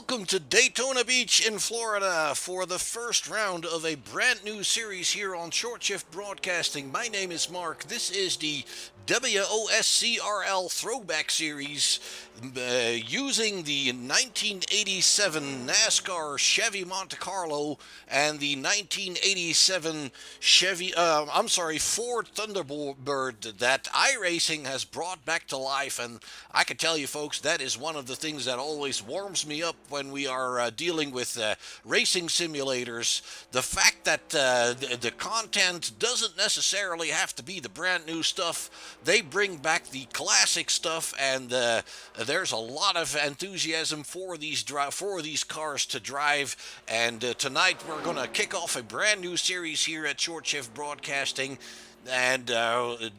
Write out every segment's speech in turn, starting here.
welcome to Daytona Beach in Florida for the first round of a brand new series here on Short Shift Broadcasting. My name is Mark. This is the WOSCRL Throwback Series using the 1987 NASCAR Chevy Monte Carlo and the 1987 Ford Thunderbird that iRacing has brought back to life. And I can tell you, folks, that is one of the things that always warms me up when we are dealing with racing simulators. The fact that the content doesn't necessarily have to be the brand new stuff. They bring back the classic stuff, and there's a lot of enthusiasm for these cars to drive. And tonight we're going to kick off a brand new series here at Short Shift Broadcasting. And the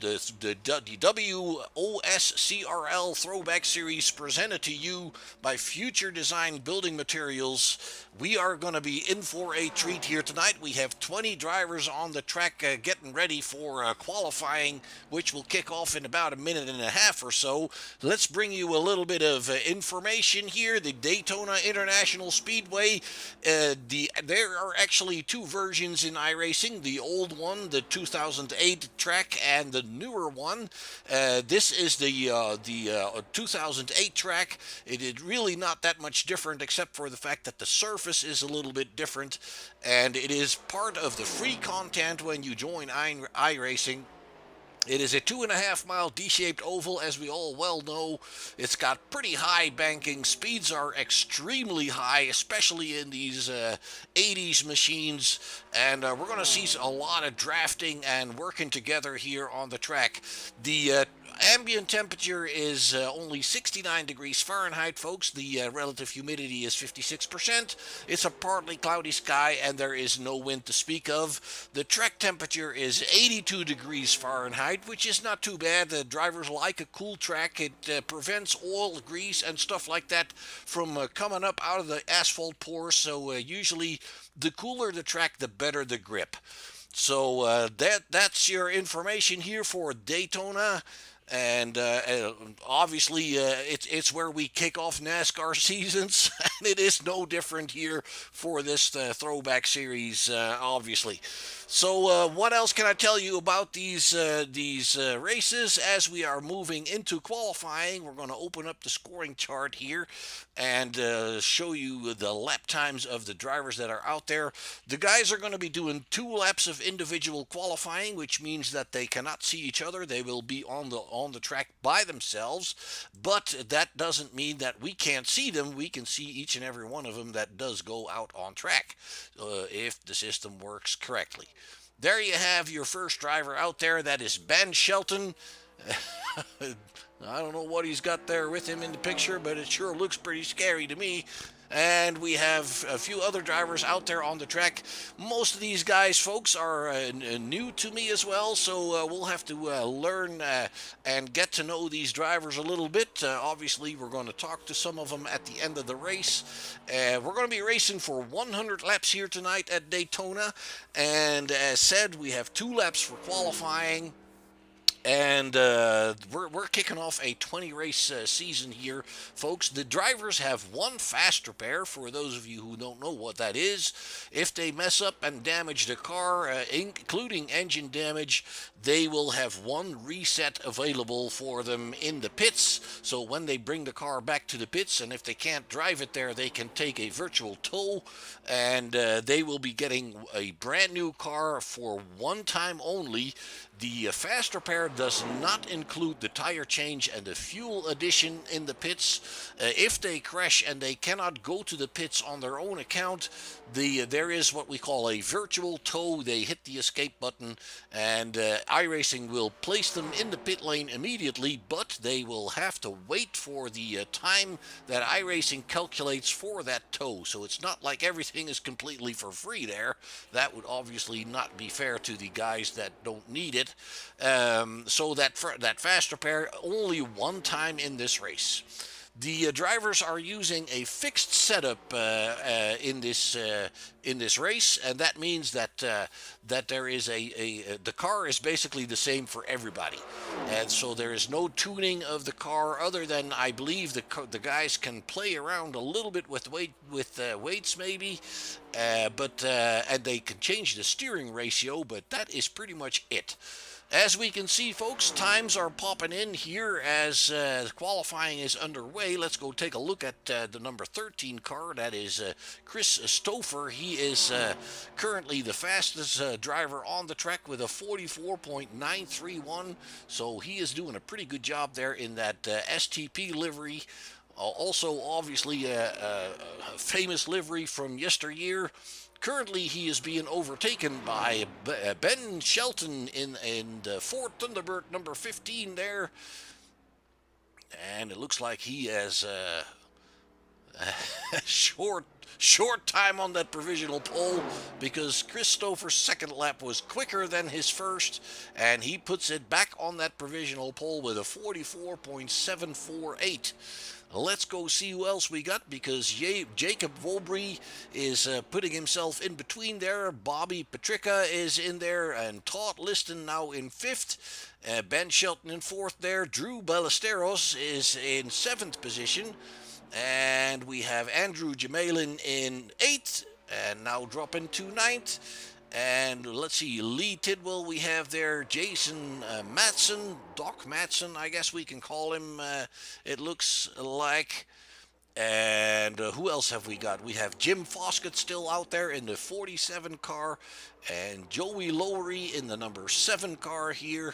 WOSCRL Throwback Series presented to you by Future Design Building Materials. We are going to be in for a treat here tonight. We have 20 drivers on the track getting ready for qualifying, which will kick off in about a minute and a half or so. Let's bring you a little bit of information here. The Daytona International Speedway, there are actually two versions in iRacing. The old one, the 2008 track, and the newer one. This is the 2008 track. It is really not that much different, except for the fact that the surface is a little bit different, and it is part of the free content when you join iRacing. It is a 2.5-mile D-shaped oval, as we all well know. It's got pretty high banking. Speeds are extremely high, especially in these 80s machines. And we're going to see a lot of drafting and working together here on the track. The ambient temperature is only 69 degrees Fahrenheit, folks. The relative humidity is 56%. It's a partly cloudy sky, and there is no wind to speak of. The track temperature is 82 degrees Fahrenheit, which is not too bad. The drivers like a cool track. It prevents oil, grease, and stuff like that from coming up out of the asphalt pores. So usually the cooler the track, the better the grip. So that's your information here for Daytona. And obviously, it's where we kick off NASCAR seasons, and it is no different here for this throwback series, obviously. So, what else can I tell you about these races? As we are moving into qualifying, we're going to open up the scoring chart here and show you the lap times of the drivers that are out there. The guys are going to be doing 2 laps of individual qualifying, which means that they cannot see each other. They will be on the track by themselves, but that doesn't mean that we can't see them. We can see each and every one of them that does go out on track if the system works correctly. There you have your first driver out there. That is Ben Shelton. I don't know what he's got there with him in the picture, but it sure looks pretty scary to me. And we have a few other drivers out there on the track. Most of these guys, folks, are new to me as well, so we'll have to learn and get to know these drivers a little bit. Obviously, we're going to talk to some of them at the end of the race. We're going to be racing for 100 laps here tonight at Daytona, and as said, we have 2 laps for qualifying. And we're kicking off a 20-race season here, folks. The drivers have 1 fast repair, for those of you who don't know what that is. If they mess up and damage the car, including engine damage, they will have 1 reset available for them in the pits. So when they bring the car back to the pits, and if they can't drive it there, they can take a virtual tow, and they will be getting a brand new car for 1 time only. The fast repair does not include the tire change and the fuel addition in the pits. If they crash and they cannot go to the pits on their own account, there is what we call a virtual tow. They hit the escape button, and iRacing will place them in the pit lane immediately, but they will have to wait for the time that iRacing calculates for that tow. So it's not like everything is completely for free there. That would obviously not be fair to the guys that don't need it. So that fast repair only 1 time in this race. The drivers are using a fixed setup in this race, and that means that there is the car is basically the same for everybody. And so there is no tuning of the car other than I believe the guys can play around a little bit with weights maybe, but and they can change the steering ratio, but that is pretty much it. As we can see, folks, times are popping in here as qualifying is underway. Let's go take a look at the number 13 car. That is Chris Stouffer. He is currently the fastest driver on the track with a 44.931. So he is doing a pretty good job there in that STP livery. Also, obviously, a famous livery from yesteryear. Currently, he is being overtaken by Ben Shelton in the Ford Thunderbird number 15 there. And it looks like he has a short time on that provisional pole because Christopher's second lap was quicker than his first, and he puts it back on that provisional pole with a 44.748. Let's go see who else we got because Jacob Volbry is putting himself in between there. Bobby Petrica is in there, and Todd Liston now in fifth. Ben Shelton in fourth there. Drew Ballesteros is in seventh position. And we have Andrew Jamalin in eighth, and now dropping to ninth. And let's see, Lee Tidwell we have there, Jason Matson, Doc Matson, I guess we can call him, it looks like. And who else have we got? We have Jim Foskett still out there in the 47 car, and Joey Lowery in the number 7 car here.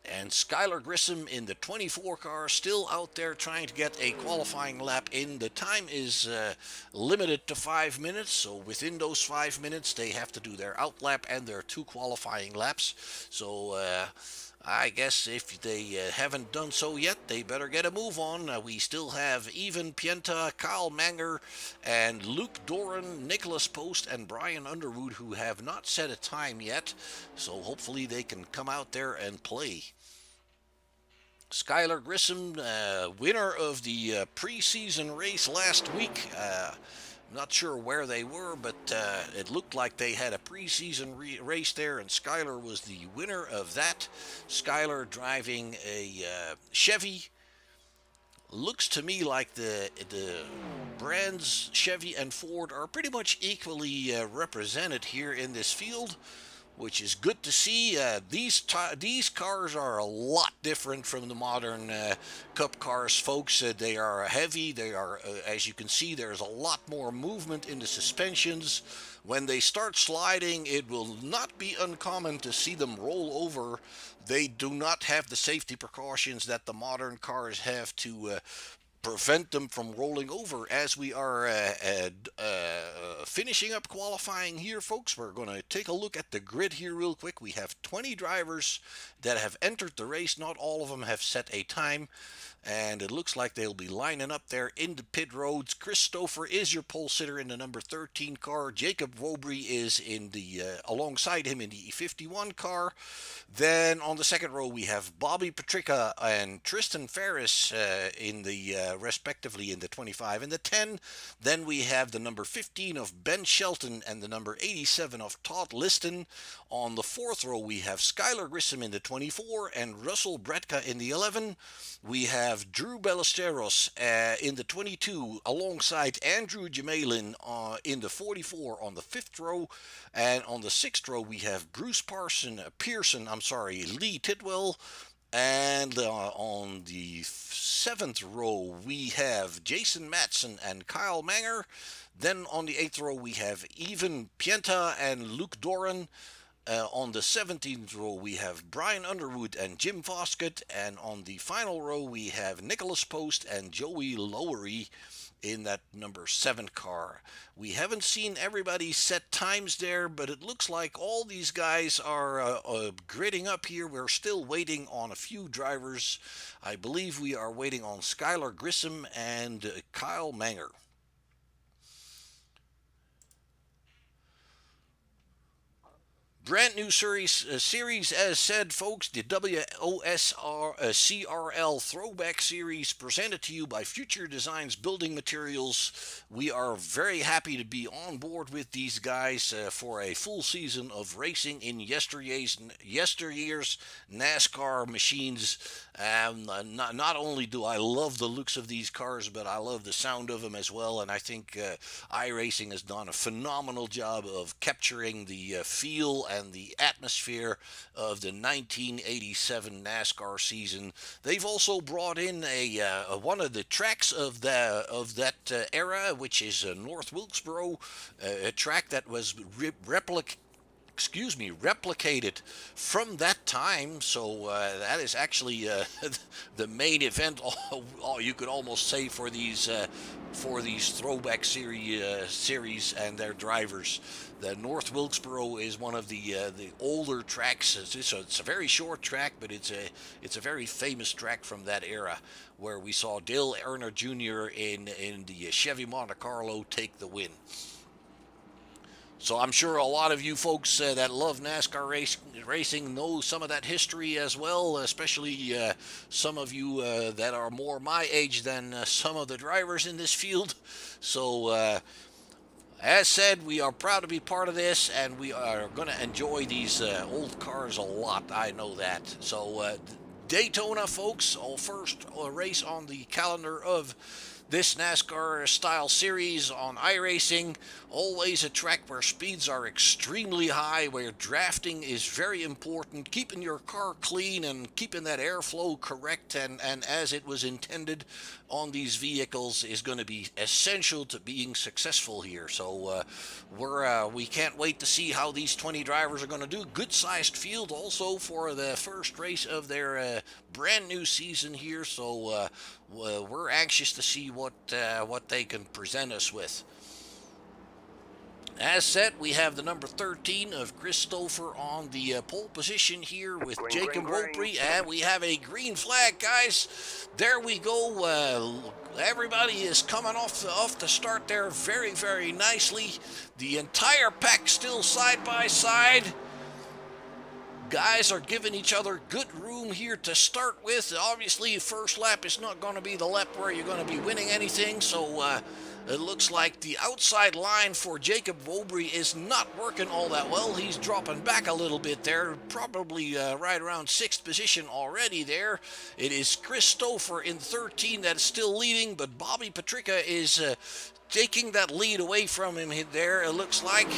And Skylar Grissom in the 24 car still out there trying to get a qualifying lap in. The time is limited to 5 minutes, so within those 5 minutes they have to do their out lap and their 2 qualifying laps. So I guess if they haven't done so yet, they better get a move on. We still have Ivan Pienta, Kyle Manger, and Luke Doran, Nicholas Post, and Brian Underwood, who have not set a time yet. So hopefully they can come out there and play. Skylar Grissom, winner of the preseason race last week. Not sure where they were, but it looked like they had a preseason race there, and Skylar was the winner of that. Skylar driving a Chevy. Looks to me like the brands Chevy and Ford are pretty much equally represented here in this field, which is good to see. These cars are a lot different from the modern Cup cars, folks. They are heavy. They are, as you can see, there's a lot more movement in the suspensions. When they start sliding, it will not be uncommon to see them roll over. They do not have the safety precautions that the modern cars have to prevent them from rolling over. As we are finishing up qualifying here, folks, we're going to take a look at the grid here real quick. We have 20 drivers that have entered the race. Not all of them have set a time, and it looks like they'll be lining up there in the pit roads. Chris Stouffer is your pole sitter in the number 13 car. Jacob Vobry is in the alongside him in the 51 car. Then on the second row we have Bobby Petrica and Tristan Ferris in the respectively in the 25 and the 10. Then we have the number 15 of Ben Shelton and the number 87 of Todd Liston. On the fourth row we have Skylar Grissom in the 24 and Russell Bretka in the 11. We have Drew Ballesteros in the 22 alongside Andrew Jamalin in the 44 on the fifth row. And on the sixth row we have Bruce Lee Tidwell. And on the seventh row, we have Jason Matson and Kyle Manger. Then on the eighth row, we have Ivan Pienta and Luke Doran. On the 17th row, we have Brian Underwood and Jim Foskett. And on the final row, we have Nicholas Post and Joey Lowery in that number 7 car. We haven't seen everybody set times there, but it looks like all these guys are gridding up here. We're still waiting on a few drivers. I believe we are waiting on Skylar Grissom and Kyle Manger. Brand new series, as said, folks, the WOSCRL Throwback Series presented to you by Future Designs Building Materials. We are very happy to be on board with these guys for a full season of racing in yesteryear's NASCAR machines. Not only do I love the looks of these cars, but I love the sound of them as well, and I think iRacing has done a phenomenal job of capturing the feel and the atmosphere of the 1987 NASCAR season. They've also brought in one of the tracks of that era, which is North Wilkesboro, a track that was replicated from that time. So that is actually the main event. You could almost say for these throwback series and their drivers. The North Wilkesboro is one of the older tracks. It's a very short track, but it's a very famous track from that era, where we saw Dale Earnhardt Jr. in the Chevy Monte Carlo take the win. So I'm sure a lot of you folks that love NASCAR racing know some of that history as well, especially some of you that are more my age than some of the drivers in this field. So as said, we are proud to be part of this, and we are going to enjoy these old cars a lot. I know that. So Daytona, folks, our first race on the calendar of this NASCAR style series on iRacing. Always a track where speeds are extremely high, where drafting is very important, keeping your car clean and keeping that airflow correct and as it was intended on these vehicles is going to be essential to being successful here. So we can't wait to see how these 20 drivers are going to do. Good sized field also for the first race of their brand new season here. So we're anxious to see what they can present us with. As said, we have the number 13 of Christopher on the pole position here with Jacob Wopri, and we have a green flag, guys. There we go. Everybody is coming off the start there very, very nicely. The entire pack still side by side. Guys are giving each other good room here to start with. Obviously, first lap is not going to be the lap where you're going to be winning anything, so it looks like the outside line for Jacob Wobry is not working all that well. He's dropping back a little bit there, probably right around 6th position already there. It is Christopher in 13 that's still leading, but Bobby Petrica is taking that lead away from him there, it looks like.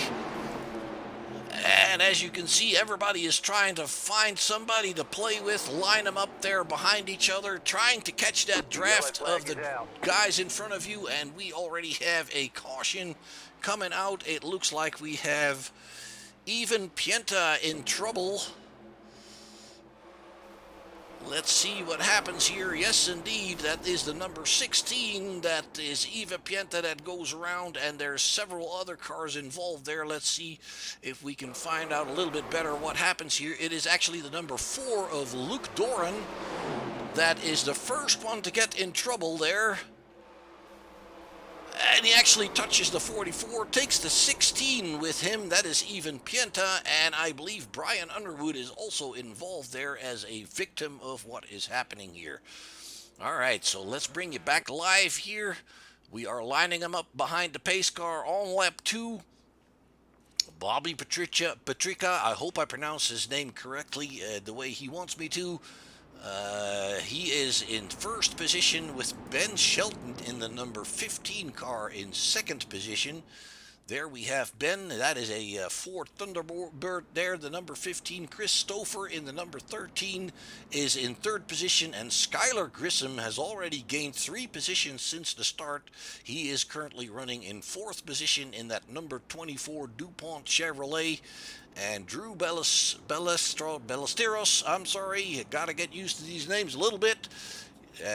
And as you can see, everybody is trying to find somebody to play with, line them up there behind each other, trying to catch that draft of the guys in front of you. And we already have a caution coming out. It looks like we have Even Pienta in trouble. Let's see what happens here. Yes, indeed, that is the number 16. That is Eva Pienta that goes around, and there's several other cars involved there. Let's see if we can find out a little bit better what happens here. It is actually the number 4 of Luke Doran that is the first one to get in trouble there. And he actually touches the 44, takes the 16 with him. That is Even Pienta, and I believe Brian Underwood is also involved there as a victim of what is happening here. All right, so let's bring you back live here. We are lining them up behind the pace car on lap 2. Bobby Petrica, I hope I pronounced his name correctly the way he wants me to. He is in first position with Ben Shelton in the number 15 car in second position. There we have Ben. That is a Ford Thunderbird there. The number 15, Christopher in the number 13 is in third position. And Skylar Grissom has already gained 3 positions since the start. He is currently running in fourth position in that number 24 DuPont Chevrolet. And Drew Ballesteros, I'm sorry, got to get used to these names a little bit.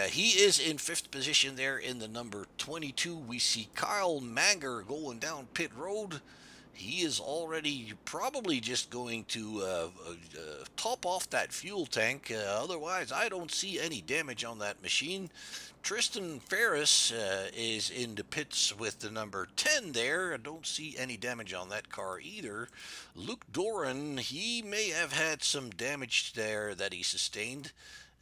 He is in 5th position there in the number 22. We see Kyle Manger going down pit road. He is already probably just going to top off that fuel tank. Otherwise, I don't see any damage on that machine. Tristan Ferris is in the pits with the number 10 there. I don't see any damage on that car either. Luke Doran, he may have had some damage there that he sustained.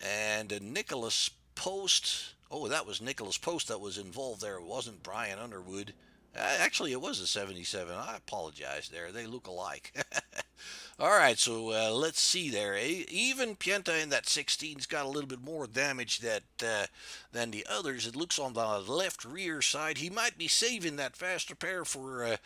And Nicholas Post, oh, that was Nicholas Post that was involved there. It wasn't Brian Underwood. Actually, it was a 77. I apologize there. They look alike. All right, so let's see there. Even Pienta in that 16's got a little bit more damage than the others. It looks on the left rear side. He might be saving that fast repair for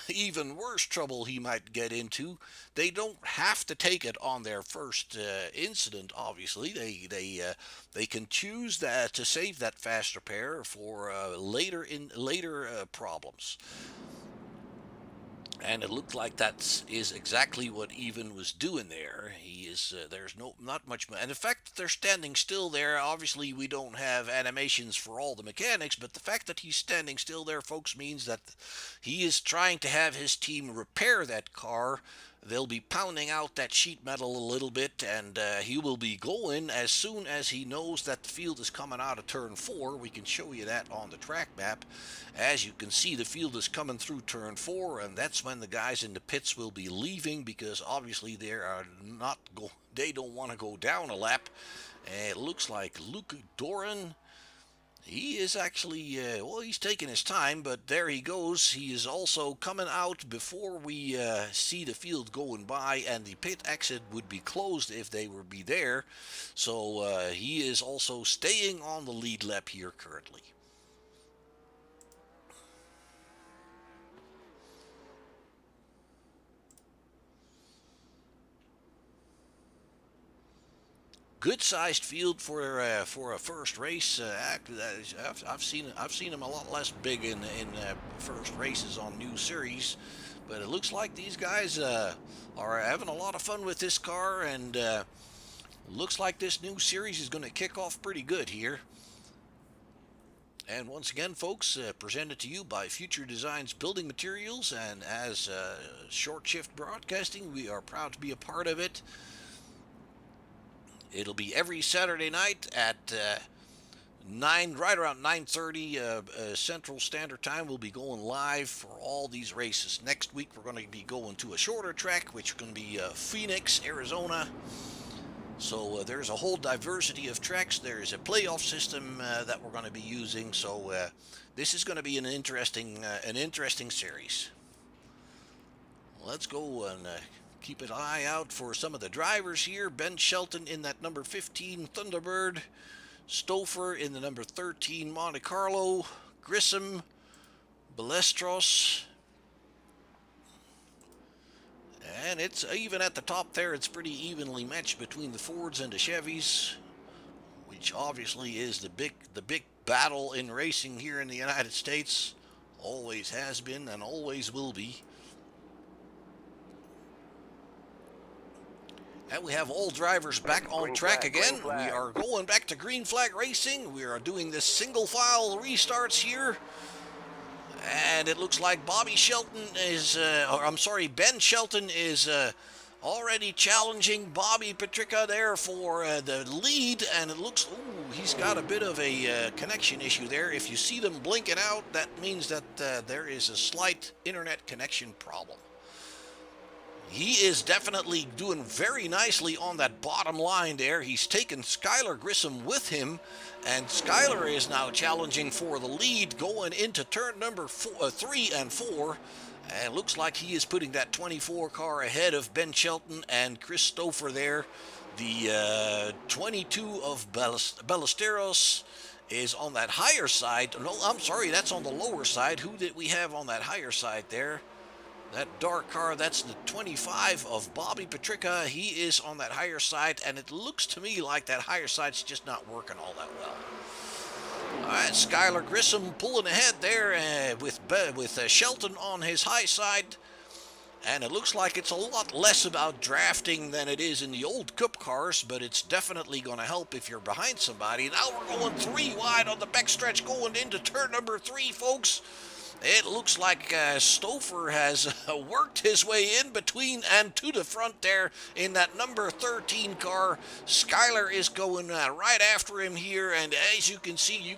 even worse trouble he might get into. They don't have to take it on their first incident. Obviously, they can choose to save that fast repair for later problems. And it looked like that is exactly what Even was doing there. He is there's not much, and the fact that they're standing still there. Obviously, we don't have animations for all the mechanics, but the fact that he's standing still there, folks, means that he is trying to have his team repair that car. They'll be pounding out that sheet metal a little bit, and he will be going as soon as he knows that the field is coming out of turn 4. We can show you that on the track map. As you can see, the field is coming through turn 4, and that's when the guys in the pits will be leaving, because obviously they don't want to go down a lap. And it looks like Luke Doran, he is actually, well, he's taking his time, but there he goes. He is also coming out before we see the field going by, and the pit exit would be closed if they would be there. So he is also staying on the lead lap here currently. Good-sized field for a first race. I've seen them a lot less big in first races on new series, but it looks like these guys are having a lot of fun with this car, and looks like this new series is going to kick off pretty good here. And once again, folks, presented to you by Future Designs Building Materials, and as Short Shift Broadcasting, we are proud to be a part of it. It'll be every Saturday night at right around 9:30 Central Standard Time. We'll be going live for all these races. Next week, we're going to be going to a shorter track, which is going to be Phoenix, Arizona. So there's a whole diversity of tracks. There's a playoff system that we're going to be using. So this is going to be an interesting series. Let's go and keep an eye out for some of the drivers here. Ben Shelton in that number 15 Thunderbird. Stouffer in the number 13 Monte Carlo. Grissom. Balestros. And it's even at the top there. It's pretty evenly matched between the Fords and the Chevys, which obviously is the big battle in racing here in the United States. Always has been and always will be. And we have all drivers back on track again. We are going back to green flag racing. We are doing this single file restarts here. And it looks like Ben Shelton is already challenging Bobby Petrica there for the lead. And it looks, he's got a bit of a connection issue there. If you see them blinking out, that means that there is a slight internet connection problem. He is definitely doing very nicely on that bottom line there. He's taken Skylar Grissom with him, and Skylar is now challenging for the lead going into turn number 3 and 4. And it looks like he is putting that 24 car ahead of Ben Shelton and Chris Stouffer there. The 22 of Ballesteros is on that higher side. No, I'm sorry, that's on the lower side. Who did we have on that higher side there? That dark car, that's the 25 of Bobby Petrica. He is on that higher side, and it looks to me like that higher side's just not working all that well. All right, Skylar Grissom pulling ahead there with Shelton on his high side. And it looks like it's a lot less about drafting than it is in the old Cup cars, but it's definitely going to help if you're behind somebody. Now we're going 3 wide on the backstretch going into turn number 3, folks. It looks like Stouffer has worked his way in between and to the front there in that number 13 car. Skyler is going right after him here, and as you can see, you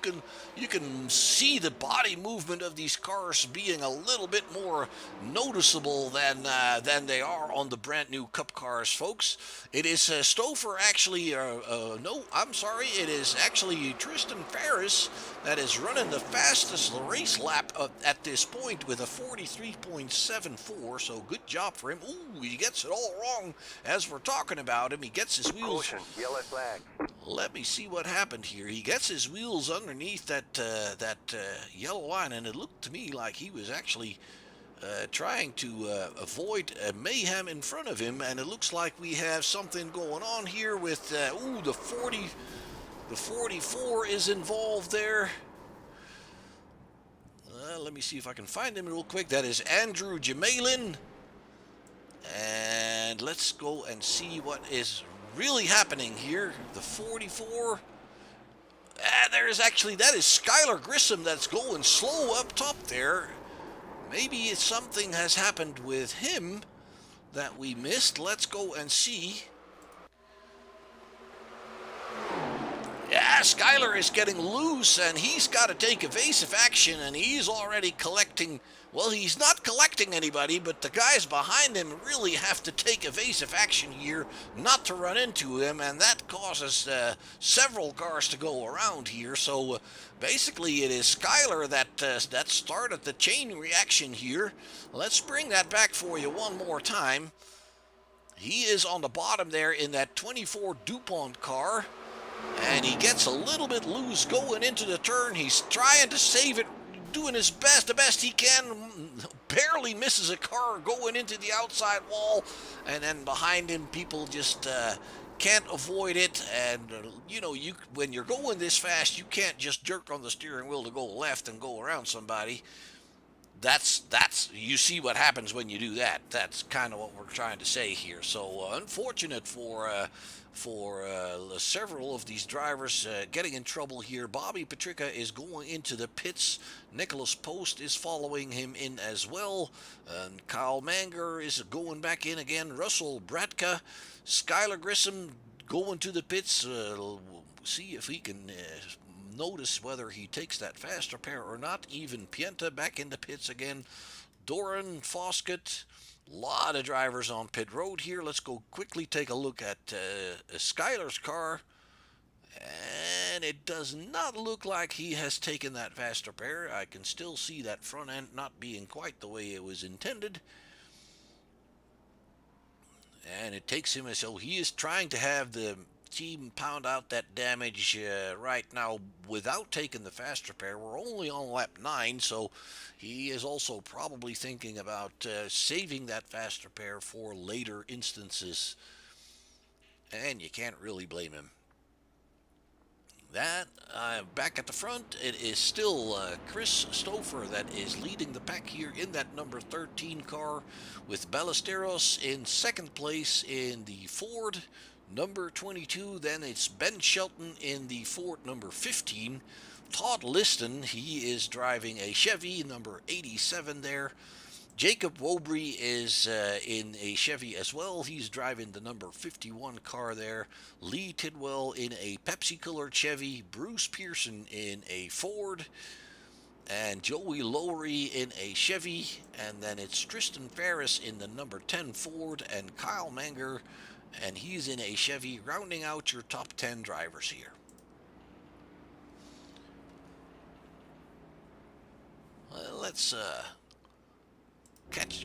can see the body movement of these cars being a little bit more noticeable than they are on the brand new Cup cars, folks. It is Stouffer actually. No, I'm sorry. It is actually Tristan Ferris that is running the fastest race lap at this point with a 43.74, so good job for him. Ooh, he gets it all wrong as we're talking about him. He gets his wheels. Caution, yellow flag. Let me see what happened here. He gets his wheels underneath that yellow line, and it looked to me like he was actually trying to avoid mayhem in front of him, and it looks like we have something going on here with, the 44 is involved there. Let me see if I can find him real quick. That is Andrew Jamalin. And let's go and see what is really happening here. The 44. That is Skylar Grissom that's going slow up top there. Maybe something has happened with him that we missed. Let's go and see. Yeah, Skyler is getting loose, and he's got to take evasive action, and he's already collecting. Well, he's not collecting anybody, but the guys behind him really have to take evasive action here not to run into him, and that causes several cars to go around here. So basically, it is Skyler that started the chain reaction here. Let's bring that back for you one more time. He is on the bottom there in that 24 DuPont car. And he gets a little bit loose going into the turn. He's trying to save it, doing his best, the best he can. Barely misses a car going into the outside wall. And then behind him, people just can't avoid it. And, when you're going this fast, you can't just jerk on the steering wheel to go left and go around somebody. You see what happens when you do that. That's kind of what we're trying to say here. So unfortunate for several of these drivers getting in trouble here. Bobby Petricka is going into the pits. Nicholas Post is following him in as well. And Kyle Manger is going back in again. Russell Bratka, Skylar Grissom going to the pits. See if he can notice whether he takes that fast repair or not. Even Pienta back in the pits again. Doran, Foskett. A lot of drivers on pit road here. Let's go quickly take a look at Skylar's car. And it does not look like he has taken that fast repair. I can still see that front end not being quite the way it was intended. And it takes him, so he is trying to have the team pound out that damage right now without taking the fast repair. We're only on lap 9, so he is also probably thinking about saving that fast repair for later instances, and you can't really blame him. That back at the front, it is still Chris Stouffer that is leading the pack here in that number 13 car, with Ballesteros in second place in the Ford number 22. Then it's Ben Shelton in the Ford number 15. Todd Liston, he is driving a Chevy number 87 there. Jacob Wobry is in a Chevy as well. He's driving the number 51 car there. Lee Tidwell in a Pepsi-colored Chevy. Bruce Pearson in a Ford. And Joey Lowry in a Chevy. And then it's Tristan Ferris in the number 10 Ford. And Kyle Manger, and he's in a Chevy, rounding out your top 10 drivers here. Well, let's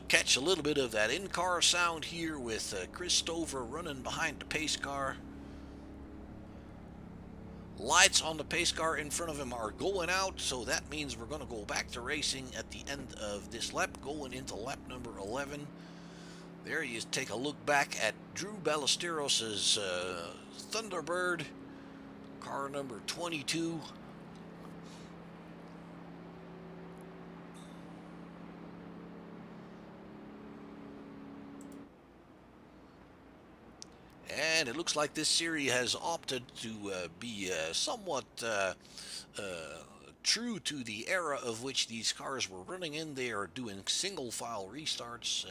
catch a little bit of that in-car sound here with Chris Stouffer running behind the pace car. Lights on the pace car in front of him are going out, so that means we're going to go back to racing at the end of this lap, going into lap number 11. There you take a look back at Drew Ballesteros' Thunderbird, car number 22. And it looks like this series has opted to be somewhat true to the era of which these cars were running in. They are doing single file restarts.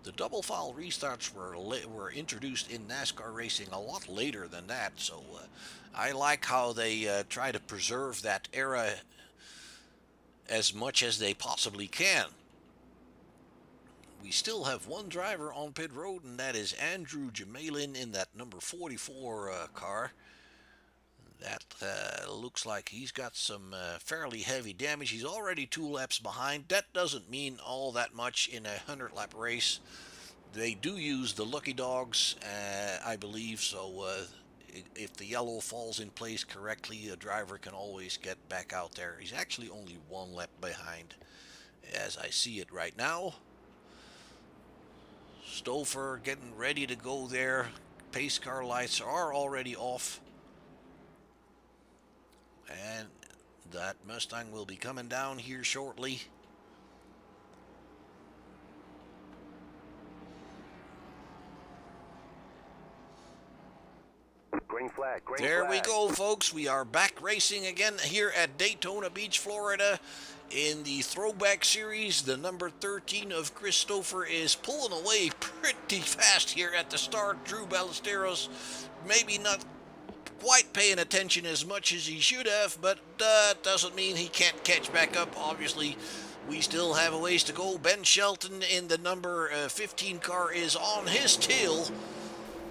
The double file restarts were introduced in NASCAR racing a lot later than that, so I like how they try to preserve that era as much as they possibly can. We still have one driver on pit road, and that is Andrew Jamalin in that number 44 car. That looks like he's got some fairly heavy damage. He's already 2 laps behind. That doesn't mean all that much in a 100-lap race. They do use the lucky dogs, I believe, so if the yellow falls in place correctly, a driver can always get back out there. He's actually only 1 lap behind as I see it right now. Stouffer getting ready to go there. Pace car lights are already off. And that Mustang will be coming down here shortly. Green flag, green there flag. We go, folks. We are back racing again here at Daytona Beach, Florida. In the Throwback Series, the number 13 of Chris Stouffer is pulling away pretty fast here at the start. Drew Ballesteros maybe not quite paying attention as much as he should have, but doesn't mean he can't catch back up. Obviously, we still have a ways to go. Ben Shelton in the number 15 car is on his tail.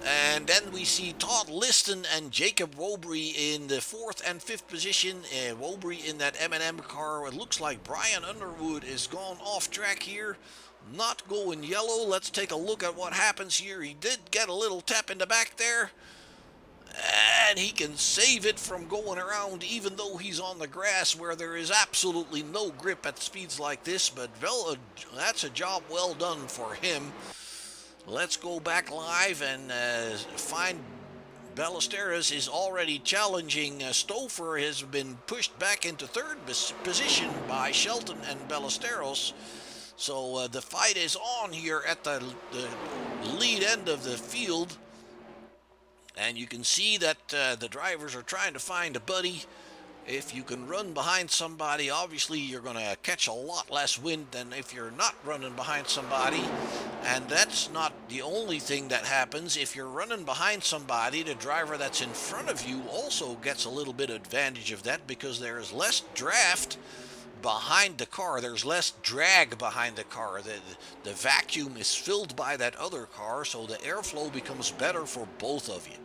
And then we see Todd Liston and Jacob Wobry in the 4th and 5th position. Wobry in that M&M car. It looks like Brian Underwood is gone off track here. Not going yellow. Let's take a look at what happens here. He did get a little tap in the back there. And he can save it from going around even though he's on the grass where there is absolutely no grip at speeds like this. But that's a job well done for him. Let's go back live and find Ballesteros is already challenging. Stouffer has been pushed back into 3rd position by Shelton and Ballesteros. So the fight is on here at the lead end of the field. And you can see that the drivers are trying to find a buddy. If you can run behind somebody, obviously you're going to catch a lot less wind than if you're not running behind somebody. And that's not the only thing that happens. If you're running behind somebody, the driver that's in front of you also gets a little bit of advantage of that because there is less draft behind the car. There's less drag behind the car. The vacuum is filled by that other car, so the airflow becomes better for both of you.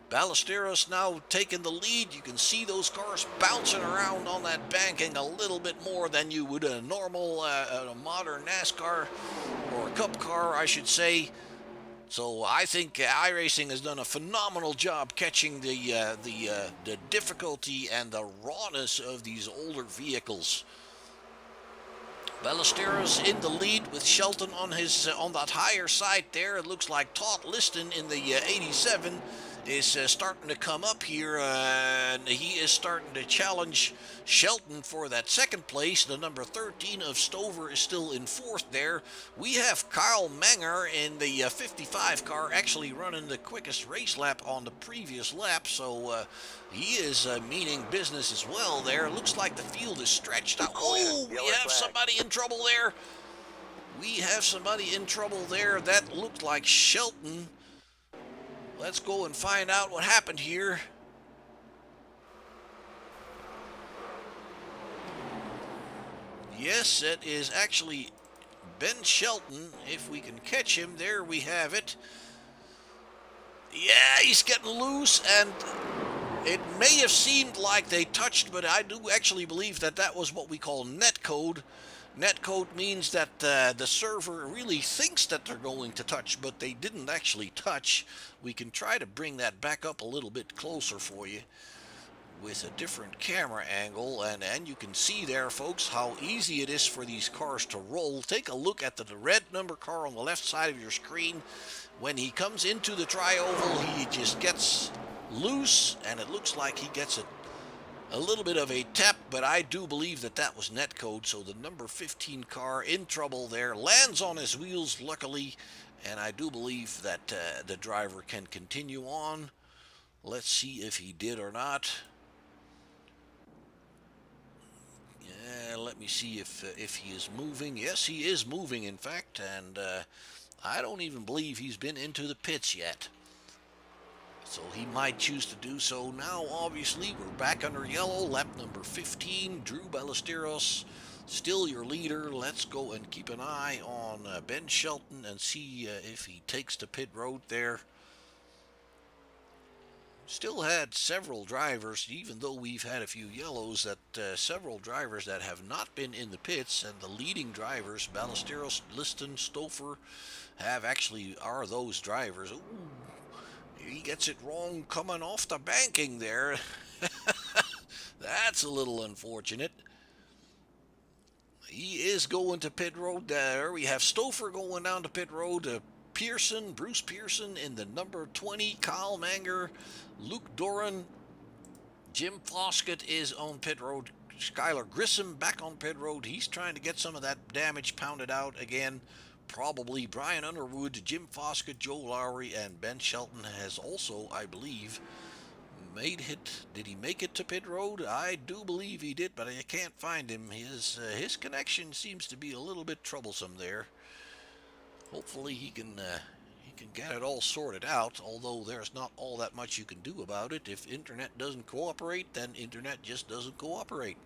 Ballesteros now taking the lead. You can see those cars bouncing around on that banking a little bit more than you would a normal, a modern NASCAR or a Cup car, I should say. So I think iRacing has done a phenomenal job catching the difficulty and the rawness of these older vehicles. Ballesteros in the lead with Shelton on that higher side there. It looks like Todd Liston in the 87 is starting to come up here, and he is starting to challenge Shelton for that 2nd place. The number 13 of Stouffer is still in 4th there. We have Kyle Menger in the 55 car actually running the quickest race lap on the previous lap, so he is meaning business as well there. Looks like the field is stretched out. Oh, we have somebody in trouble there. We have somebody in trouble there. That looked like Shelton. Let's go and find out what happened here. Yes, it is actually Ben Shelton. If we can catch him, there we have it. Yeah, he's getting loose, and it may have seemed like they touched, but I do actually believe that that was what we call netcode. Netcode means that the server really thinks that they're going to touch, but they didn't actually touch. We can try to bring that back up a little bit closer for you with a different camera angle, and you can see there, folks, how easy it is for these cars to roll. Take a look at the red number car on the left side of your screen. When he comes into the tri-oval, he just gets loose, and it looks like he gets a little bit of a tap, but I do believe that that was netcode. So the number 15 car in trouble there, lands on his wheels luckily, and I do believe that the driver can continue on. Let's see if he did or not. Let me see if he is moving. Yes, he is moving, in fact, and I don't even believe he's been into the pits yet. So he might choose to do so now. Obviously, we're back under yellow. Lap number 15, Drew Ballesteros, still your leader. Let's go and keep an eye on Ben Shelton and see if he takes to pit road there. Still had several drivers, even though we've had a few yellows, that several drivers that have not been in the pits, and the leading drivers, Ballesteros, Liston, Stouffer, are those drivers. Ooh, he gets it wrong coming off the banking there. That's a little unfortunate. He is going to pit road there. We have Stouffer going down to pit road. Bruce Pearson in the number 20, Kyle Manger, Luke Doran, Jim Foskett is on pit road. Skylar Grissom back on pit road. He's trying to get some of that damage pounded out again. Probably Brian Underwood, Jim Foskett, Joe Lowry, and Ben Shelton has also, I believe, made it. Did he make it to pit road? I do believe he did, but I can't find him. His connection seems to be a little bit troublesome there. Hopefully he can get it all sorted out, although there's not all that much you can do about it. If internet doesn't cooperate, then internet just doesn't cooperate.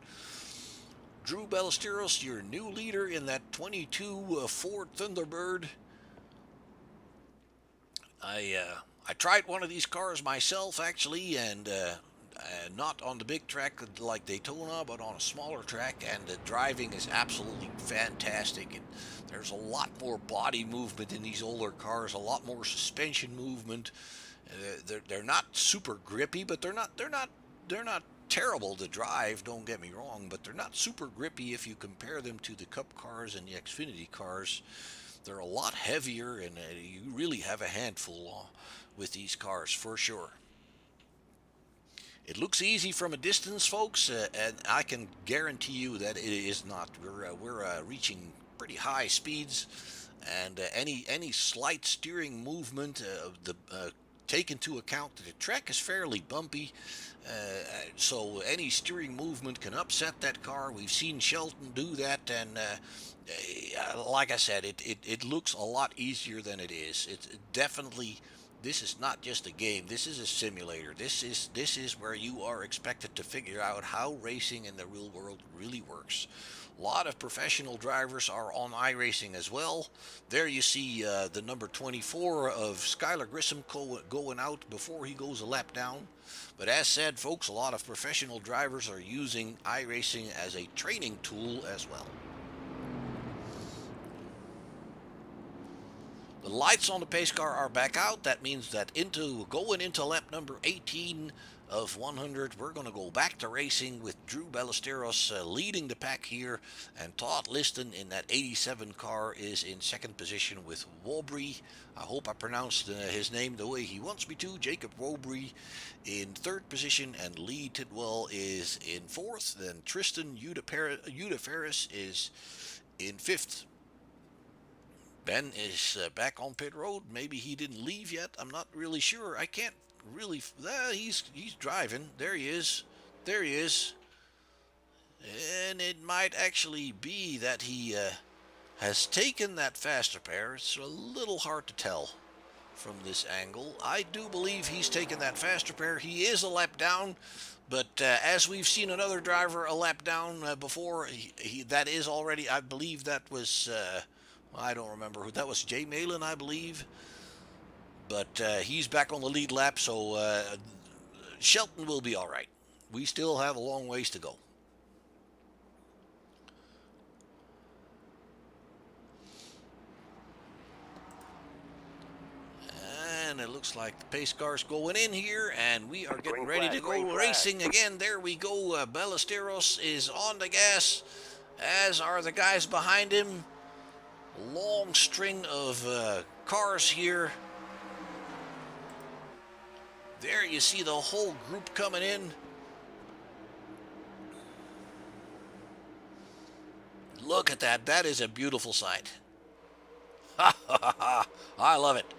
Drew Ballesteros, your new leader in that 22 Ford Thunderbird. I tried one of these cars myself, actually, and not on the big track like Daytona, but on a smaller track, and the driving is absolutely fantastic. There's a lot more body movement in these older cars, a lot more suspension movement. They're not super grippy, but they're not terrible to drive. Don't get me wrong, but they're not super grippy if you compare them to the Cup cars and the Xfinity cars. They're a lot heavier, and you really have a handful with these cars for sure. It looks easy from a distance, folks, and I can guarantee you that it is not. We're reaching pretty high speeds, and any slight steering movement, take into account that the track is fairly bumpy, so any steering movement can upset that car. We've seen Shelton do that, and like I said, it looks a lot easier than it is. It's definitely. This is not just a game. This is a simulator. This is where you are expected to figure out how racing in the real world really works. A lot of professional drivers are on iRacing as well. There you see the number 24 of Skylar Grissom going out before he goes a lap down. But as said, folks, a lot of professional drivers are using iRacing as a training tool as well. The lights on the pace car are back out. That means that going into lap number 18 of 100, we're going to go back to racing with Drew Ballesteros leading the pack here, and Todd Liston in that 87 car is in second position with Wobry. I hope I pronounced his name the way he wants me to. Jacob Wobry in third position, and Lee Tidwell is in fourth. Then Tristan Udaferis is in fifth. Ben is back on pit road. Maybe he didn't leave yet. I'm not really sure. I can't really. He's driving. There he is. There he is. And it might actually be that he has taken that faster pair. It's a little hard to tell from this angle. I do believe he's taken that faster pair. He is a lap down. But as we've seen another driver a lap down before, that is already, I believe that was... I don't remember who that was. Jay Malin, I believe. But he's back on the lead lap, so Shelton will be all right. We still have a long ways to go. And it looks like the pace car's going in here, and we are getting ready to go racing again. There we go. Ballesteros is on the gas, as are the guys behind him. Long string of cars here. There you see the whole group coming in. Look at that. That is a beautiful sight. Ha ha ha. I love it.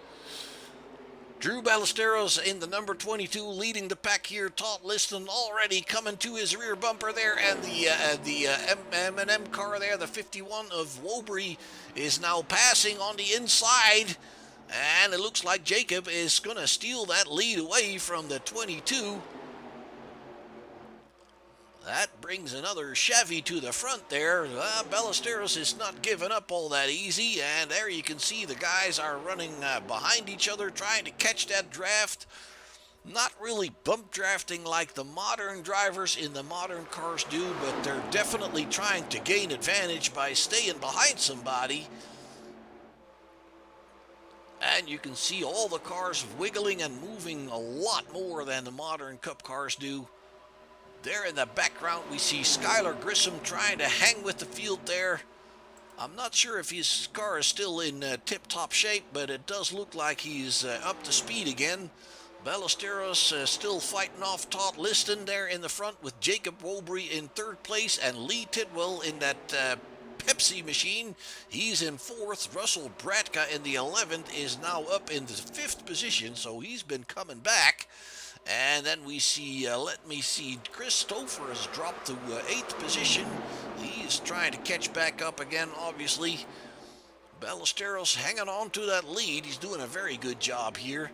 Drew Ballesteros in the number 22 leading the pack here. Todd Liston already coming to his rear bumper there, and the M&M car there, the 51 of Wobury, is now passing on the inside, and it looks like Jacob is going to steal that lead away from the 22. That brings another Chevy to the front there. Ballesteros is not giving up all that easy, and there you can see the guys are running behind each other trying to catch that draft. Not really bump drafting like the modern drivers in the modern cars do, but they're definitely trying to gain advantage by staying behind somebody. And you can see all the cars wiggling and moving a lot more than the modern Cup cars do. There in the background, we see Skylar Grissom trying to hang with the field there. I'm not sure if his car is still in tip-top shape, but it does look like he's up to speed again. Ballesteros still fighting off Todd Liston there in the front with Jacob Wobury in third place and Lee Tidwell in that Pepsi machine. He's in fourth. Russell Bratka in the 11th is now up in the 5th position, so he's been coming back. And then we see, Chris Stouffer has dropped to 8th position. He's trying to catch back up again, obviously. Ballesteros hanging on to that lead. He's doing a very good job here.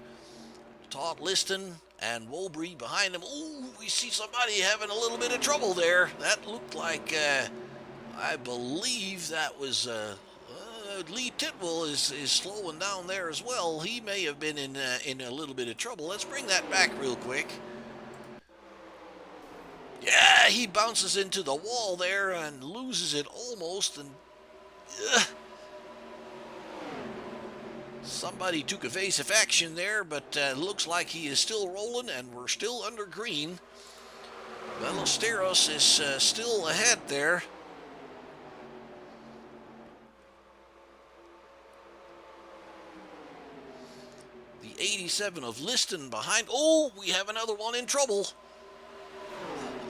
Todd Liston and Wobury behind him. Ooh, we see somebody having a little bit of trouble there. That looked like, I believe that was... Lee Tidwell is slowing down there as well. He may have been in a little bit of trouble. Let's bring that back real quick. Yeah, he bounces into the wall there and loses it almost. And somebody took evasive action there, but looks like he is still rolling, and we're still under green. Ballesteros is still ahead there. The 87 of Liston behind. Oh, we have another one in trouble.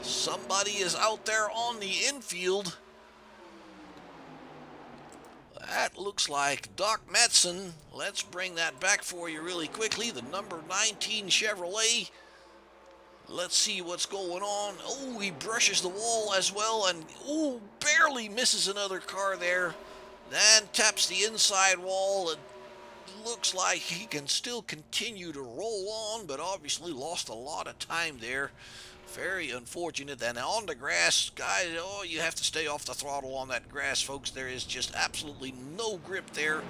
Somebody is out there on the infield. That looks like Doc Madsen. Let's bring that back for you really quickly. The number 19 Chevrolet. Let's see what's going on. Oh, he brushes the wall as well, and oh, barely misses another car there. Then taps the inside wall, and looks like he can still continue to roll on, but obviously lost a lot of time there. Very unfortunate. And on the grass, guys, oh, you have to stay off the throttle on that grass, folks. There is just absolutely no grip there.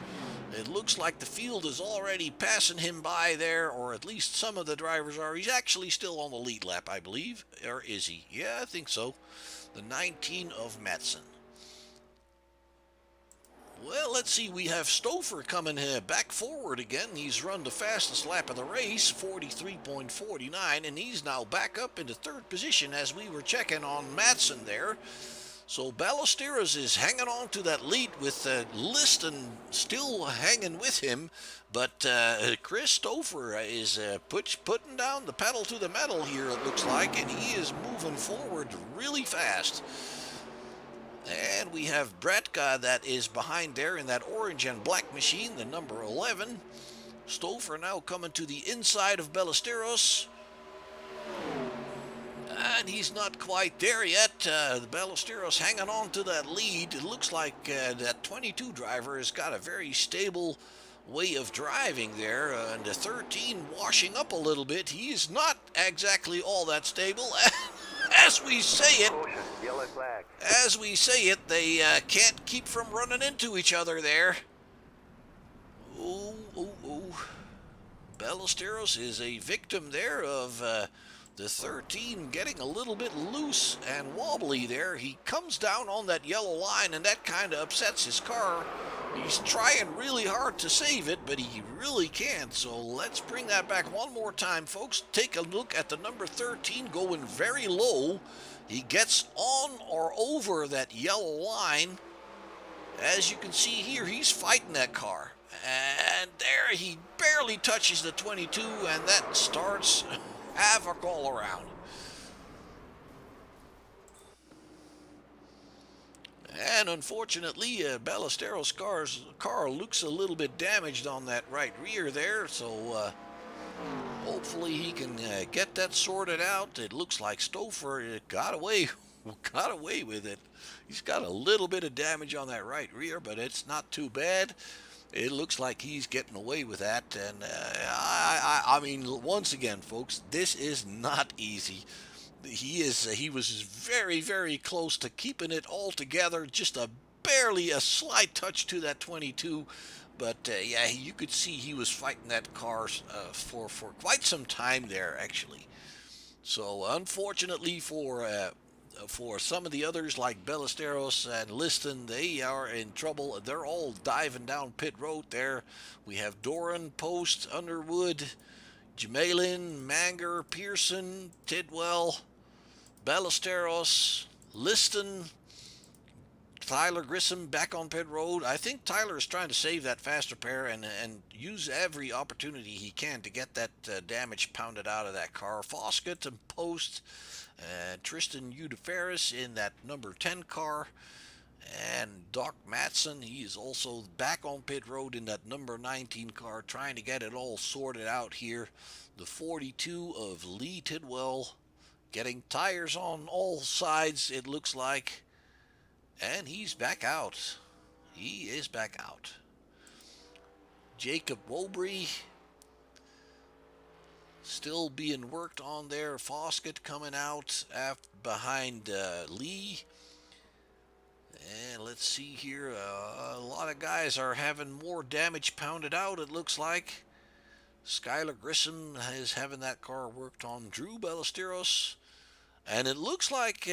It looks like the field is already passing him by there, or at least some of the drivers are. He's actually still on the lead lap, I believe. Or is he? Yeah, I think so. The 19 of Madsen. Well, let's see, we have Stouffer coming back forward again. He's run the fastest lap of the race, 43.49, and he's now back up into third position as we were checking on Madsen there. So Ballesteros is hanging on to that lead with Liston still hanging with him, but Chris Stouffer is putting down the pedal to the metal here, it looks like, and he is moving forward really fast. And we have Bratka that is behind there in that orange and black machine, the number 11. Stouffer now coming to the inside of Ballesteros. And he's not quite there yet. The Ballesteros hanging on to that lead. It looks like that 22 driver has got a very stable way of driving there. And the 13 washing up a little bit. He's not exactly all that stable. As we say it, they can't keep from running into each other there. Ballesteros is a victim there of the 13 getting a little bit loose and wobbly there. He comes down on that yellow line, and that kind of upsets his car. He's trying really hard to save it, but he really can't. So let's bring that back one more time, folks. Take a look at the number 13 going very low. He gets on or over that yellow line. As you can see here, he's fighting that car. And there he barely touches the 22, and that starts havoc all around. And unfortunately, Ballesteros' car looks a little bit damaged on that right rear there, so Hopefully he can get that sorted out. It looks like Stouffer got away with it. He's got a little bit of damage on that right rear, but it's not too bad. It looks like he's getting away with that. And I mean, once again, folks, this is not easy. He was very, very close to keeping it all together. Just barely a slight touch to that 22. But yeah, you could see he was fighting that car for quite some time there, actually. So unfortunately for some of the others like Ballesteros and Liston, they are in trouble. They're all diving down pit road there. We have Doran, Post, Underwood, Jamalin, Manger, Pearson, Tidwell, Ballesteros, Liston, Tyler Grissom back on pit road. I think Tyler is trying to save that fast repair and use every opportunity he can to get that damage pounded out of that car. Foskett and Post, Tristan Udeferis in that number 10 car, and Doc Matson, he is also back on pit road in that number 19 car, trying to get it all sorted out here. The 42 of Lee Tidwell getting tires on all sides, it looks like. And he's back out. He is back out. Jacob Wobry still being worked on there. Foskett coming out behind Lee. And let's see here. A lot of guys are having more damage pounded out, it looks like. Skylar Grissom is having that car worked on. Drew Ballesteros. And it looks like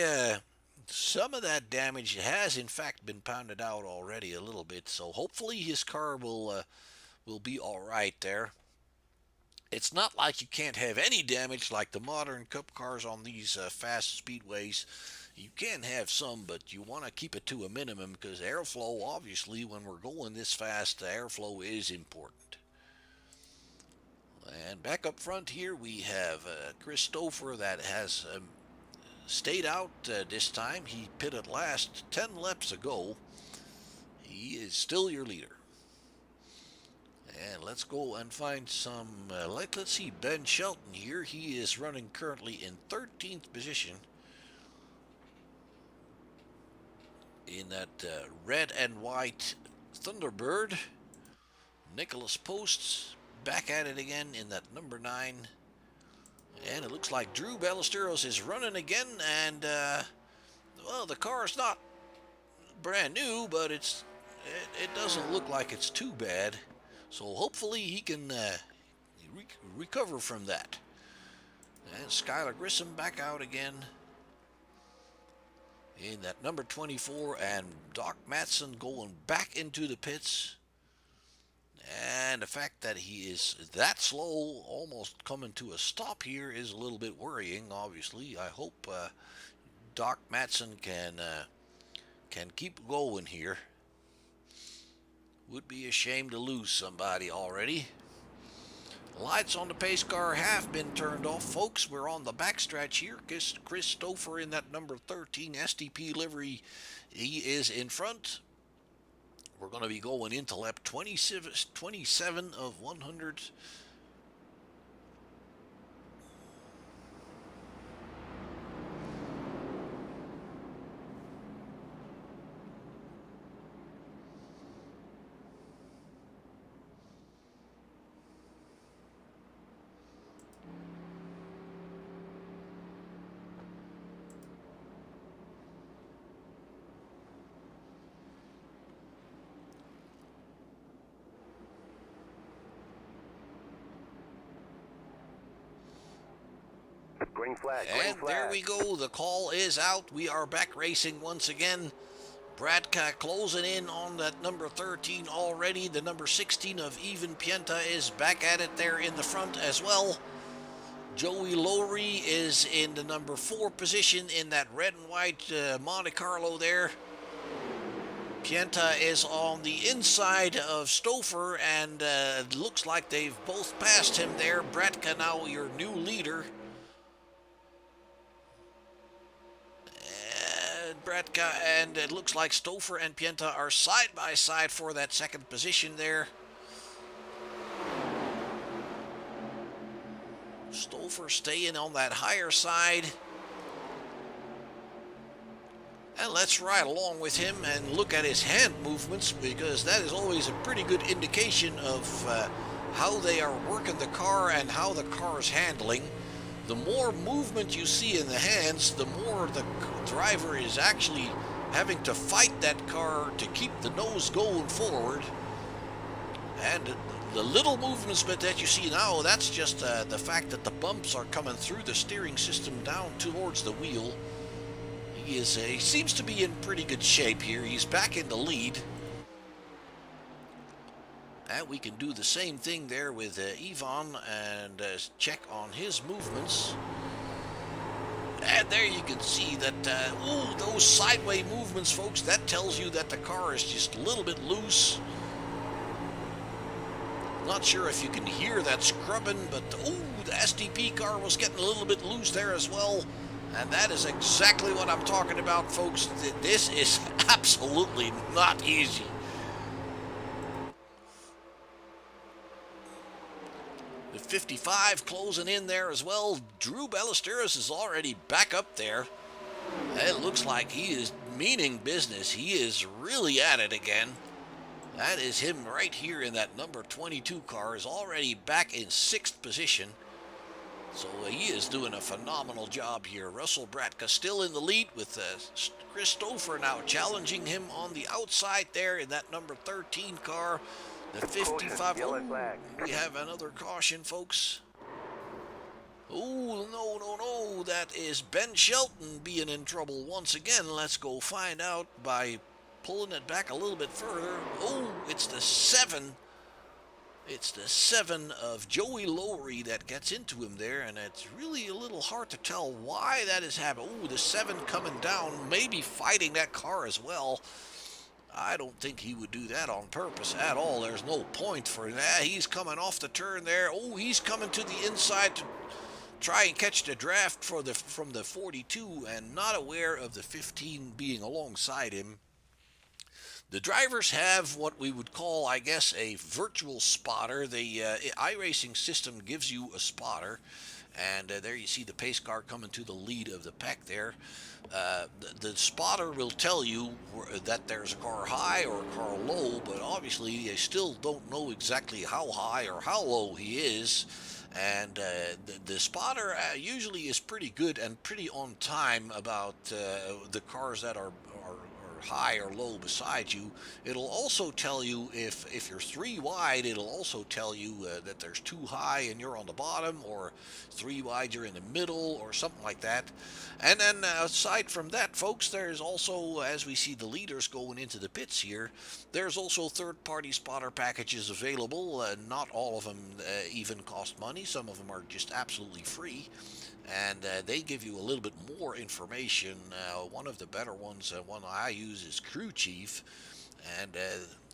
some of that damage has in fact been pounded out already a little bit, so hopefully his car will be all right there. It's not like you can't have any damage like the modern cup cars on these fast speedways. You can have some, but you want to keep it to a minimum because airflow, obviously, when we're going this fast, airflow is important. And back up front here we have Chris Stouffer that has stayed out this time. He pitted last 10 laps ago. He is still your leader. And let's go and find some, let's see, Ben Shelton here. He is running currently in 13th position in that red and white Thunderbird. Nicholas Posts back at it again in that number 9. And it looks like Drew Ballesteros is running again, and well, the car is not brand new, but it doesn't look like it's too bad. So hopefully he can recover from that. And Skylar Grissom back out again in that number 24, and Doc Matson going back into the pits. And the fact that he is that slow, almost coming to a stop here, is a little bit worrying, obviously. I hope Doc Matson can keep going here. Would be a shame to lose somebody already. Lights on the pace car have been turned off, folks. We're on the backstretch here. Chris Stouffer in that number 13 STP livery. He is in front. We're going to be going into lap 27 of 100. Green flag, and there we go. The call is out. We are back racing once again. Bradka closing in on that number 13 already. The number 16 of Ivan Pienta is back at it there in the front as well. Joey Lowry is in the number 4 position in that red and white Monte Carlo there. Pienta is on the inside of Stouffer, and looks like they've both passed him there. Bradka now your new leader. Bradka, and it looks like Stouffer and Pienta are side by side for that second position there. Stouffer staying on that higher side. And let's ride along with him and look at his hand movements, because that is always a pretty good indication of how they are working the car and how the car is handling. The more movement you see in the hands, the more the driver is actually having to fight that car to keep the nose going forward. And the little movements that you see now, that's just the fact that the bumps are coming through the steering system down towards the wheel. He seems to be in pretty good shape here. He's back in the lead. And we can do the same thing there with Ivan and check on his movements. And there you can see that, those sideway movements, folks, that tells you that the car is just a little bit loose. Not sure if you can hear that scrubbing, but, the SDP car was getting a little bit loose there as well. And that is exactly what I'm talking about, folks. This is absolutely not easy. The 55 closing in there as well. Drew Ballesteros is already back up there. It looks like he is meaning business. He is really at it again. That is him right here in that number 22 car, is already back in 6th position. So he is doing a phenomenal job here. Russell Bratka still in the lead with Chris Stouffer now challenging him on the outside there in that number 13 car. The 55. We have another caution, folks. Oh, no. That is Ben Shelton being in trouble once again. Let's go find out by pulling it back a little bit further. Oh, it's the 7. It's the 7 of Joey Lowry that gets into him there, and it's really a little hard to tell why that is happening. Oh, the 7 coming down, maybe fighting that car as well. I don't think he would do that on purpose at all. There's no point for that. He's coming off the turn there. Oh, he's coming to the inside to try and catch the draft from the 42, and not aware of the 15 being alongside him. The drivers have what we would call, I guess, a virtual spotter. The iRacing system gives you a spotter, and there you see the pace car coming to the lead of the pack there. The spotter will tell you that there's a car high or a car low, but obviously they still don't know exactly how high or how low he is. And the spotter usually is pretty good and pretty on time about the cars that are high or low beside you. It'll also tell you if you're 3 wide, it'll also tell you that there's 2 high and you're on the bottom, or 3 wide you're in the middle, or something like that. And then aside from that, folks, there's also, as we see the leaders going into the pits here, there's also third-party spotter packages available. Not all of them even cost money. Some of them are just absolutely free. And they give you a little bit more information. One of the better ones, one I use, is Crew Chief, and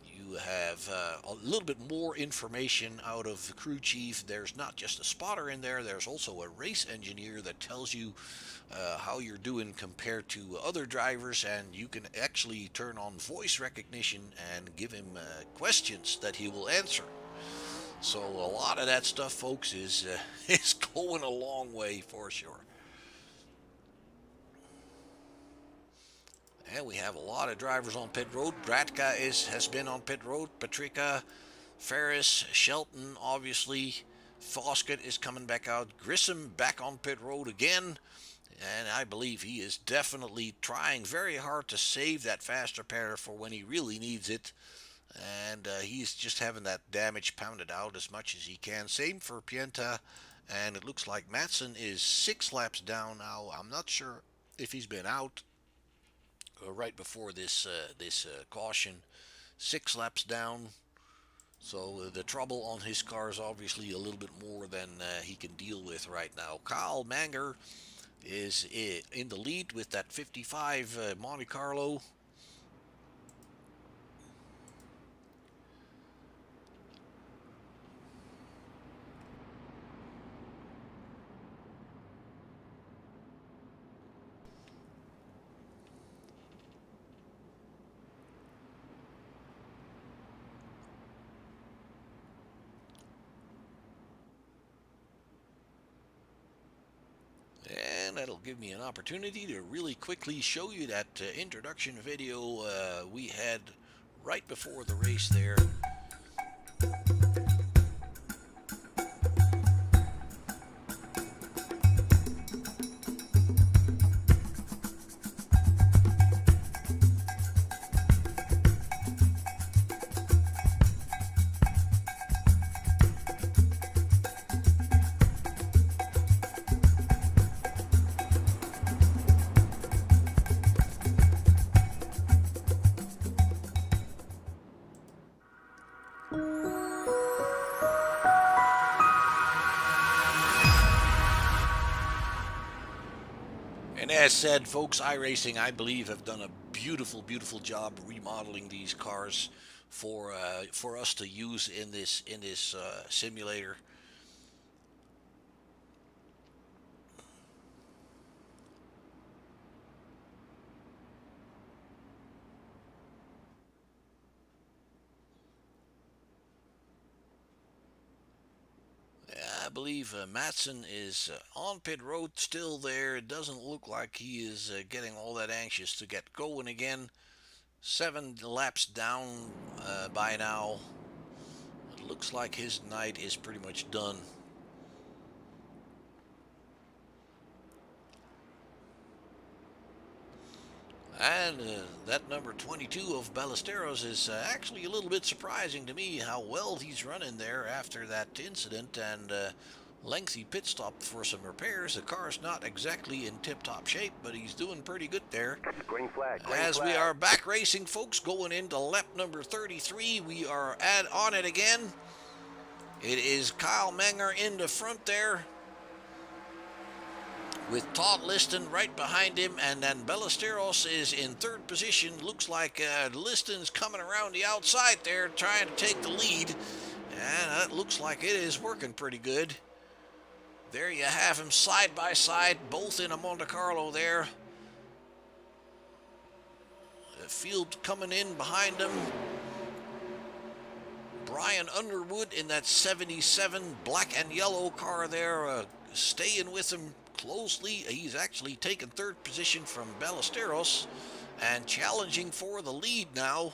you have a little bit more information out of the Crew Chief. There's not just a spotter in there, there's also a race engineer that tells you how you're doing compared to other drivers, and you can actually turn on voice recognition and give him questions that he will answer. So a lot of that stuff, folks, is going a long way for sure. And we have a lot of drivers on pit road. Bratka has been on pit road. Patrica, Ferris, Shelton, obviously. Foskett is coming back out. Grissom back on pit road again. And I believe he is definitely trying very hard to save that faster pair for when he really needs it. And he's just having that damage pounded out as much as he can. Same for Pienta, and it looks like Matson is 6 laps down now. I'm not sure if he's been out right before this caution. 6 laps down, so the trouble on his car is obviously a little bit more than he can deal with right now. Kyle Manger is in the lead with that 55 Monte Carlo. that'll give me an opportunity to really quickly show you that introduction video we had right before the race there. And as said, folks, iRacing, I believe, have done a beautiful, beautiful job remodeling these cars for us to use in this simulator. I believe Matson is on pit road, still there. It doesn't look like he is getting all that anxious to get going again. 7 laps down by now. It looks like his night is pretty much done. And that number 22 of Ballesteros is actually a little bit surprising to me how well he's running there after that incident and lengthy pit stop for some repairs. The car's not exactly in tip-top shape, but he's doing pretty good there. Green flag, As we are back racing, folks, going into lap number 33, we are on it again. It is Kyle Menger in the front there, with Todd Liston right behind him, and then Ballesteros is in third position. Looks like Liston's coming around the outside there trying to take the lead, and it looks like it is working pretty good. There you have him side by side, both in a Monte Carlo there. The field coming in behind him. Brian Underwood in that 77 black and yellow car there, staying with him closely. He's actually taken third position from Ballesteros and challenging for the lead now.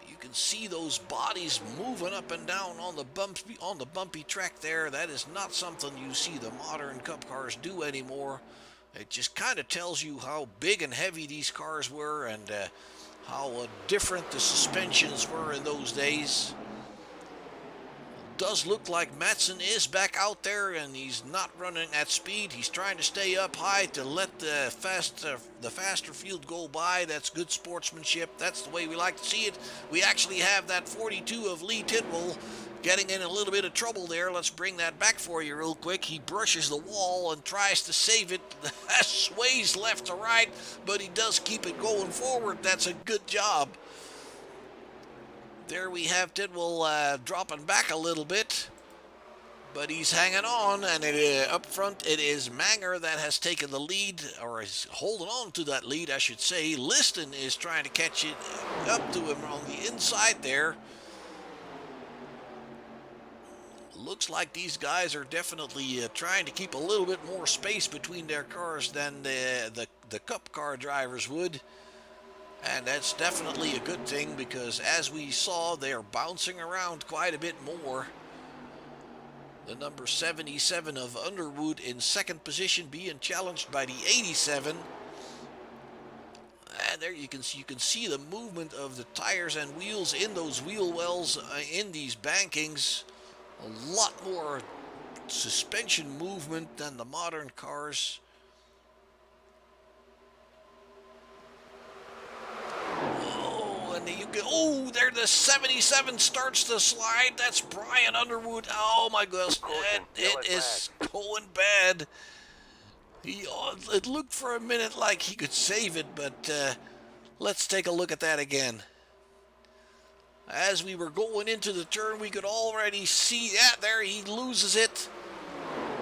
You can see those bodies moving up and down on the bumpy track there. That is not something you see the modern Cup cars do anymore. It just kind of tells you how big and heavy these cars were and how different the suspensions were in those days. Does look like Matson is back out there and he's not running at speed. He's trying to stay up high to let the faster field go by. That's good sportsmanship. That's the way we like to see it. We actually have that 42 of Lee Tidwell getting in a little bit of trouble there. Let's bring that back for you real quick. He brushes the wall and tries to save it. Sways left to right, but he does keep it going forward. That's a good job. There we have Tidwell dropping back a little bit, but he's hanging on, and up front it is Menger that has taken the lead, or is holding on to that lead, I should say. Liston is trying to catch it up to him on the inside there. Looks like these guys are definitely trying to keep a little bit more space between their cars than the Cup car drivers would. And that's definitely a good thing because, as we saw, they are bouncing around quite a bit more. The number 77 of Underwood in second position being challenged by the 87. And there you can see the movement of the tires and wheels in those wheel wells in these bankings. A lot more suspension movement than the modern cars. There the 77 starts to slide. That's Brian Underwood. Oh my goodness, it is going bad. It looked for a minute like he could save it, but let's take a look at that again. As we were going into the turn, we could already see that there he loses it.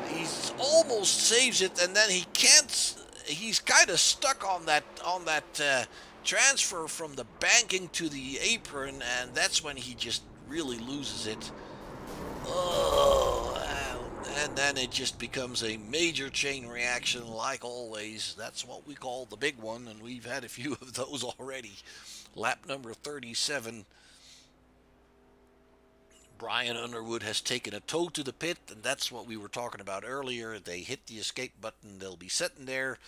He almost saves it, and then he can't. He's kind of stuck on that transfer from the banking to the apron, and that's when he just really loses it. Oh And then it just becomes a major chain reaction, like always. That's what we call the big one, and we've had a few of those already. Lap number 37, Brian Underwood has taken a tow to the pit, and that's what we were talking about earlier. They hit the escape button, they'll be sitting there.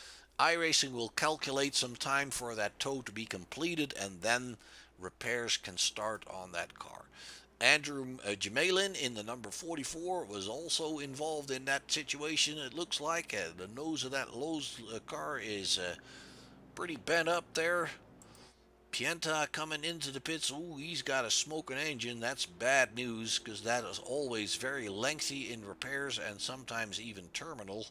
iRacing will calculate some time for that tow to be completed, and then repairs can start on that car. Andrew Jamelin in the number 44 was also involved in that situation. It looks like the nose of that Lowe's car is pretty bent up there. Pienta coming into the pits. Ooh, he's got a smoking engine. That's bad news because that is always very lengthy in repairs and sometimes even terminal.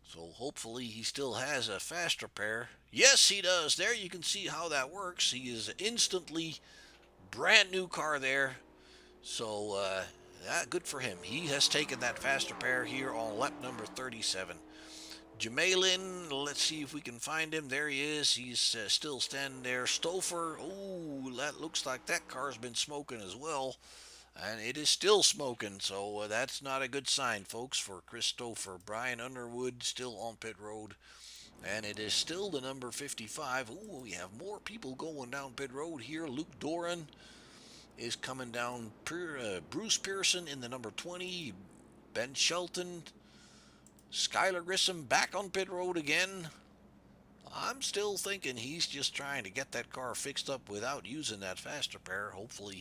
So hopefully he still has a fast repair. Yes, he does. There you can see how that works. He is instantly brand new car there. So good for him. He has taken that fast repair here on lap number 37. Jamelin, let's see if we can find him. There he is. He's still standing there. Stouffer, oh, that looks like that car's been smoking as well. And it is still smoking, so that's not a good sign, folks, for Chris Stouffer. Brian Underwood still on pit road. And it is still the number 55. Ooh, we have more people going down pit road here. Luke Doran is coming down. Bruce Pearson in the number 20. Ben Shelton. Skylar Grissom back on pit road again. I'm still thinking he's just trying to get that car fixed up without using that fast repair. Hopefully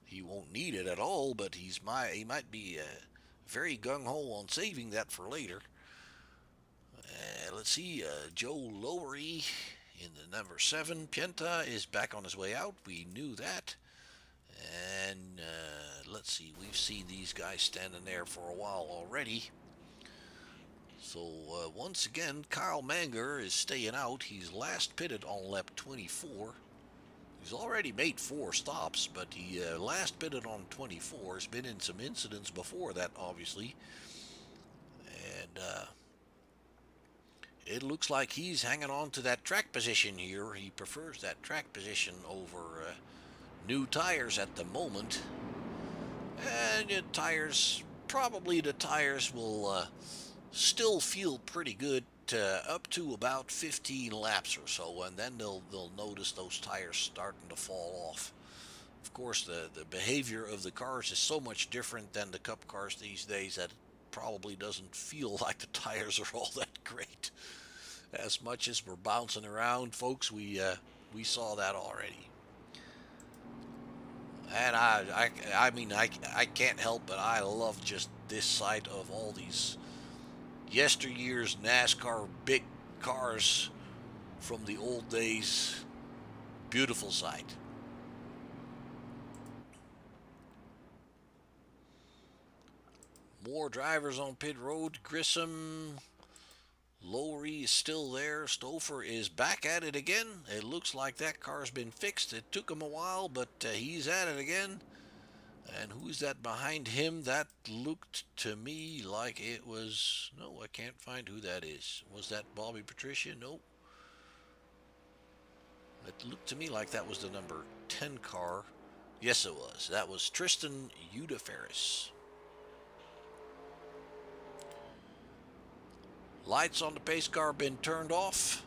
he won't need it at all, but he might be very gung-ho on saving that for later. Let's see, Joe Lowery in the number 7. Pienta is back on his way out. We knew that. And let's see, we've seen these guys standing there for a while already. So once again, Kyle Manger is staying out. He's last pitted on lap 24. He's already made 4 stops, but he last pitted on 24. Has been in some incidents before that, obviously. And it looks like he's hanging on to that track position here. He prefers that track position over new tires at the moment. And probably the tires will still feel pretty good up to about 15 laps or so, and then they'll notice those tires starting to fall off. Of course, the behavior of the cars is so much different than the Cup cars these days that it probably doesn't feel like the tires are all that great. As much as we're bouncing around, folks, we saw that already. And I mean, I can't help but I love just this sight of all these yesteryear's NASCAR big cars from the old days. Beautiful sight. More drivers on pit road. Grissom, Lowry is still there. Stouffer is back at it again. It looks like that car's been fixed. It took him a while, but he's at it again. And who's that behind him? That looked to me like it was... No, I can't find who that is. Was that Bobby Patricia? Nope. It looked to me like that was the number 10 car. Yes, it was. That was Tristan Udaferris. Lights on the pace car been turned off.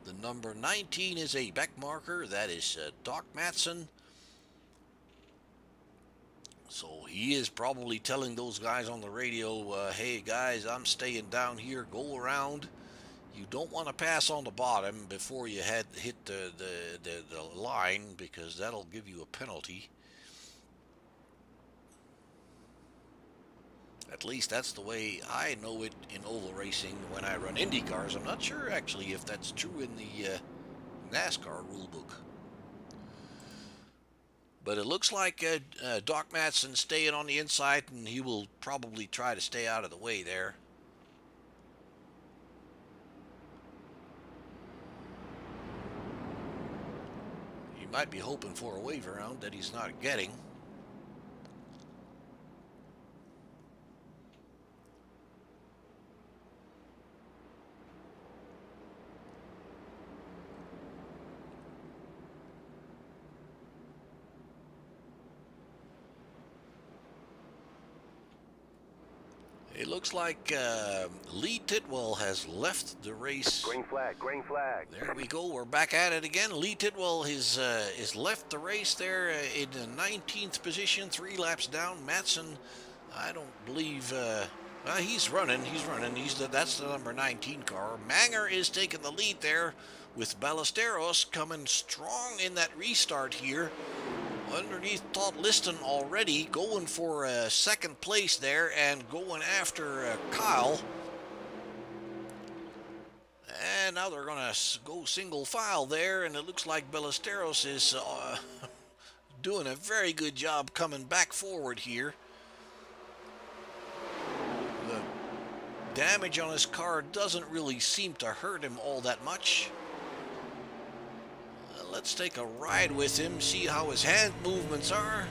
The number 19 is a back marker. That is Doc Matson. So he is probably telling those guys on the radio, hey guys, I'm staying down here, go around. You don't want to pass on the bottom before you hit the line, because that'll give you a penalty. At least that's the way I know it in oval racing when I run Indy cars. I'm not sure actually if that's true in the NASCAR rulebook. But it looks like Doc Matson's staying on the inside, and he will probably try to stay out of the way there. He might be hoping for a wave around that he's not getting. It looks like Lee Tidwell has left the race. Green flag, green flag. There we go. We're back at it again. Lee Tidwell is left the race there in the 19th position, 3 laps down. Madsen, I don't believe. Well, he's running. That's the number 19 car. Manger is taking the lead there, with Ballesteros coming strong in that restart here. Underneath Todd Liston already, going for second place there and going after Kyle. And now they're going to go single file there, and it looks like Ballesteros is doing a very good job coming back forward here. The damage on his car doesn't really seem to hurt him all that much. Let's take a ride with him, see how his hand movements are.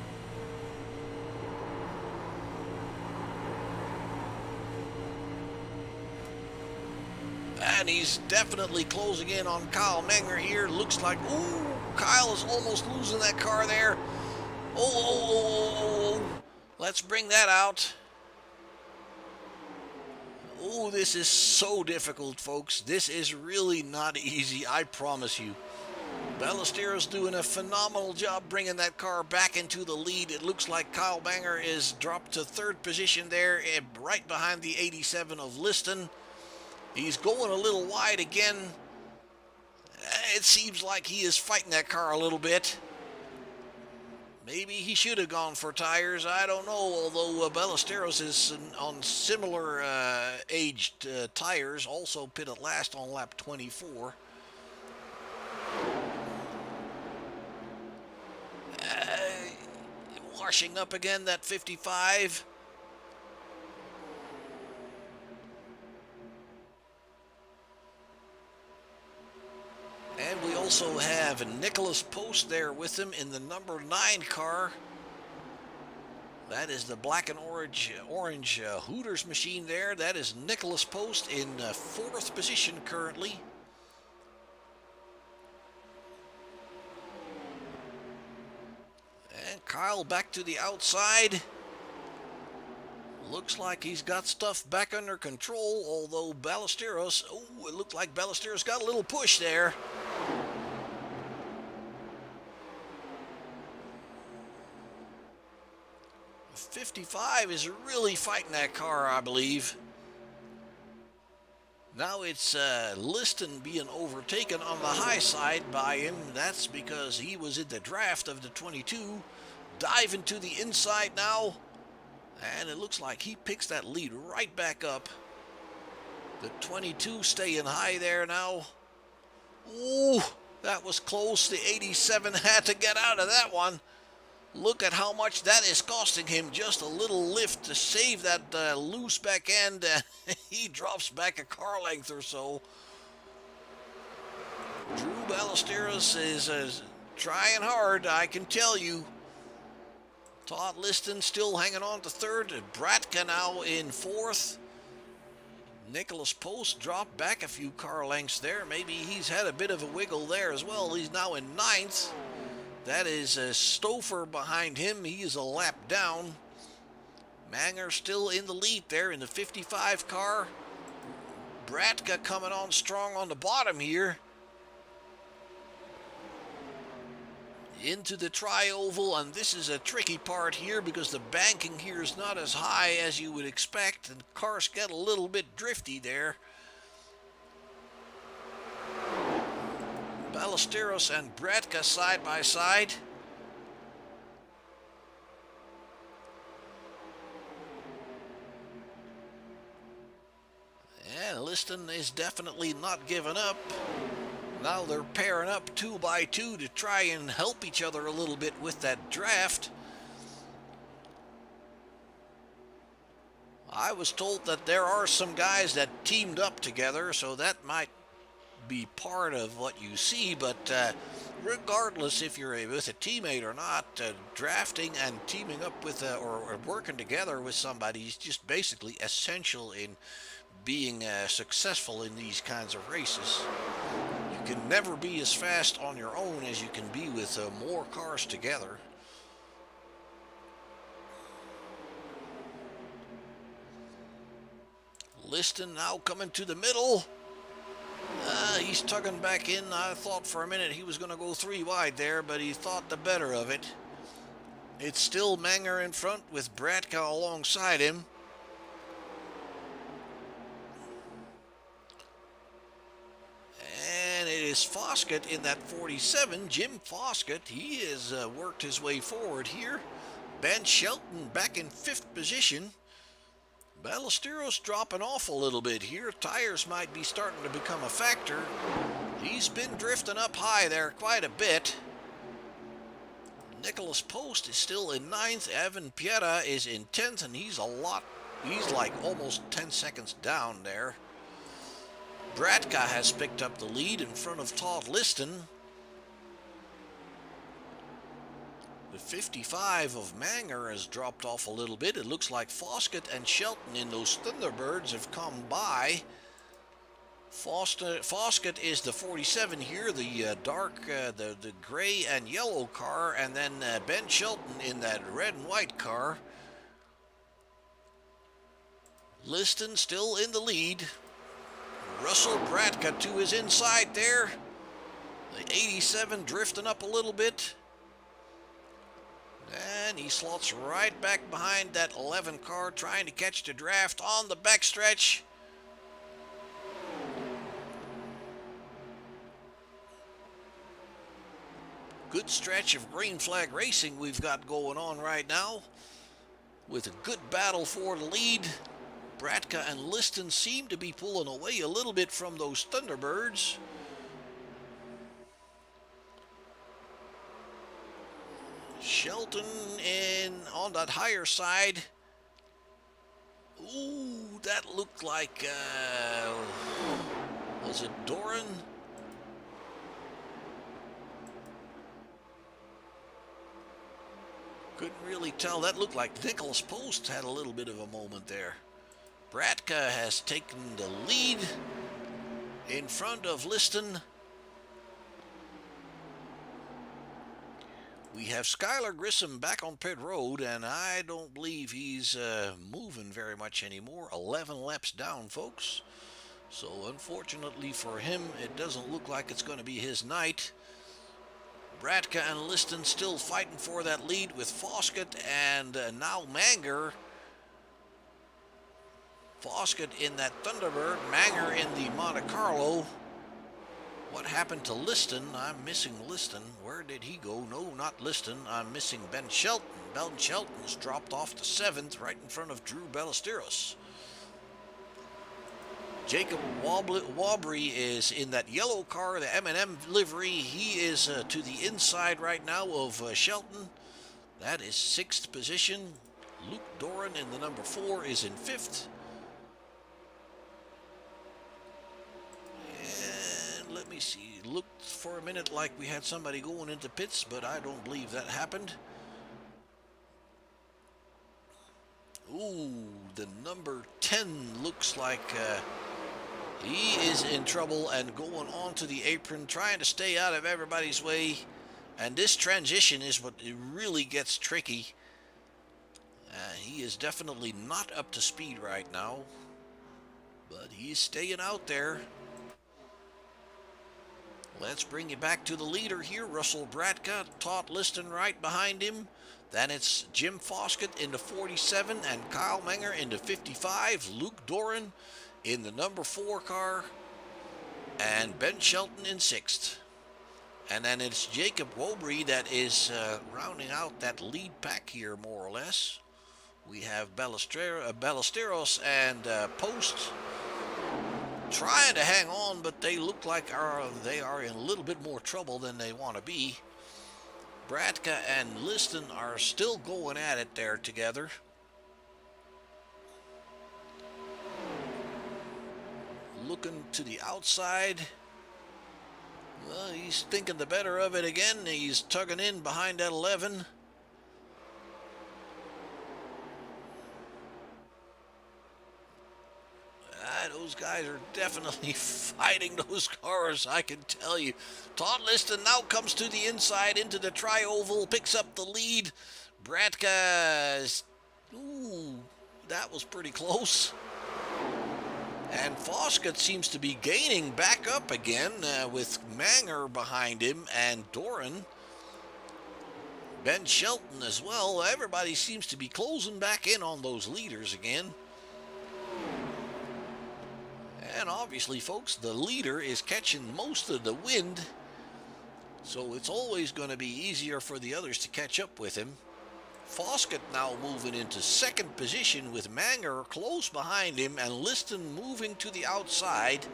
And he's definitely closing in on Kyle Manger here. Looks like, ooh, Kyle is almost losing that car there. Oh. Let's bring that out. Oh, this is so difficult, folks. This is really not easy, I promise you. Ballesteros doing a phenomenal job bringing that car back into the lead. It looks like Kyle Manger is dropped to 3rd position there, right behind the 87 of Liston. He's going a little wide again. It seems like he is fighting that car a little bit. Maybe he should have gone for tires. I don't know, although Ballesteros is on similar aged tires, also pitted last on lap 24. Washing up again, that 55. And we also have Nicholas Post there with him in the number 9 car. That is the black and orange Hooters machine there. That is Nicholas Post in 4th position currently. And Kyle back to the outside. Looks like he's got stuff back under control, although Ballesteros, oh, it looked like Ballesteros got a little push there. The 55 is really fighting that car, I believe. Now it's Liston being overtaken on the high side by him. That's because he was in the draft of the 22. Diving to the inside now. And it looks like he picks that lead right back up. The 22 staying high there now. Ooh, that was close. The 87 had to get out of that one. Look at how much that is costing him. Just a little lift to save that loose back end. He drops back a car length or so. Drew Ballesteros is trying hard, I can tell you. Todd Liston still hanging on to 3rd. Bratka now in 4th. Nicholas Post dropped back a few car lengths there. Maybe he's had a bit of a wiggle there as well. He's now in 9th. That is Stouffer behind him. He is a lap down. Manger still in the lead there in the 55 car. Bratka coming on strong on the bottom here. Into the tri-oval, and this is a tricky part here because the banking here is not as high as you would expect, and cars get a little bit drifty there. Ballesteros and Bratka side by side. And Liston is definitely not giving up. Now they're pairing up 2 by 2 to try and help each other a little bit with that draft. I was told that there are some guys that teamed up together, so that might be part of what you see, but regardless if you're with a teammate or not, drafting and teaming up with or working together with somebody is just basically essential in being successful in these kinds of races. You can never be as fast on your own as you can be with more cars together. Liston now coming to the middle. He's tugging back in. I thought for a minute he was going to go 3 wide there, but he thought the better of it. It's still Manger in front with Bratka alongside him. And it is Foskett in that 47. Jim Foskett, he has worked his way forward here. Ben Shelton back in 5th position. Ballesteros dropping off a little bit here. Tires might be starting to become a factor. He's been drifting up high there quite a bit. Nicholas Post is still in 9th. Evan Pieta is in 10th, and he's like almost 10 seconds down there. Bratka has picked up the lead in front of Todd Liston. The 55 of Manger has dropped off a little bit. It looks like Foskett and Shelton in those Thunderbirds have come by. Foskett is the 47 here, the the gray and yellow car, and then Ben Shelton in that red and white car. Liston still in the lead. Russell Bratka to his inside there. The 87 drifting up a little bit. And he slots right back behind that 11 car, trying to catch the draft on the backstretch. Good stretch of green flag racing we've got going on right now, with a good battle for the lead. Bratka and Liston seem to be pulling away a little bit from those Thunderbirds. Shelton on that higher side. Ooh, that looked like, was it Doran? Couldn't really tell. That looked like Nicholas Post had a little bit of a moment there. Bratka has taken the lead in front of Liston. We have Skylar Grissom back on pit road, and I don't believe he's moving very much anymore. 11 laps down, folks. So unfortunately for him, it doesn't look like it's going to be his night. Bratka and Liston still fighting for that lead with Foskett and now Manger. Foskett in that Thunderbird, Manger in the Monte Carlo. What happened to Liston? I'm missing Liston. Where did he go? No, not Liston. I'm missing Ben Shelton. Ben Shelton's dropped off to 7th, right in front of Drew Ballesteros. Jacob Wabry is in that yellow car, the M&M livery. He is to the inside right now of Shelton. That is 6th position. Luke Doran in the number 4 is in 5th. And let me see. Looked for a minute like we had somebody going into pits, but I don't believe that happened. Ooh, the number 10 looks like he is in trouble and going on to the apron, trying to stay out of everybody's way. And this transition is what it really gets tricky. He is definitely not up to speed right now, but he's staying out there. Let's bring you back to the leader here. Russell Bratka, Todd Liston right behind him. Then it's Jim Foskett in the 47 and Kyle Manger in the 55. Luke Doran in the number 4 car, and Ben Shelton in 6th. And then it's Jacob Wobry that is rounding out that lead pack here, more or less. We have Ballesteros and Post trying to hang on, but they look like they are in a little bit more trouble than they want to be. Bratka and Liston are still going at it there together. Looking to the outside. Well, he's thinking the better of it again. He's tugging in behind that 11. Those guys are definitely fighting those cars, I can tell you. Todd Liston now comes to the inside into the tri-oval, picks up the lead. Bratka, ooh, that was pretty close. And Foskett seems to be gaining back up again with Manger behind him and Doran. Ben Shelton as well. Everybody seems to be closing back in on those leaders again. And obviously, folks, the leader is catching most of the wind, so it's always going to be easier for the others to catch up with him. Foskett now moving into second position with Manger close behind him and Liston moving to the outside.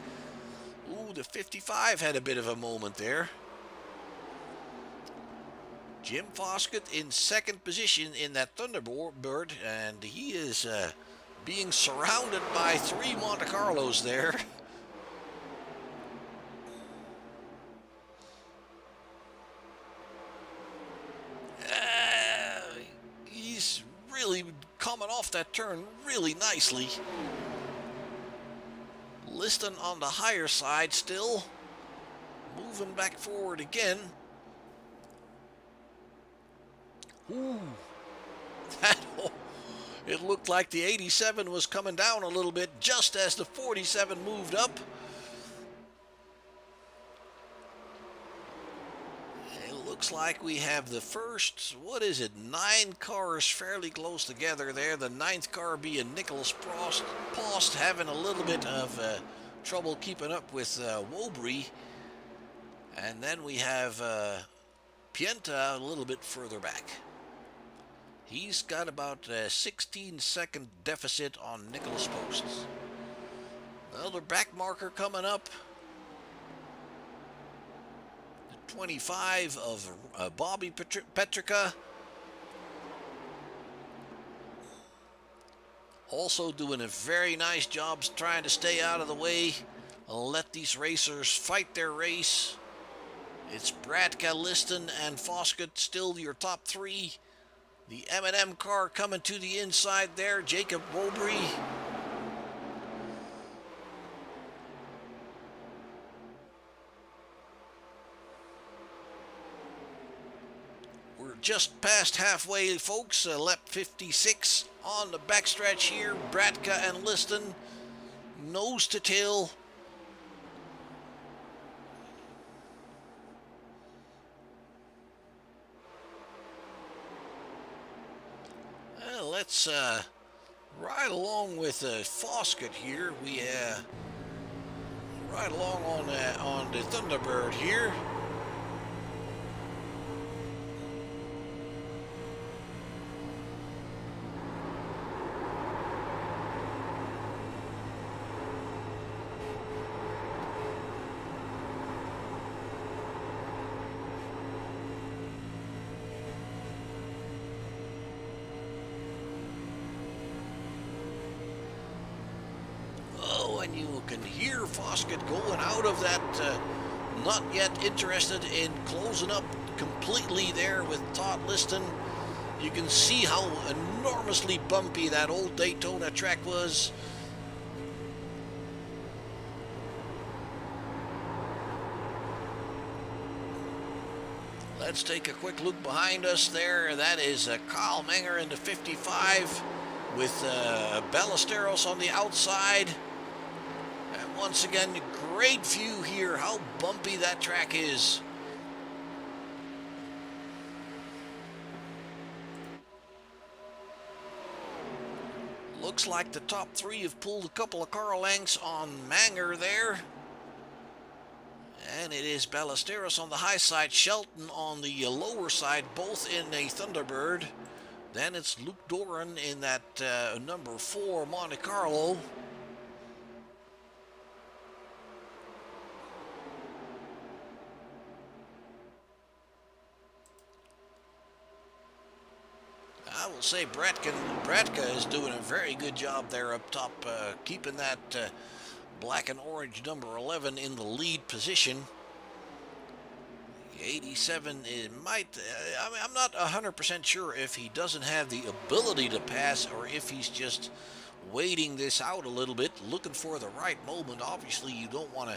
Ooh, the 55 had a bit of a moment there. Jim Foskett in second position in that Thunderbird, and he is being surrounded by 3 Monte Carlos there. He's really coming off that turn really nicely. Liston on the higher side still. Moving back forward again. Ooh. It looked like the 87 was coming down a little bit just as the 47 moved up. It looks like we have the first, 9 cars fairly close together there. The 9th car being Nicholas Post having a little bit of trouble keeping up with Wobry. And then we have Pienta a little bit further back. He's got about a 16-second deficit on Nicholas Post. Another back marker coming up. The 25 of Bobby Petrica. Also doing a very nice job trying to stay out of the way and let these racers fight their race. It's Bratka, Liston, and Foskett still your top 3. The M&M car coming to the inside there, Jacob Wobry. We're just past halfway, folks. Lap 56 on the backstretch here. Bratka and Liston, nose to tail. Let's ride along with Foskett here. We ride along on the Thunderbird here. And you can hear Foskett going out of that, not yet interested in closing up completely there with Todd Liston. You can see how enormously bumpy that old Daytona track was. Let's take a quick look behind us there. That is Kyle Menger in the 55 with Ballesteros on the outside. And once again, great view here, how bumpy that track is. Looks like the top 3 have pulled a couple of car lengths on Manger there. And it is Ballesteros on the high side, Shelton on the lower side, both in a Thunderbird. Then it's Luke Doran in that number 4 Monte Carlo. I will say Bratka is doing a very good job there up top, keeping that black and orange number 11 in the lead position. 87 might, I'm not 100% sure if he doesn't have the ability to pass or if he's just waiting this out a little bit, looking for the right moment. Obviously, you don't want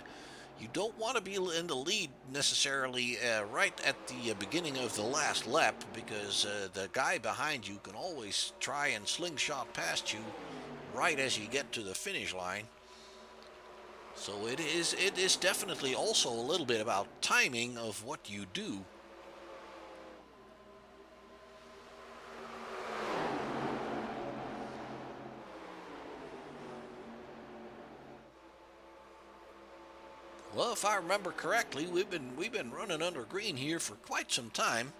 to be in the lead necessarily right at the beginning of the last lap, because the guy behind you can always try and slingshot past you right as you get to the finish line. So it is definitely also a little bit about timing of what you do. Well, if I remember correctly, we've been running under green here for quite some time.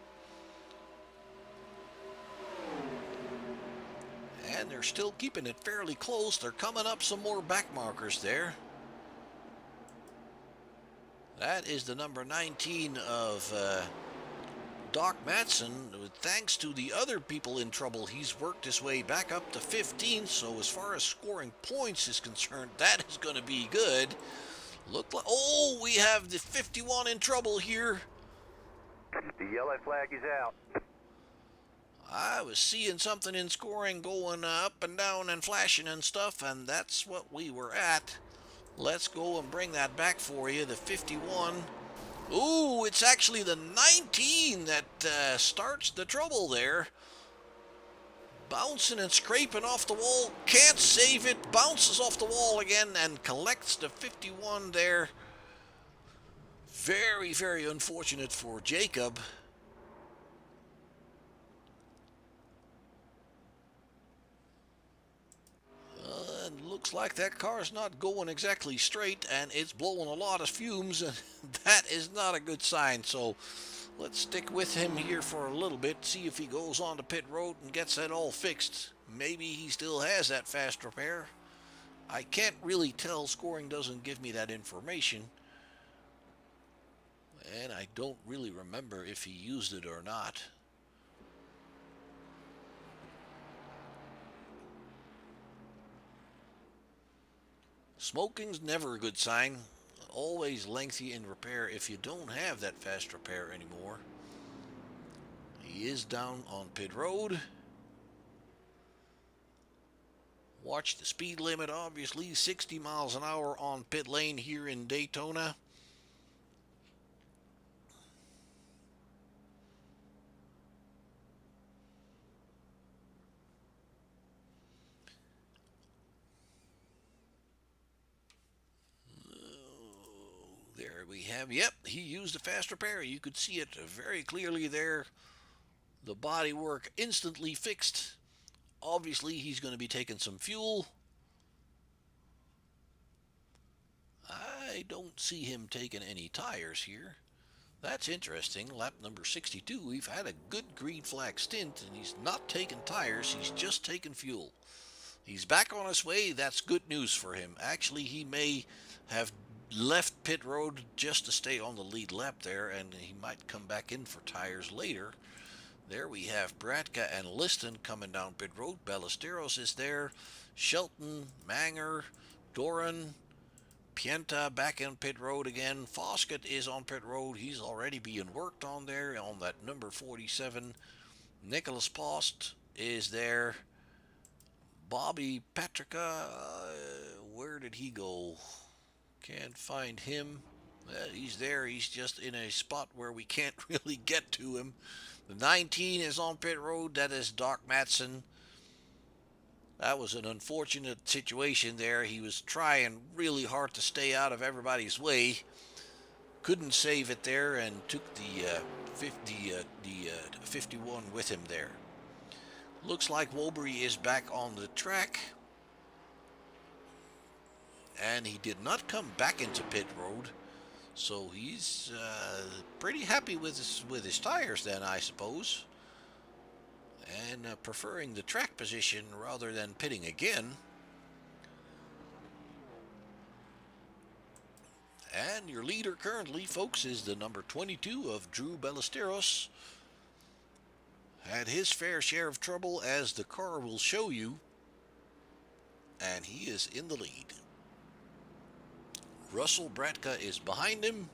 And they're still keeping it fairly close. They're coming up some more back markers there. That is the number 19 of Doc Matson. Thanks to the other people in trouble, he's worked his way back up to 15. So as far as scoring points is concerned, that is going to be good. Look like, oh, we have the 51 in trouble here. The yellow flag is out. I was seeing something in scoring going up and down and flashing and stuff, and that's what we were at. Let's go and bring that back for you, the 51. Ooh, it's actually the 19 that starts the trouble there. Bouncing and scraping off the wall, can't save it, bounces off the wall again and collects the 51 there. Very, very unfortunate for Jacob. Looks like that car's not going exactly straight, and it's blowing a lot of fumes, and that is not a good sign. So let's stick with him here for a little bit, see if he goes on to pit road and gets that all fixed. Maybe he still has that fast repair. I can't really tell. Scoring doesn't give me that information, and I don't really remember if he used it or not. Smoking's never a good sign. Always lengthy in repair if you don't have that fast repair anymore. He is down on pit road. Watch the speed limit, obviously 60 miles an hour on pit lane here in Daytona. There we have, yep, he used a fast repair. You could see it very clearly there. The bodywork instantly fixed. Obviously, he's going to be taking some fuel. I don't see him taking any tires here. That's interesting. Lap number 62. We've had a good green flag stint, and he's not taking tires. He's just taking fuel. He's back on his way. That's good news for him. Actually, he may have left pit road just to stay on the lead lap there, and he might come back in for tires later. There we have Bratka and Liston coming down pit road. Ballesteros is there. Shelton, Manger, Doran, Pienta back in pit road again. Foskett is on pit road. He's already being worked on there on that number 47. Nicholas Post is there. Bobby Petrica, where did he go? Can't find him. He's there. He's just in a spot where we can't really get to him. The 19 is on pit road. That is Doc Matson. That was an unfortunate situation there. He was trying really hard to stay out of everybody's way. Couldn't save it there and took the 51 with him there. Looks like Wobury is back on the track. And he did not come back into pit road. So he's pretty happy with his tires then, I suppose. And preferring the track position rather than pitting again. And your leader currently, folks, is the number 22 of Drew Ballesteros. Had his fair share of trouble, as the car will show you. And he is in the lead. Russell Bratka is behind him.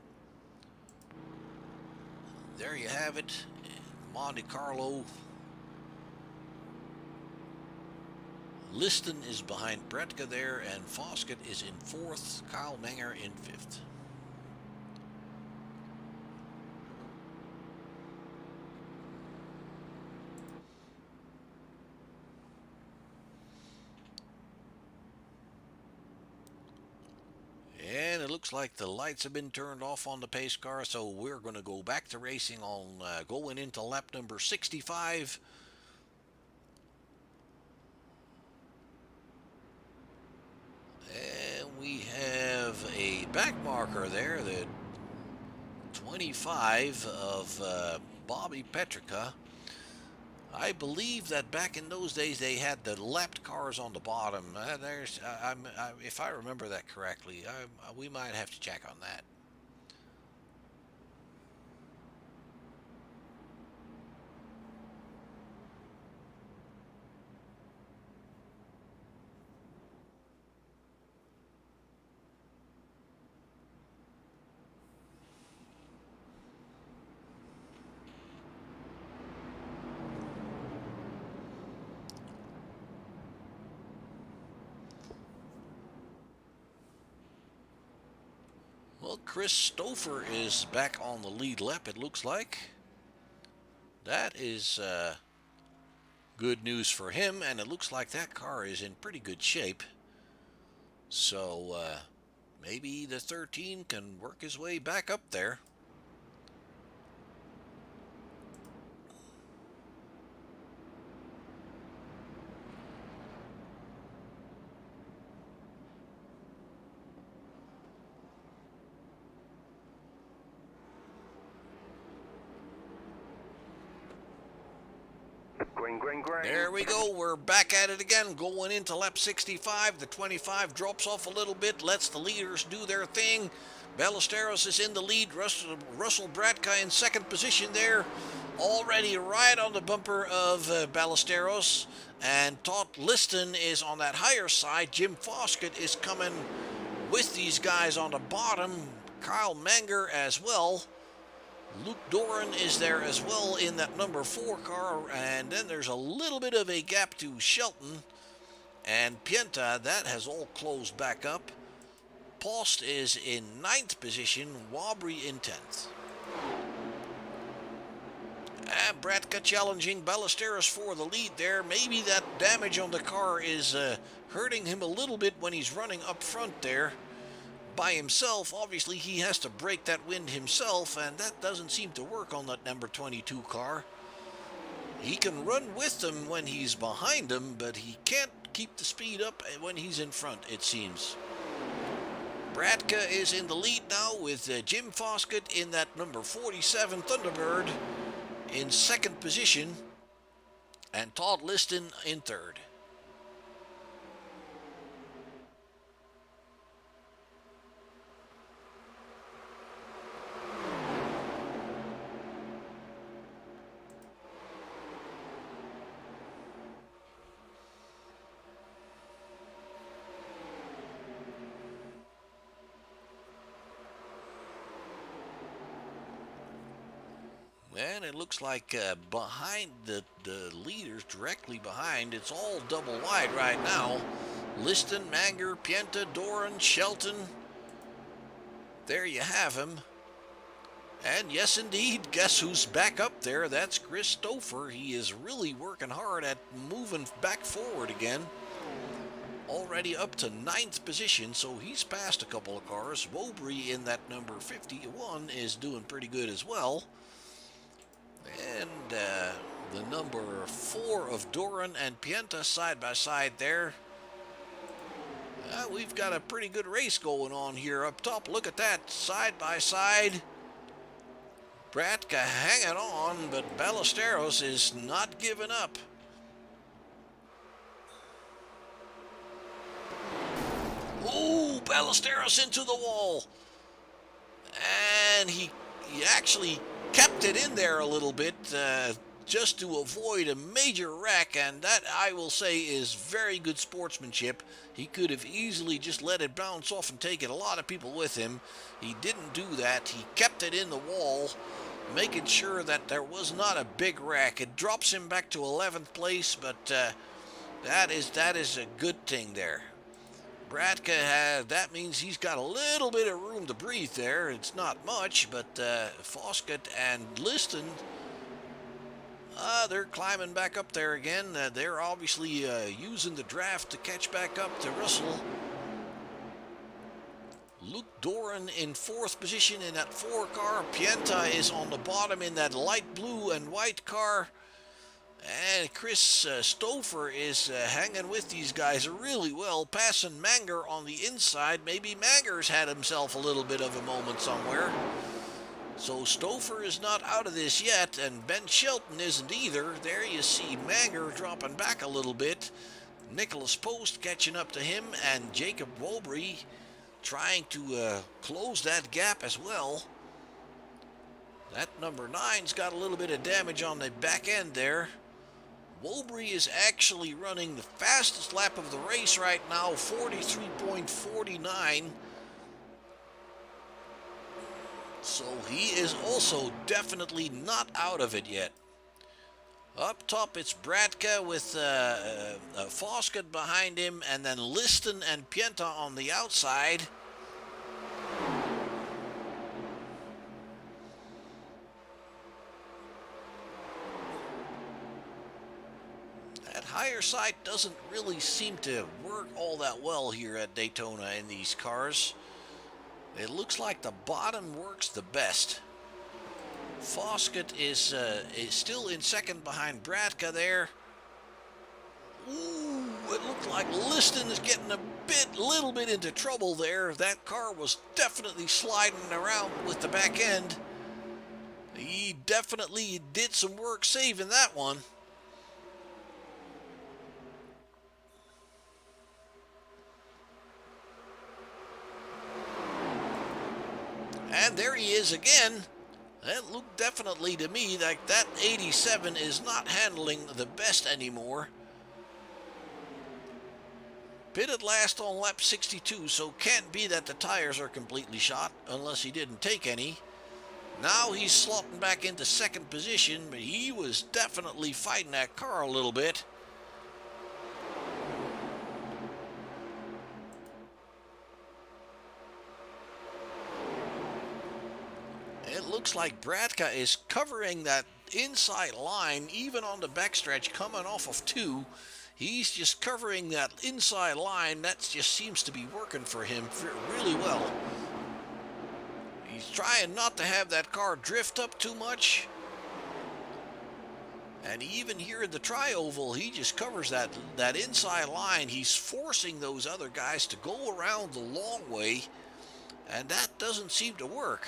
There you have it. Monte Carlo. Liston is behind Bratka there, and Foskett is in fourth. Kyle Menger in fifth. looks like the lights have been turned off on the pace car, so we're going to go back to racing on going into lap number 65. And we have a back marker there, the 25 of Bobby Petrica. I believe that back in those days they had the lapped cars on the bottom. If I remember that correctly, we might have to check on that. Well, Chris Stouffer is back on the lead lap, it looks like. That is good news for him, and it looks like that car is in pretty good shape. So maybe the 13 can work his way back up there. Green, green, green. There we go. We're back at it again. Going into lap 65. The 25 drops off a little bit, lets the leaders do their thing. Ballesteros is in the lead. Russell Bratka in second position there. Already right on the bumper of Ballesteros. And Todd Liston is on that higher side. Jim Foskett is coming with these guys on the bottom. Kyle Manger as well. Luke Doran is there as well in that number 4 car, and then there's a little bit of a gap to Shelton and Pienta. That has all closed back up. Post is in 9th position, Wabry in 10th. And Bratka challenging Ballesteros for the lead there. Maybe that damage on the car is hurting him a little bit when he's running up front there by himself. Obviously he has to break that wind himself, and that doesn't seem to work on that number 22 car. He can run with them when he's behind them, but he can't keep the speed up when he's in front, it seems. Bratka is in the lead now with Jim Foskett in that number 47 Thunderbird in 2nd position, and Todd Liston in 3rd. And it looks like behind the leaders, directly behind, it's all double wide right now. Liston, Manger, Pienta, Doran, Shelton. There you have him. And yes, indeed, guess who's back up there? That's Chris Stouffer. He is really working hard at moving back forward again. Already up to 9th position, so he's passed a couple of cars. Wobry in that number 51 is doing pretty good as well. And the number 4 of Doran and Pienta side by side there. We've got a pretty good race going on here up top. Look at that, side by side. Bratka hanging on, but Ballesteros is not giving up. Ooh, Ballesteros into the wall. And he actually kept it in there a little bit just to avoid a major wreck, and that, I will say, is very good sportsmanship. He could have easily just let it bounce off and taken a lot of people with him. He didn't do that. He kept it in the wall, making sure that there was not a big wreck. It drops him back to 11th place, but that is a good thing there. Bratka that means he's got a little bit of room to breathe there. It's not much, but Foskett and Liston, they're climbing back up there again. They're obviously using the draft to catch back up to Russell. Luke Doran in 4th position in that 4 car. Pienta is on the bottom in that light blue and white car. And Chris Stouffer is hanging with these guys really well, passing Manger on the inside. Maybe Manger's had himself a little bit of a moment somewhere. So Stouffer is not out of this yet, and Ben Shelton isn't either. There you see Manger dropping back a little bit. Nicholas Post catching up to him, and Jacob Wobry trying to close that gap as well. That number 9's got a little bit of damage on the back end there. Wobry is actually running the fastest lap of the race right now, 43.49. So he is also definitely not out of it yet. Up top it's Bratka with Foskett behind him, and then Liston and Pienta on the outside. That higher side doesn't really seem to work all that well here at Daytona in these cars. It looks like the bottom works the best. Foskett is still in 2nd behind Bratka there. Ooh, it looked like Liston is getting a little bit into trouble there. That car was definitely sliding around with the back end. He definitely did some work saving that one. And there he is again. That looked definitely to me like that 87 is not handling the best anymore. Pitted last on lap 62, so can't be that the tires are completely shot unless he didn't take any. Now he's slotting back into 2nd position, but he was definitely fighting that car a little bit. It looks like Bratka is covering that inside line, even on the backstretch coming off of 2. He's just covering that inside line. That just seems to be working for him really well. He's trying not to have that car drift up too much. And even here in the tri-oval, he just covers that inside line. He's forcing those other guys to go around the long way, and that doesn't seem to work.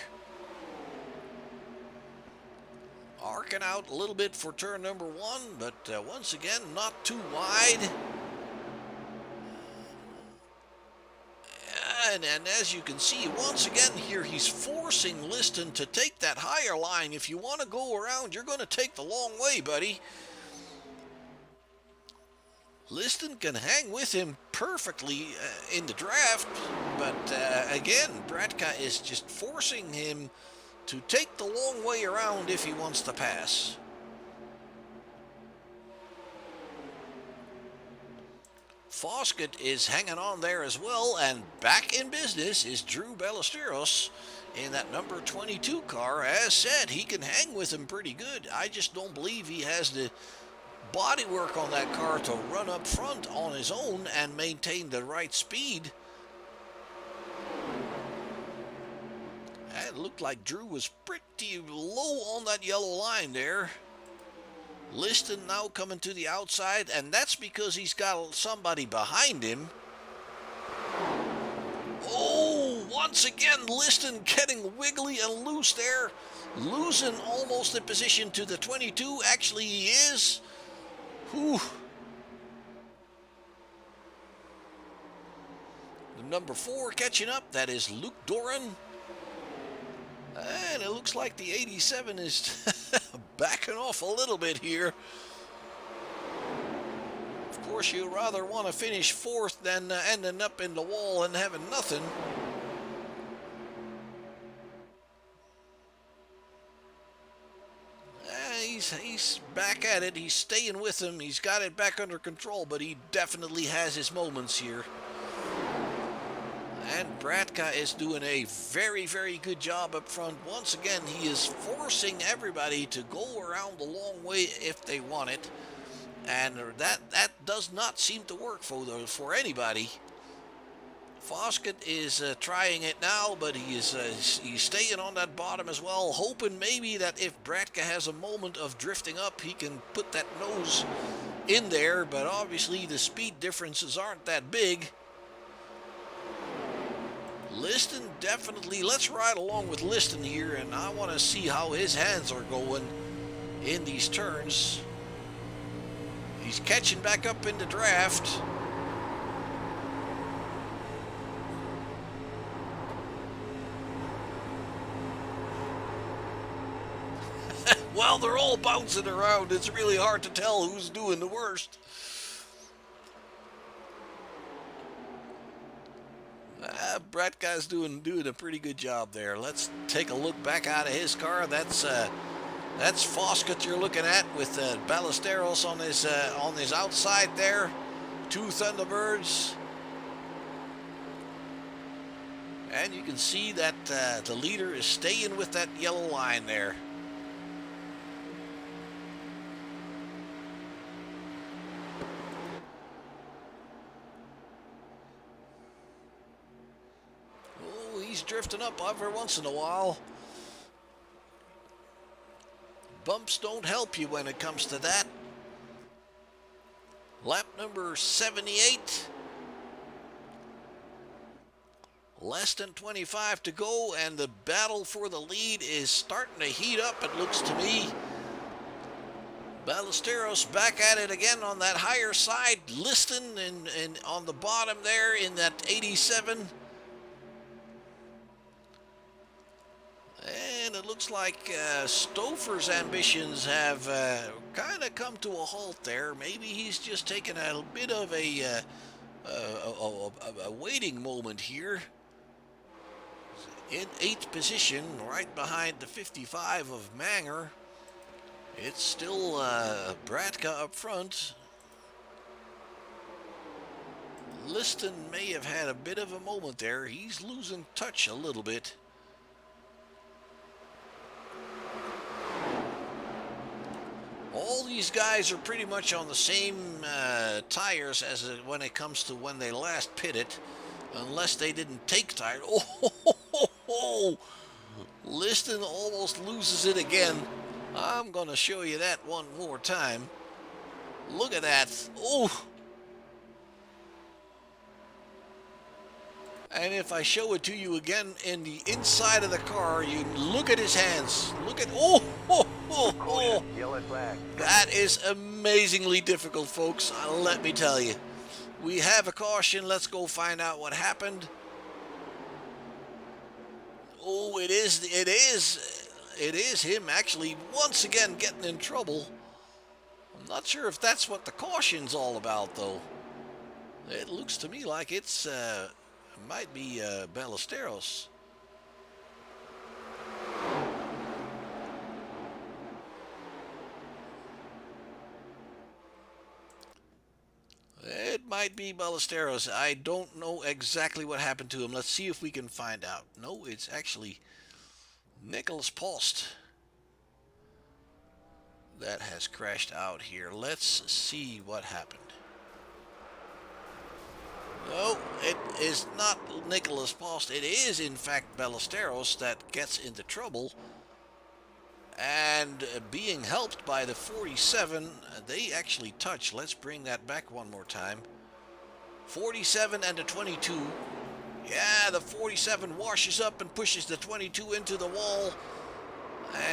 Arcing out a little bit for turn number 1, but once again, not too wide. And as you can see, once again here, he's forcing Liston to take that higher line. If you want to go around, you're going to take the long way, buddy. Liston can hang with him perfectly in the draft, but again, Bratka is just forcing him to take the long way around if he wants to pass. Foskett is hanging on there as well, and back in business is Drew Ballesteros in that number 22 car. As said, he can hang with him pretty good. I just don't believe he has the bodywork on that car to run up front on his own and maintain the right speed. It looked like Drew was pretty low on that yellow line there. Liston now coming to the outside, and that's because he's got somebody behind him. Oh, once again, Liston getting wiggly and loose there. Losing almost the position to the 22. Actually, he is. Whew. The number 4 catching up. That is Luke Doran. And it looks like the 87 is backing off a little bit here. Of course, you'd rather want to finish 4th than ending up in the wall and having nothing. He's back at it. He's staying with him. He's got it back under control, but he definitely has his moments here. And Bratka is doing a very, very good job up front. Once again, he is forcing everybody to go around the long way if they want it. And that does not seem to work for anybody. Foskett is trying it now, but he's staying on that bottom as well, hoping maybe that if Bratka has a moment of drifting up, he can put that nose in there, but obviously the speed differences aren't that big. Liston definitely, let's ride along with Liston here, and I want to see how his hands are going in these turns. He's catching back up in the draft. Well, they're all bouncing around. It's really hard to tell who's doing the worst. Bratka's doing a pretty good job there. Let's take a look back out of his car. That's Foskett you're looking at with Ballesteros on his outside there. Two Thunderbirds. And you can see that the leader is staying with that yellow line there. He's drifting up every once in a while. Bumps don't help you when it comes to that. Lap number 78. Less than 25 to go, and the battle for the lead is starting to heat up, it looks to me. Ballesteros back at it again on that higher side. Liston and on the bottom there in that 87. And it looks like Stouffer's ambitions have kind of come to a halt there. Maybe he's just taken a bit of a waiting moment here. In 8th position, right behind the 55 of Manger. It's still Bratka up front. Liston may have had a bit of a moment there. He's losing touch a little bit. All these guys are pretty much on the same tires as when it comes to when they last pitted, unless they didn't take tires. Oh, Liston almost loses it again. I'm going to show you that one more time. Look at that. Oh. And if I show it to you again in the inside of the car, you look at his hands. Look at, oh. Yellow flag. That is amazingly difficult, folks. Let me tell you. We have a caution. Let's go find out what happened. Oh, it is him actually once again getting in trouble. I'm not sure if that's what the caution's all about, though. It looks to me like it's might be Ballesteros. It might be Ballesteros. I don't know exactly what happened to him. Let's see if we can find out. No, it's actually Nicholas Post that has crashed out here. Let's see what happened. No, it is not Nicholas Post. It is, in fact, Ballesteros that gets into trouble. And being helped by the 47, they actually touch. Let's bring that back one more time. 47 and the 22. Yeah, the 47 washes up and pushes the 22 into the wall.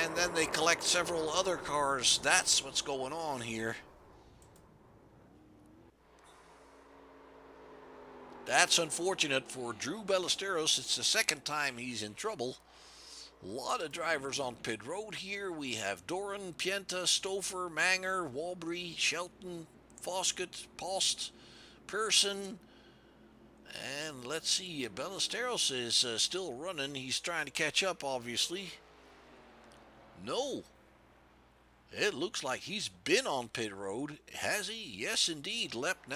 And then they collect several other cars. That's what's going on here. That's unfortunate for Drew Ballesteros. It's the second time he's in trouble. A lot of drivers on pit road here. We have Doran, Pienta, Stouffer, Manger, Walbury, Shelton, Foskett, Post, Pearson. And let's see, Ballesteros is still running. He's trying to catch up, obviously. No. It looks like he's been on pit road. Has he? Yes, indeed. Lap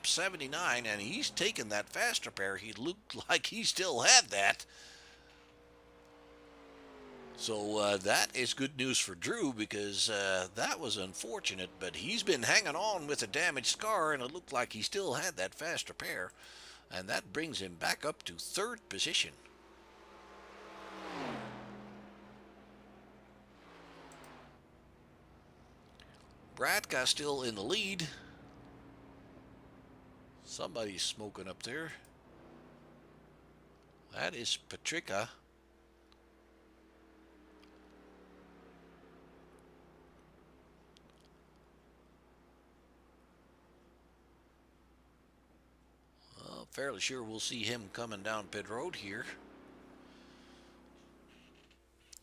79, and he's taken that faster pair. He looked like he still had that. So that is good news for Drew, because that was unfortunate, but he's been hanging on with a damaged car, and it looked like he still had that faster pair. And that brings him back up to third position. Bratka still in the lead. Somebody's smoking up there. That is Patricia. Well, fairly sure we'll see him coming down pit road here.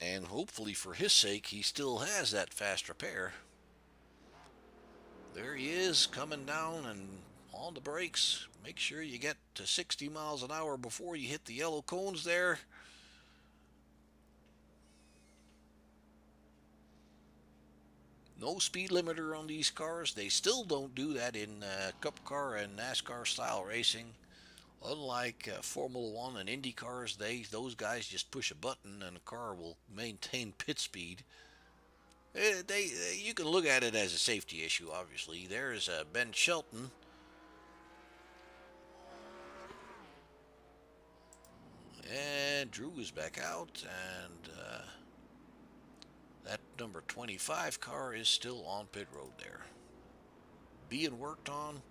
And hopefully for his sake, he still has that fast repair. There he is, coming down and on the brakes. Make sure you get to 60 miles an hour before you hit the yellow cones there. No speed limiter on these cars. They still don't do that in Cup Car and NASCAR style racing. Unlike Formula One and Indy cars, those guys just push a button and the car will maintain pit speed. You can look at it as a safety issue, obviously. There's Ben Shelton. And Drew is back out, and that number 25 car is still on pit road there. Being worked on.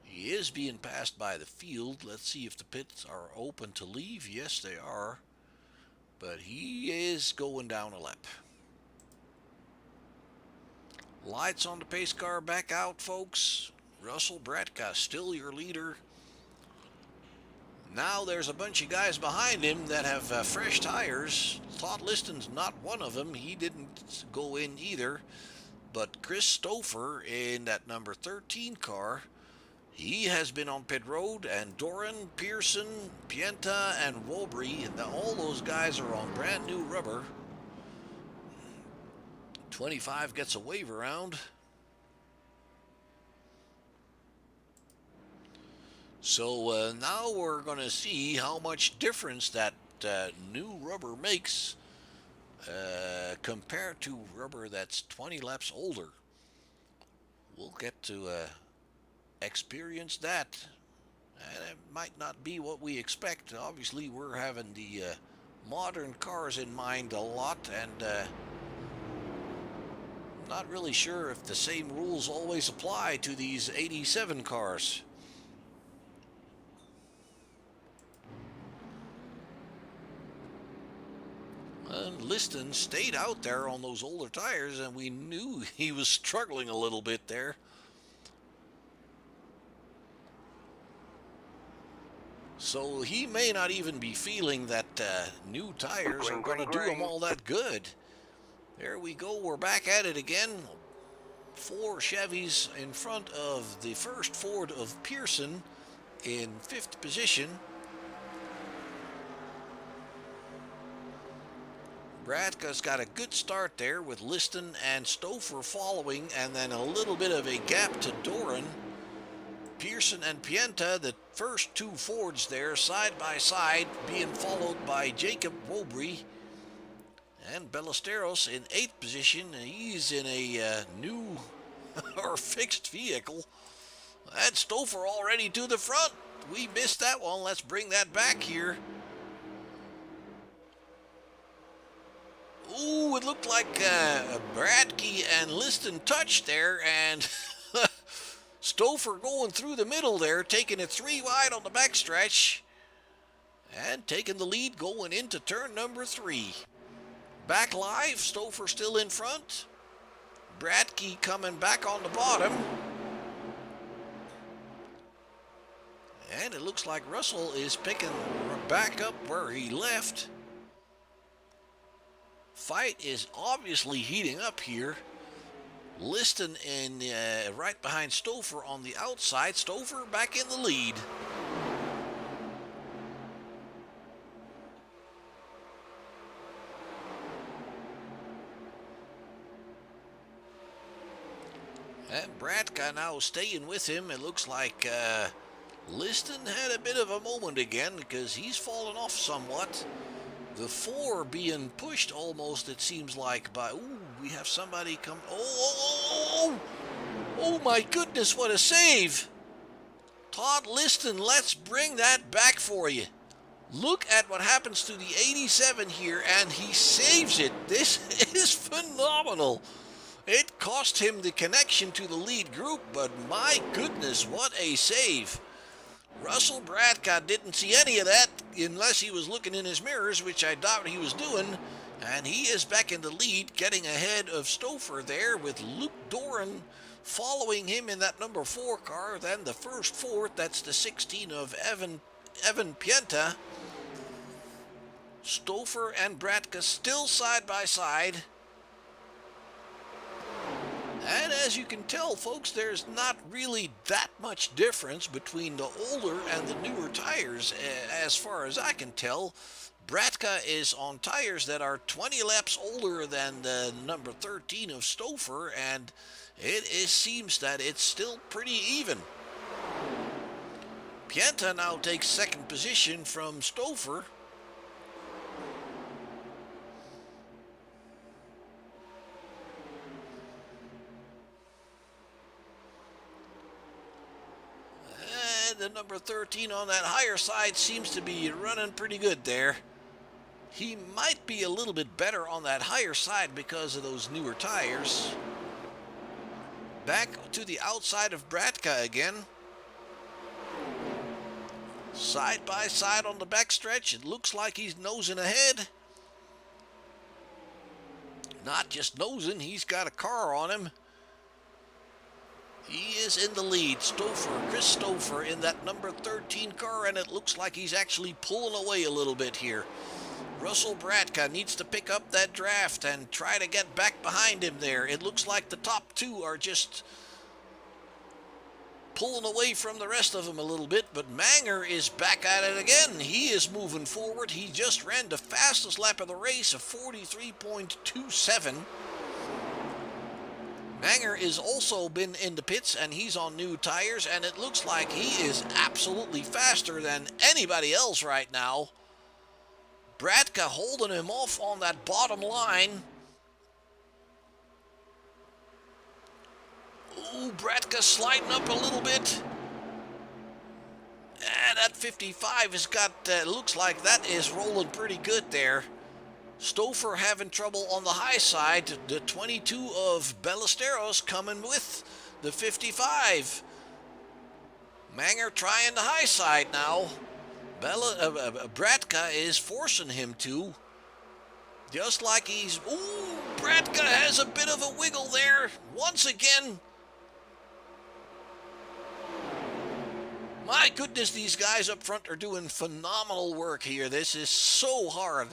He is being passed by the field. Let's see if the pits are open to leave. Yes, they are. But he is going down a lap. Lights on the pace car back out, folks. Russell Bratka still your leader. Now there's a bunch of guys behind him that have fresh tires. Todd Liston's not one of them. He didn't go in either. But Chris Stouffer in that number 13 car, he has been on pit road, and Doran, Pearson, Pienta, and Wolbury, and all those guys are on brand new rubber. 25 gets a wave around. So now we're going to see how much difference that new rubber makes compared to rubber that's 20 laps older. We'll get to experience that. And it might not be what we expect. Obviously, we're having the modern cars in mind a lot, and not really sure if the same rules always apply to these 87 cars. And Liston stayed out there on those older tires, and we knew he was struggling a little bit there. So he may not even be feeling that new tires are going to do him all that good. There we go. We're back at it again. 4 Chevys in front of the first Ford of Pearson in 5th position. Bradka's got a good start there with Liston and Stouffer following, and then a little bit of a gap to Doran. Pearson and Pienta, the first 2 Fords there, side by side, being followed by Jacob Wolbury. And Ballesteros in 8th position. He's in a new or fixed vehicle. And Stouffer already to the front. We missed that one. Let's bring that back here. Ooh, it looked like Bradke and Liston touched there, and Stouffer going through the middle there, taking it 3 wide on the backstretch, and taking the lead going into turn number 3. Back live, Stouffer still in front. Bradke coming back on the bottom. And it looks like Russell is picking back up where he left. Fight is obviously heating up here. Liston in right behind Stouffer on the outside. Stouffer back in the lead. And Bratka now staying with him. It looks like Liston had a bit of a moment again because he's fallen off somewhat. The 4 being pushed almost, it seems like, by... Ooh, we have somebody come... Oh my goodness, what a save! Todd Liston, let's bring that back for you. Look at what happens to the 87 here, and he saves it. This is phenomenal. It cost him the connection to the lead group, but my goodness, what a save. Russell Bradka didn't see any of that unless he was looking in his mirrors, which I doubt he was doing. And he is back in the lead, getting ahead of Stouffer there, with Luke Doran following him in that number 4 car. Then the first Ford, that's the 16 of Evan Pienta. Stouffer and Bradka still side by side. And as you can tell, folks, there's not really that much difference between the older and the newer tires, as far as I can tell. Bradka is on tires that are 20 laps older than the number 13 of Stouffer, and seems that it's still pretty even. Pienta now takes second position from Stouffer. The number 13 on that higher side seems to be running pretty good there. He might be a little bit better on that higher side because of those newer tires. Back to the outside of Bradka again. Side by side on the backstretch. It looks like he's nosing ahead. Not just nosing, he's got a car on him. He is in the lead. Chris Stouffer in that number 13 car, and it looks like he's actually pulling away a little bit here. Russell Bradka needs to pick up that draft and try to get back behind him there. It looks like the top two are just pulling away from the rest of them a little bit, but Manger is back at it again. He is moving forward. He just ran the fastest lap of the race of 43.27. Manger is also been in the pits, and he's on new tires, and it looks like he is absolutely faster than anybody else right now. Bradka holding him off on that bottom line. Ooh, Bradka sliding up a little bit. And that 55 has got, looks like that is rolling pretty good there. Stouffer having trouble on the high side. The 22 of Ballesteros coming with the 55. Manger trying the high side now. Bradka is forcing him to. Just like he's... Ooh, Bradka has a bit of a wiggle there. Once again. My goodness, these guys up front are doing phenomenal work here. This is so hard.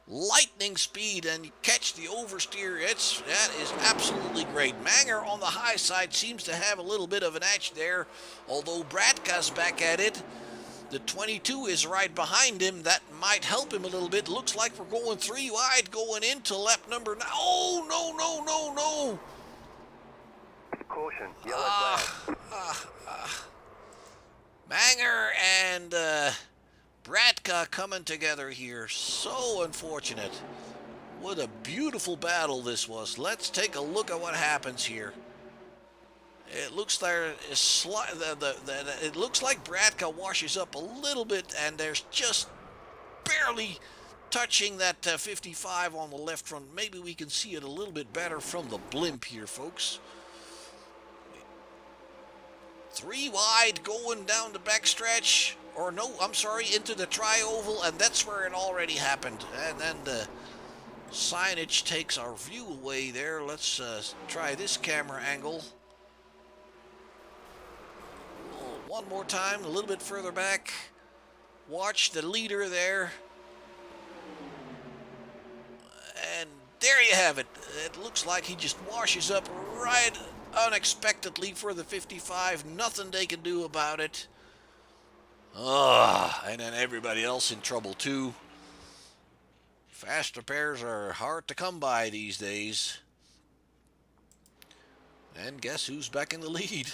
Lightning speed, and you catch the oversteer. That is absolutely great. Manger on the high side seems to have a little bit of an edge there, although Bradka's back at it. The 22 is right behind him. That might help him a little bit. Looks like we're going 3 wide going into lap number 9. Oh, no. Caution, yellow flag. Manger and Bradka coming together here. So unfortunate. What a beautiful battle this was. Let's take a look at what happens here. It looks like it looks like Bradka washes up a little bit, and there's just barely touching that 55 on the left front. Maybe we can see it a little bit better from the blimp here, folks. 3 wide going down the backstretch. Or no, I'm sorry, into the tri-oval, and that's where it already happened. And then the signage takes our view away there. Let's try this camera angle. One more time, a little bit further back. Watch the leader there. And there you have it. It looks like he just washes up right unexpectedly for the 55. Nothing they can do about it. And then everybody else in trouble too. Fast repairs are hard to come by these days. And guess who's back in the lead?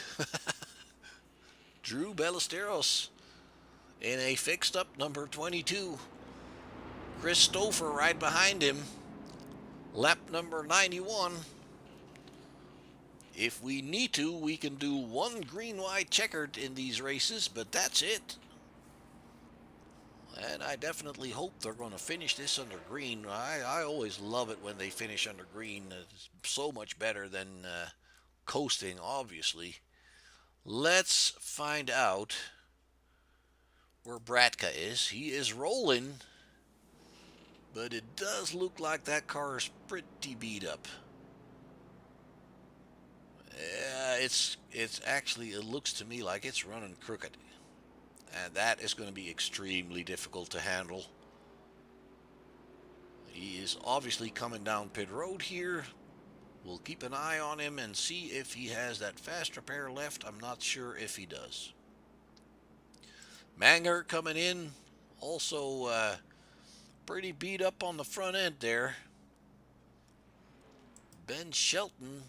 Drew Ballesteros in a fixed up number 22. Chris Stouffer right behind him. Lap number 91. If we need to, we can do one green-white checkered in these races, but that's it. And I definitely hope they're going to finish this under green. I always love it when they finish under green. It's so much better than coasting, obviously. Let's find out where Bratka is. He is rolling, but it does look like that car is pretty beat up. Yeah, it's actually, it looks to me like it's running crooked. And that is going to be extremely difficult to handle. He is obviously coming down pit road here. We'll keep an eye on him and see if he has that fast repair left. I'm not sure if he does. Manger coming in, also pretty beat up on the front end there. Ben Shelton,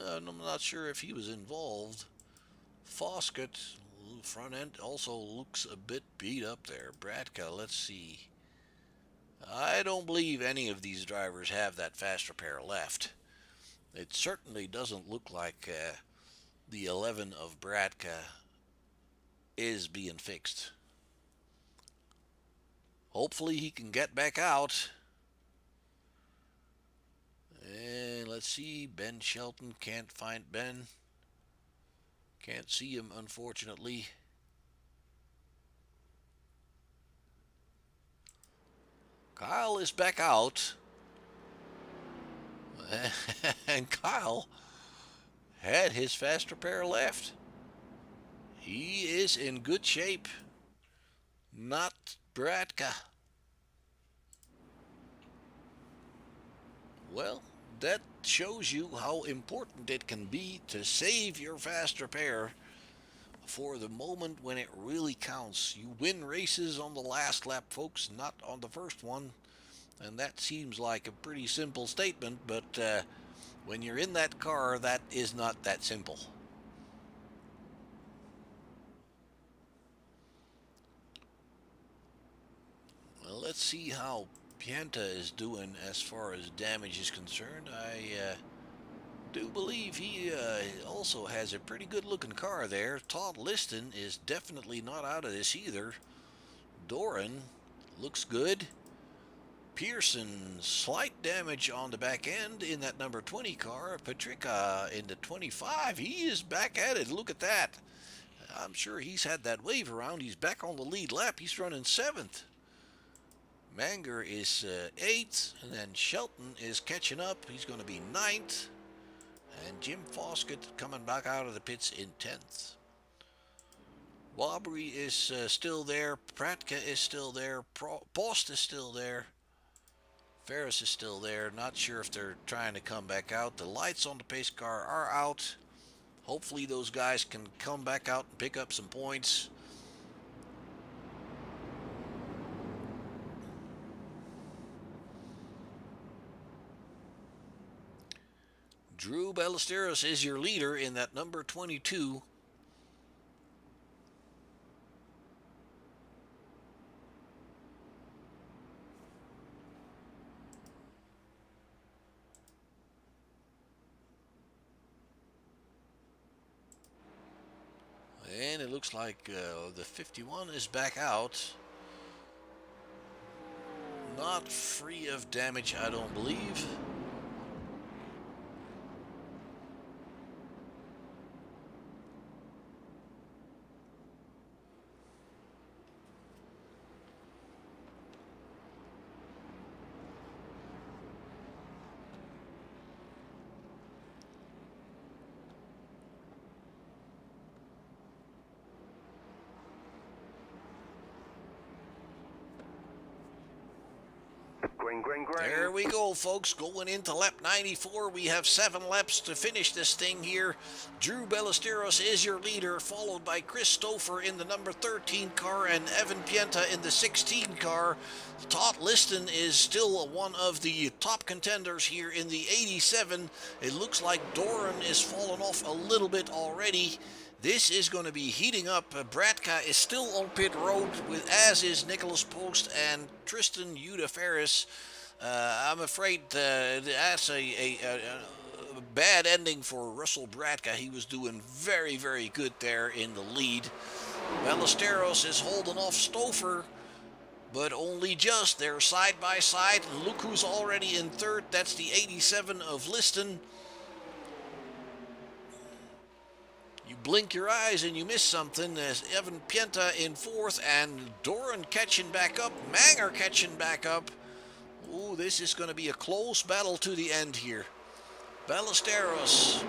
I'm not sure if he was involved. Foskett, front end also looks a bit beat up there. Bratka, let's see. I don't believe any of these drivers have that fast repair left. It certainly doesn't look like the 11 of Bratka is being fixed. Hopefully he can get back out. And let's see, Ben Shelton, can't find Ben. Can't see him, unfortunately. Kyle is back out. And Kyle had his fast repair left. He is in good shape. Not Bratka. Well, that shows you how important it can be to save your fast repair for the moment when it really counts. You win races on the last lap, folks, not on the first one. And that seems like a pretty simple statement, but when you're in that car, that is not that simple. Well, let's see how Pienta is doing as far as damage is concerned. I do believe he also has a pretty good looking car there. Todd Liston is definitely not out of this either. Doran looks good. Pearson, slight damage on the back end in that number 20 car. Patrica in the 25. He is back at it. Look at that. I'm sure he's had that wave around. He's back on the lead lap. He's running 7th. Manger is 8th, and then Shelton is catching up. He's going to be 9th. And Jim Foskett coming back out of the pits in 10th. Wabry is still there. Pratka is still there. Post is still there. Ferris is still there. Not sure if they're trying to come back out. The lights on the pace car are out. Hopefully those guys can come back out and pick up some points. Drew Ballesteros is your leader in that number 22. And it looks like the 51 is back out. Not free of damage, I don't believe. Green. There we go, folks. Going into lap 94. We have 7 laps to finish this thing here. Drew Ballesteros is your leader, followed by Chris Stouffer in the number 13 car and Evan Pienta in the 16 car. Todd Liston is still one of the top contenders here in the 87. It looks like Doran is falling off a little bit already. This is going to be heating up. Bratka is still on pit road, as is Nicholas Post and Tristan Yuda Ferris. I'm afraid that's a bad ending for Russell Bratka. He was doing very, very good there in the lead. Ballesteros is holding off Stouffer, but only just. They're side by side, and look who's already in third. That's the 87 of Liston. You blink your eyes and you miss something as Evan Pienta in fourth, and Doran catching back up, Manger catching back up. Ooh, this is going to be a close battle to the end here. Ballesteros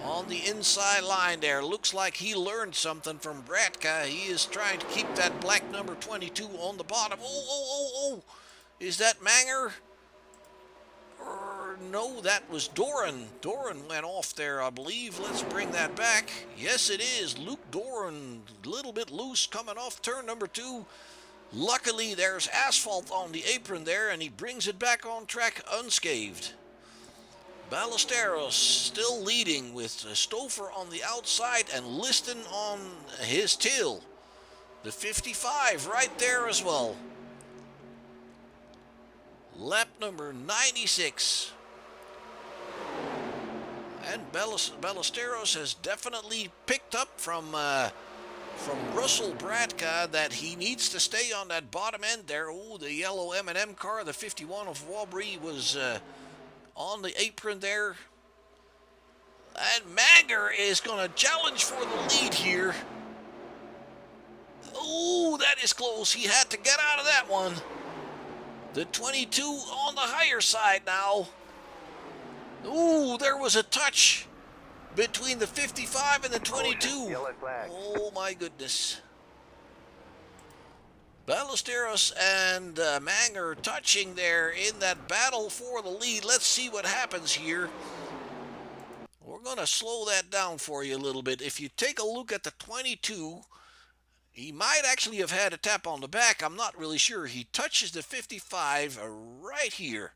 on the inside line there. Looks like he learned something from Bratka. He is trying to keep that black number 22 on the bottom. Oh. Is that Manger? No, that was Doran. Doran went off there, I believe. Let's bring that back. Yes, it is. Luke Doran, a little bit loose coming off turn number 2. Luckily, there's asphalt on the apron there, and he brings it back on track unscathed. Ballesteros still leading with Stouffer on the outside and Liston on his tail. The 55 right there as well. Lap number 96. And Ballesteros has definitely picked up from Russell Bratka that he needs to stay on that bottom end there. Oh, the yellow M&M car, the 51 of Wabry, was on the apron there. And Manger is going to challenge for the lead here. Oh, that is close. He had to get out of that one. The 22 on the higher side now. Ooh, there was a touch between the 55 and the 22. Oh, my goodness. Ballesteros and Manger touching there in that battle for the lead. Let's see what happens here. We're going to slow that down for you a little bit. If you take a look at the 22, he might actually have had a tap on the back. I'm not really sure. He touches the 55 right here.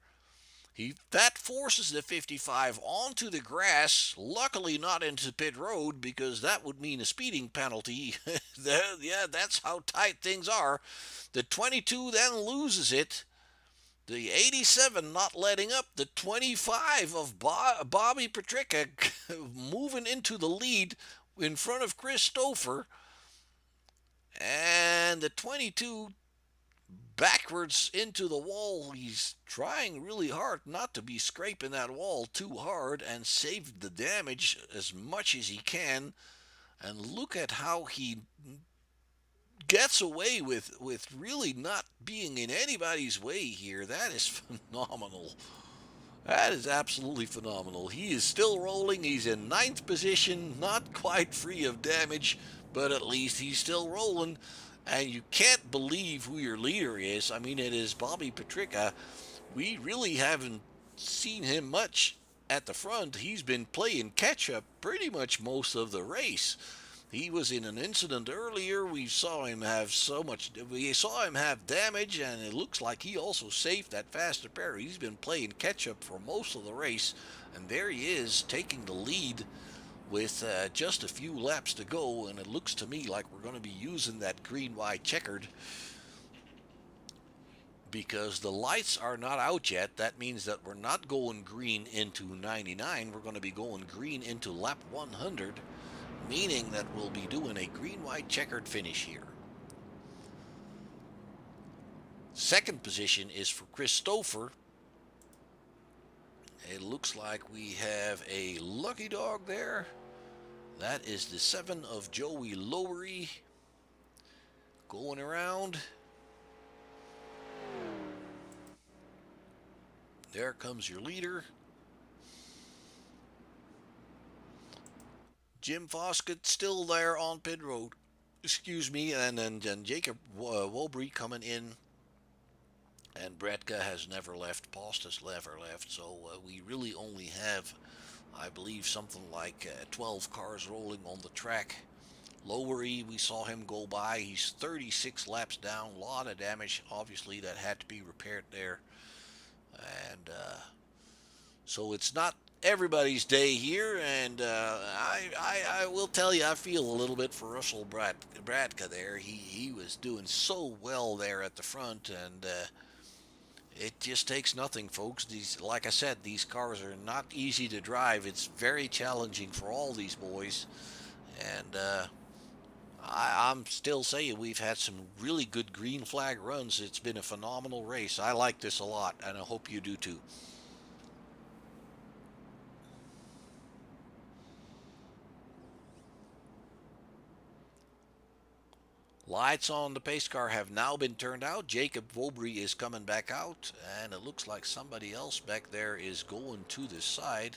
That forces the 55 onto the grass, luckily not into pit road, because that would mean a speeding penalty. Yeah, that's how tight things are. The 22 then loses it. The 87 not letting up. The 25 of Bobby Petricka moving into the lead in front of Chris Stouffer. And the 22 backwards into the wall. He's trying really hard not to be scraping that wall too hard and save the damage as much as he can. And look at how he gets away with really not being in anybody's way here. That is phenomenal. That is absolutely phenomenal. He is still rolling. He's in 9th position, not quite free of damage, but at least he's still rolling. And you can't believe who your leader is. I mean, it is Bobby Petricka. We really haven't seen him much at the front. He's been playing catch-up pretty much most of the race. He was in an incident earlier. We saw him have damage, and it looks like he also saved that faster pair. He's been playing catch-up for most of the race, and there he is taking the lead with just a few laps to go, and it looks to me like we're going to be using that green-white checkered because the lights are not out yet. That means that we're not going green into 99. We're going to be going green into lap 100, meaning that we'll be doing a green-white checkered finish here. Second position is for Chris Stouffer. It looks like we have a lucky dog there. That is the 7 of Joey Lowery going around. There comes your leader. Jim Foskett still there on pit road. Excuse me, and then Jacob Wobry coming in. And Bratka has never left. Post has never left. So we really only have, I believe, something like 12 cars rolling on the track. Lowery, we saw him go by. He's 36 laps down. A lot of damage, obviously, that had to be repaired there. And so it's not everybody's day here. And I will tell you, I feel a little bit for Russell Bratka there. He was doing so well there at the front. And It just takes nothing, folks. These, like I said, these cars are not easy to drive. It's very challenging for all these boys. And I'm still saying we've had some really good green flag runs. It's been a phenomenal race. I like this a lot, and I hope you do too. Lights on the pace car have now been turned out. Jacob Vobry is coming back out, and it looks like somebody else back there is going to the side.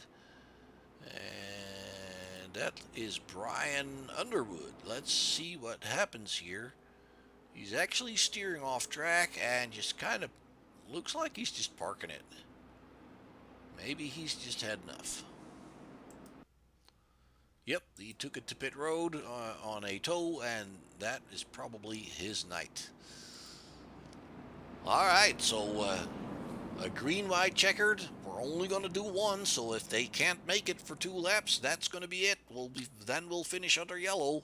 And that is Brian Underwood. Let's see what happens here. He's actually steering off track and just kind of looks like he's just parking it. Maybe he's just had enough. Yep, he took it to pit road on a tow, and that is probably his night. All right, so a green, white, checkered. We're only going to do one, so if they can't make it for 2 laps, that's going to be it. Then we'll finish under yellow.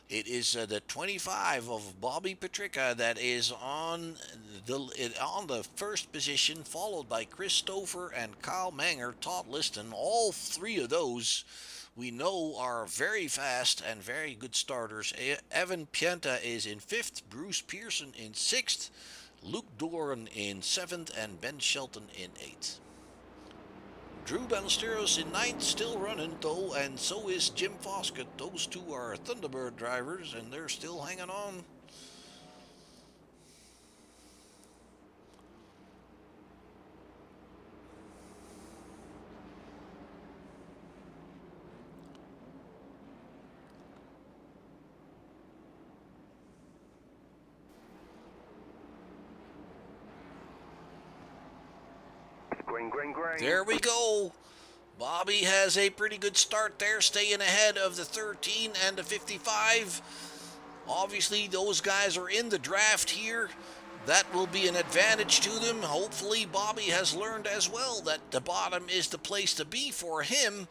It is the 25 of Bobby Petricka that is on the first position, followed by Chris Stouffer and Kyle Manger, Todd Liston. All 3 of those we know are very fast and very good starters. Evan Pienta is in 5th, Bruce Pearson in 6th, Luke Doran in 7th, and Ben Shelton in 8th. Drew Ballesteros in 9th, still running though, and so is Jim Foskett. Those 2 are Thunderbird drivers, and they're still hanging on. Green, green, green. There we go. Bobby has a pretty good start there, staying ahead of the 13 and the 55. Obviously, those guys are in the draft here. That will be an advantage to them. Hopefully, Bobby has learned as well that the bottom is the place to be for him.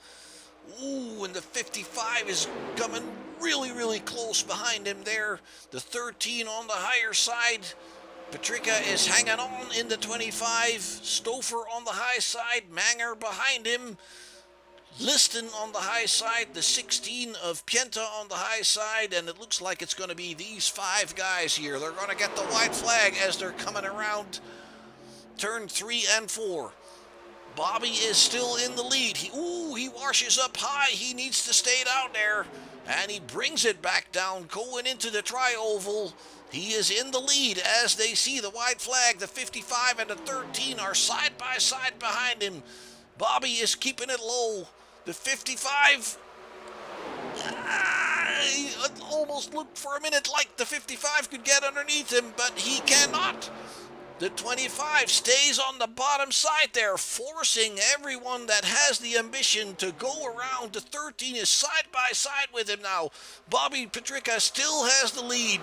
Ooh, and the 55 is coming really, really close behind him there. The 13 on the higher side. Petricka is hanging on in the 25. Stouffer on the high side. Manger behind him. Liston on the high side. The 16 of Pienta on the high side. And it looks like it's going to be these 5 guys here. They're going to get the white flag as they're coming around turn 3 and 4. Bobby is still in the lead. He washes up high. He needs to stay down there. And he brings it back down, going into the tri-oval. He is in the lead as they see the white flag. The 55 and the 13 are side by side behind him. Bobby is keeping it low. The 55, it almost looked for a minute like the 55 could get underneath him, but he cannot. The 25 stays on the bottom side there, forcing everyone that has the ambition to go around. The 13 is side by side with him now. Bobby Petricka still has the lead.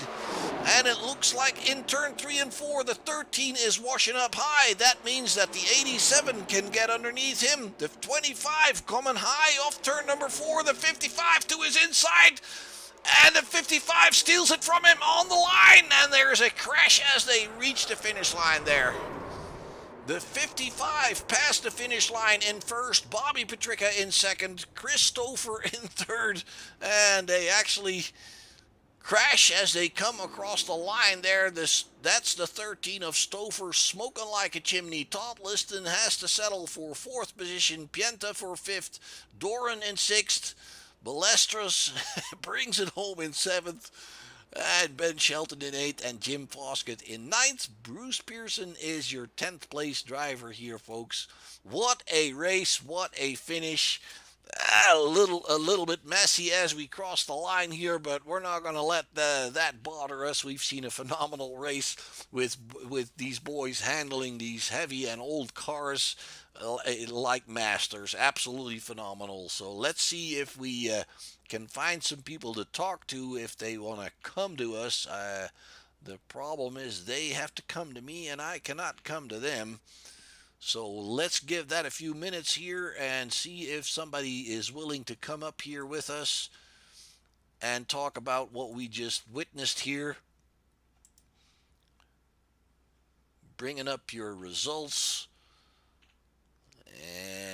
And it looks like in turn 3 and 4, the 13 is washing up high. That means that the 87 can get underneath him. The 25 coming high off turn number 4. The 55 to his inside. And the 55 steals it from him on the line, and there's a crash as they reach the finish line there. The 55 passed the finish line in first, Bobby Petricka in second, Chris Stouffer in third, and they actually crash as they come across the line there. That's the 13 of Stouffer smoking like a chimney. Todd Liston has to settle for 4th position, Pienta for 5th, Doran in 6th, Ballesteros brings it home in 7th, and Ben Shelton in 8th, and Jim Foskett in 9th. Bruce Pearson is your 10th place driver here, folks. What a race, what a finish. A little bit messy as we cross the line here, but we're not going to let that bother us. We've seen a phenomenal race with these boys handling these heavy and old cars like masters. Absolutely phenomenal. So let's see if we can find some people to talk to if they want to come to us. The problem is they have to come to me, and I cannot come to them. So let's give that a few minutes here and see if somebody is willing to come up here with us and talk about what we just witnessed here. bringing up your results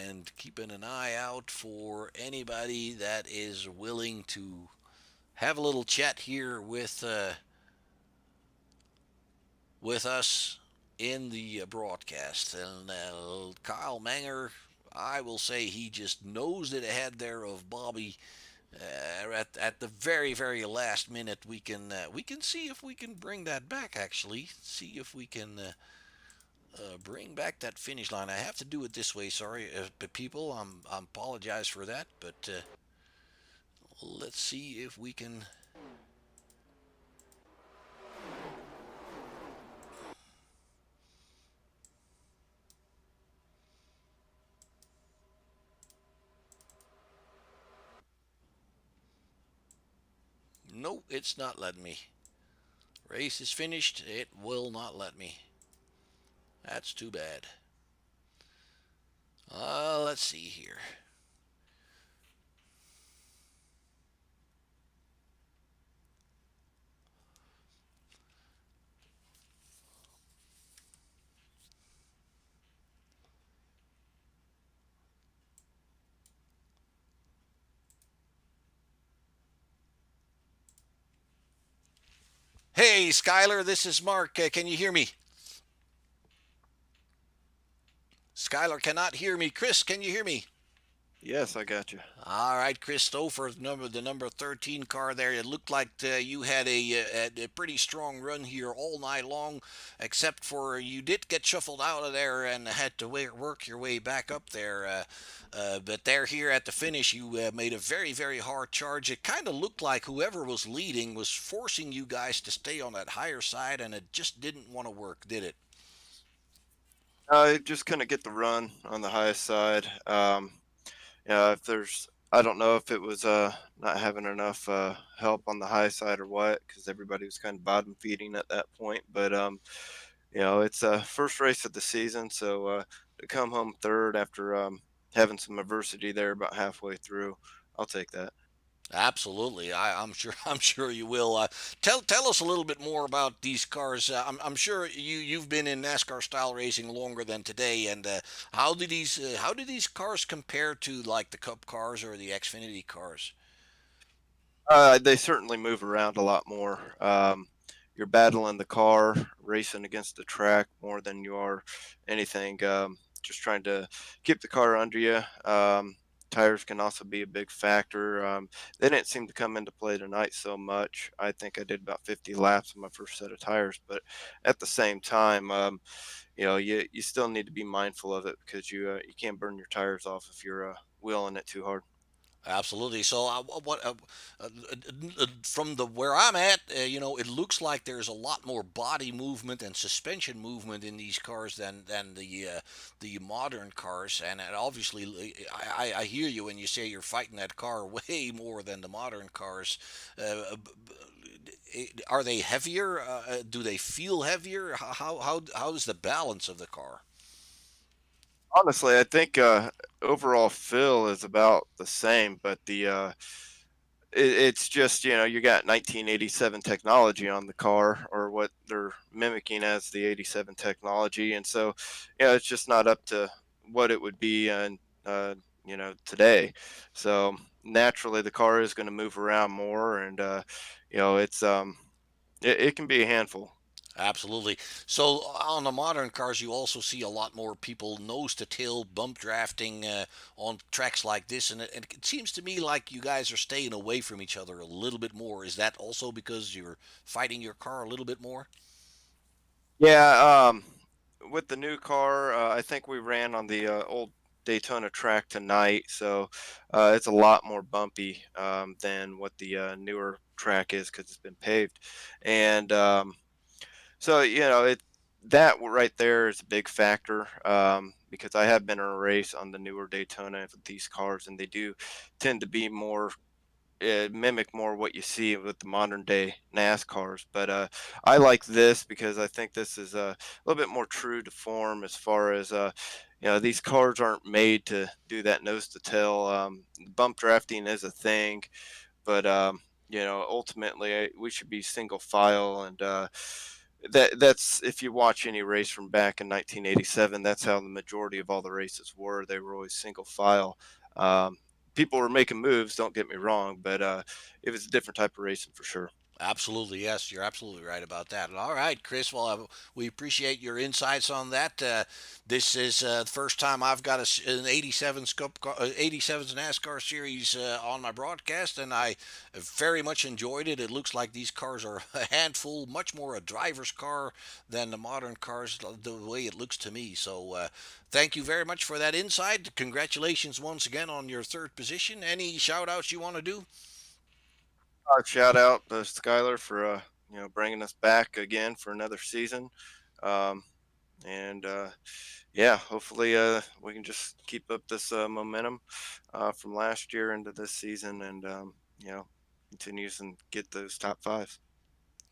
and keeping an eye out for anybody that is willing to have a little chat here with us in the broadcast. And Kyle Manger, I will say he just nosed it ahead there of Bobby. At the very last minute, we can see if we can bring that back. Actually, see if we can bring back that finish line. I have to do it this way. Sorry, people. I apologize for that, but let's see if we can. No, it's not letting me. Race is finished. It will not let me. That's too bad. Let's see here. Hey, Skylar, this is Mark. Can you hear me? Skylar cannot hear me. Chris, can you hear me? Yes, I got you. All right, Chris Stouffer, the number 13 car there. It looked like you had a pretty strong run here all night long, except for you did get shuffled out of there and had to work your way back up there. But there, here at the finish, you made a very hard charge. It kind of looked like whoever was leading was forcing you guys to stay on that higher side, and it just didn't want to work, did it? I just couldn't get the run on the highest side. If there's, I don't know if it was not having enough help on the high side or what, because everybody was kind of bottom feeding at that point. But it's first race of the season, so to come home third after having some adversity there about halfway through, I'll take that. Absolutely, I'm sure. I'm sure you will. Tell us a little bit more about these cars. I'm sure you've been in NASCAR style racing longer than today. And how do these cars compare to like the Cup cars or the Xfinity cars? They certainly move around a lot more. You're battling the car, racing against the track more than you are anything. Just trying to keep the car under you. Tires can also be a big factor. They didn't seem to come into play tonight so much. I think I did about 50 laps on my first set of tires, but at the same time, you still need to be mindful of it because you can't burn your tires off if you're wheeling it too hard. Absolutely. So, from the where I'm at, it looks like there's a lot more body movement and suspension movement in these cars than the modern cars. And obviously, I hear you when you say you're fighting that car way more than the modern cars. Are they heavier? Do they feel heavier? How is the balance of the car? Honestly, I think overall feel is about the same, but it's just you got 1987 technology on the car, or what they're mimicking as the 87 technology, and so it's just not up to what it would be and today. So naturally, the car is going to move around more, and it can be a handful. Absolutely. So on the modern cars, you also see a lot more people nose to tail bump drafting on tracks like this, and it seems to me like you guys are staying away from each other a little bit more. Is that also because you're fighting your car a little bit more? Yeah, with the new car, I think we ran on the old Daytona track tonight, so it's a lot more bumpy than what the newer track is because it's been paved, and so right there is a big factor because I have been in a race on the newer Daytona with these cars, and they do tend to be more mimic more what you see with the modern day NASCARs. But I like this because I think this is a little bit more true to form as far as these cars aren't made to do that nose to tail. Bump drafting is a thing, but ultimately we should be single file and That's if you watch any race from back in 1987, that's how the majority of all the races were. They were always single file. Um, People were making moves. Don't get me wrong, but it was a different type of racing for sure. Absolutely, yes, you're absolutely right about that. All right, Chris. Well, we appreciate your insights on that. This is the first time I've got an '87 Scope, 87's NASCAR series on my broadcast, and I very much enjoyed it. It looks like these cars are a handful, much more a driver's car than the modern cars, the way it looks to me. So, thank you very much for that insight. Congratulations once again on your third position. Any shout outs you want to do? Shout out to Skyler for bringing us back again for another season, um, and yeah, hopefully we can just keep up this momentum from last year into this season, and continues and get those top fives.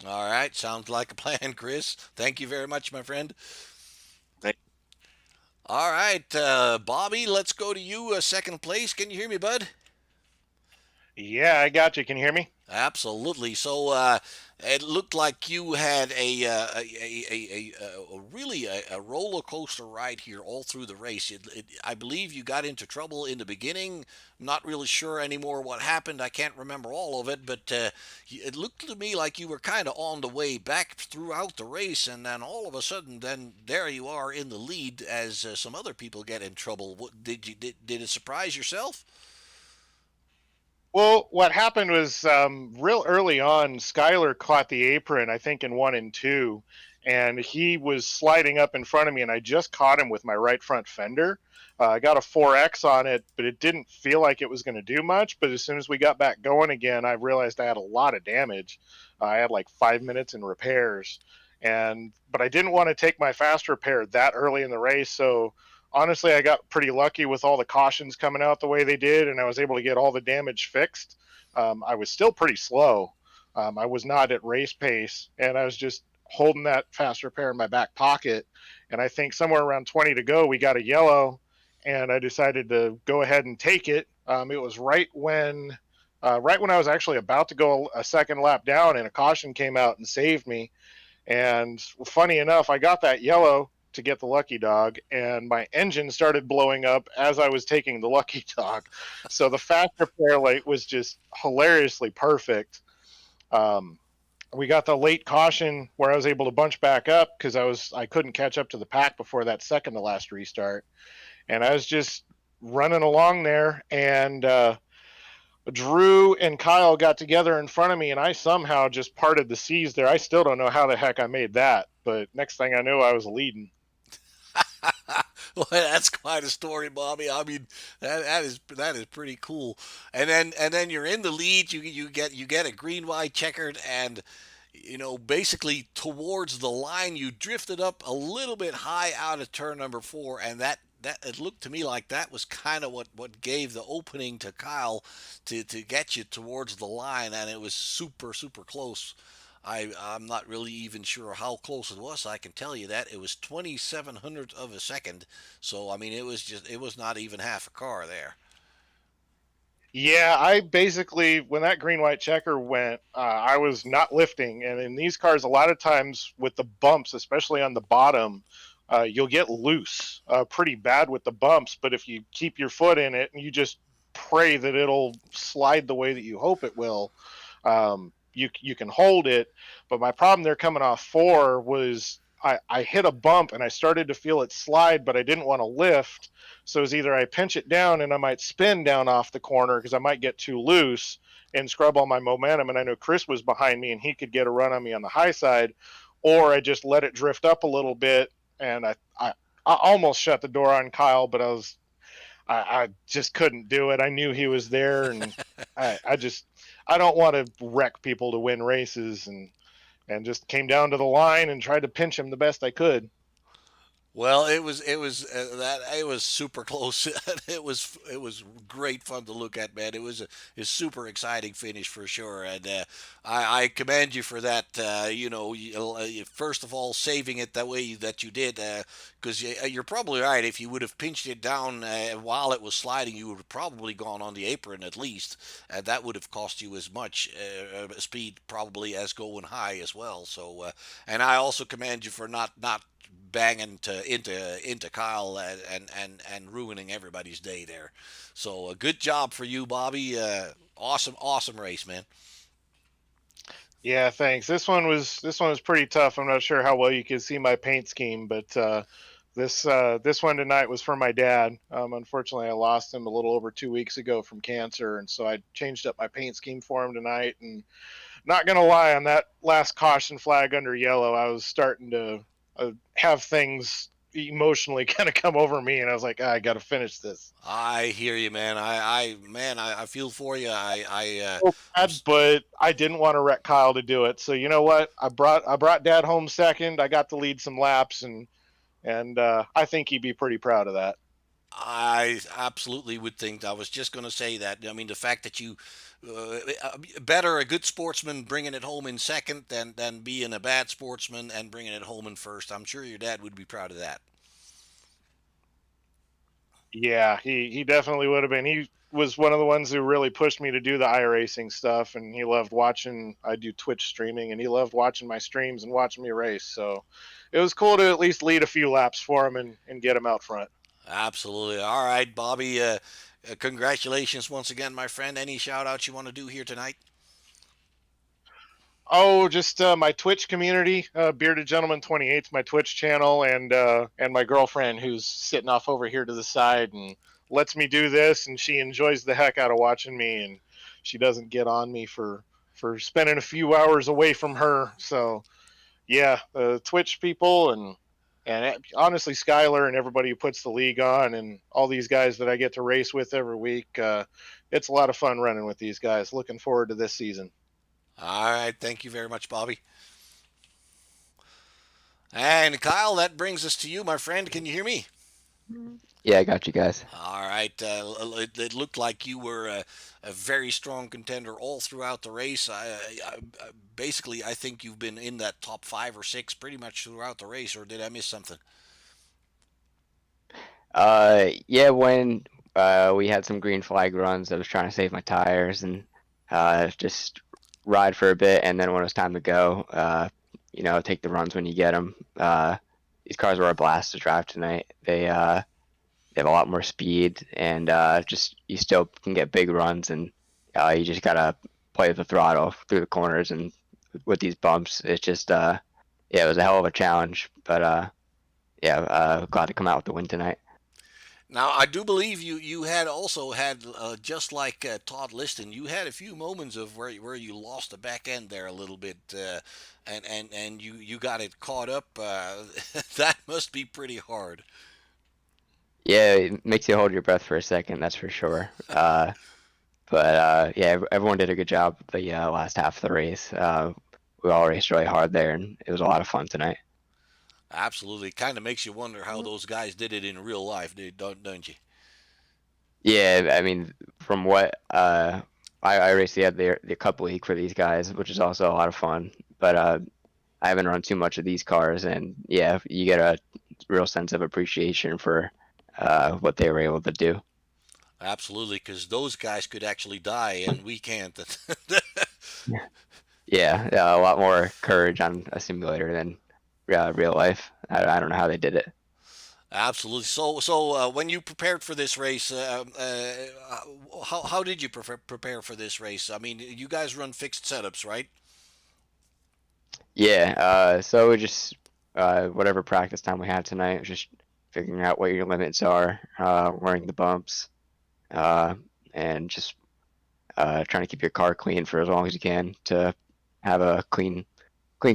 All right, sounds like a plan, Chris. Thank you very much, my friend. Thank All right, Bobby, let's go to you. Second place. Can you hear me, bud? Yeah, I got you. Can you hear me? Absolutely. So it looked like you had a really a roller coaster ride here all through the race. I believe you got into trouble in the beginning. Not really sure anymore what happened. I can't remember all of it, but it looked to me like you were kind of on the way back throughout the race, and then all of a sudden, then there you are in the lead as some other people get in trouble. Did it surprise yourself? Well, what happened was real early on, Skyler caught the apron, I think, in 1 and 2, and he was sliding up in front of me, and I just caught him with my right front fender. I got a 4X on it, but it didn't feel like it was going to do much. But as soon as we got back going again, I realized I had a lot of damage. I had like 5 minutes in repairs, but I didn't want to take my fast repair that early in the race, so honestly, I got pretty lucky with all the cautions coming out the way they did, and I was able to get all the damage fixed. I was still pretty slow. I was not at race pace, and I was just holding that fast repair in my back pocket. And I think somewhere around 20 to go, we got a yellow, and I decided to go ahead and take it. It was right when I was actually about to go a second lap down, and a caution came out and saved me. And funny enough, I got that yellow to get the lucky dog, and my engine started blowing up as I was taking the lucky dog. So the fast repair light was just hilariously perfect. Um, we got the late caution where I was able to bunch back up because I couldn't catch up to the pack before that second to last restart, and I was just running along there, and Drew and Kyle got together in front of me, and I somehow just parted the seas there. I still don't know how the heck I made that, but next thing I knew, I was leading. Well, that's quite a story, Bobby. I mean, that is pretty cool. And then you're in the lead. You get a green white checkered, and basically towards the line, you drifted up a little bit high out of turn number four, and that it looked to me like that was kind of what gave the opening to Kyle to get you towards the line, and it was super super close. I'm not really even sure how close it was. I can tell you that it was 27 hundredths of a second. So I mean, it was not even half a car there. Yeah, I basically, when that green white checker went, I was not lifting. And in these cars, a lot of times with the bumps, especially on the bottom, you'll get loose pretty bad with the bumps. But if you keep your foot in it and you just pray that it'll slide the way that you hope it will, you can hold it. But my problem there coming off four was I hit a bump and I started to feel it slide, but I didn't want to lift. So it was either I pinch it down and I might spin down off the corner because I might get too loose and scrub all my momentum. And I know Chris was behind me and he could get a run on me on the high side, or I just let it drift up a little bit. And I almost shut the door on Kyle, but I just couldn't do it. I knew he was there, and I don't want to wreck people to win races, and just came down to the line and tried to pinch him the best I could. Well, it was super close. It was great fun to look at, man. A super exciting finish for sure, and I commend you for that. First of all, saving it that way that you did, because you're probably right. If you would have pinched it down while it was sliding, you would have probably gone on the apron at least, and that would have cost you as much speed probably as going high as well. So, and I also commend you for not banging into Kyle and ruining everybody's day there. So good job for you, Bobby. Awesome race, man. Yeah, thanks. This one was pretty tough. I'm not sure how well you could see my paint scheme, but this one tonight was for my dad. Unfortunately, I lost him a little over 2 weeks ago from cancer, and so I changed up my paint scheme for him tonight. And not gonna lie, on that last caution flag under yellow, I was starting to have things emotionally kind of come over me, and I was like, I got to finish this. I hear you, man. I feel for you. So I'm bad, but I didn't want to wreck Kyle to do it. So you know what? I brought Dad home second. I got to lead some laps, and I think he'd be pretty proud of that. I absolutely would think. I was just going to say that. I mean, the fact that you better a good sportsman bringing it home in second than being a bad sportsman and bringing it home in first. I'm sure your dad would be proud of that. Yeah, he definitely would have been. He was one of the ones who really pushed me to do the iRacing stuff, and he loved watching. I do Twitch streaming, and he loved watching my streams and watching me race. So it was cool to at least lead a few laps for him and get him out front. Absolutely. All right, Bobby. Congratulations once again, my friend. Any shout outs you want to do here tonight? Oh, just my Twitch community, Bearded Gentleman 28, my Twitch channel, and my girlfriend who's sitting off over here to the side and lets me do this, and she enjoys the heck out of watching me, and she doesn't get on me for spending a few hours away from her. So yeah, Twitch people and honestly Skylar and everybody who puts the league on and all these guys that I get to race with every week. It's a lot of fun running with these guys. Looking forward to this season. All right. Thank you very much, Bobby. And Kyle, that brings us to you, my friend. Can you hear me? Yeah, I got you guys. All right. It looked like you were a very strong contender all throughout the race. Basically, I think you've been in that top 5 or 6 pretty much throughout the race, or did I miss something? Yeah, when we had some green flag runs, I was trying to save my tires and just ride for a bit, and then when it was time to go, take the runs when you get them. These cars were a blast to drive tonight. They have a lot more speed, and just you still can get big runs, and you just gotta play with the throttle through the corners and with these bumps. It's just yeah, it was a hell of a challenge, but yeah, glad to come out with the win tonight. Now, I do believe you had also had just like Todd Liston, you had a few moments of where you lost the back end there a little bit, and you got it caught up. That must be pretty hard. Yeah, it makes you hold your breath for a second, that's for sure. But yeah, everyone did a good job the last half of the race. We all raced really hard there, and it was a lot of fun tonight. Absolutely, kind of makes you wonder how those guys did it in real life, don't you? Yeah, I mean, from what I raced the Cup League for these guys, which is also a lot of fun. But I haven't run too much of these cars, and yeah, you get a real sense of appreciation for what they were able to do. Absolutely, because those guys could actually die, and we can't. Yeah, a lot more courage on a simulator than real life. I don't know how they did it. Absolutely. So when you prepared for this race, how did you prepare for this race? I mean, you guys run fixed setups, right? Yeah, so we just whatever practice time we had tonight, just figuring out what your limits are, wearing the bumps, uh, and just trying to keep your car clean for as long as you can to have a clean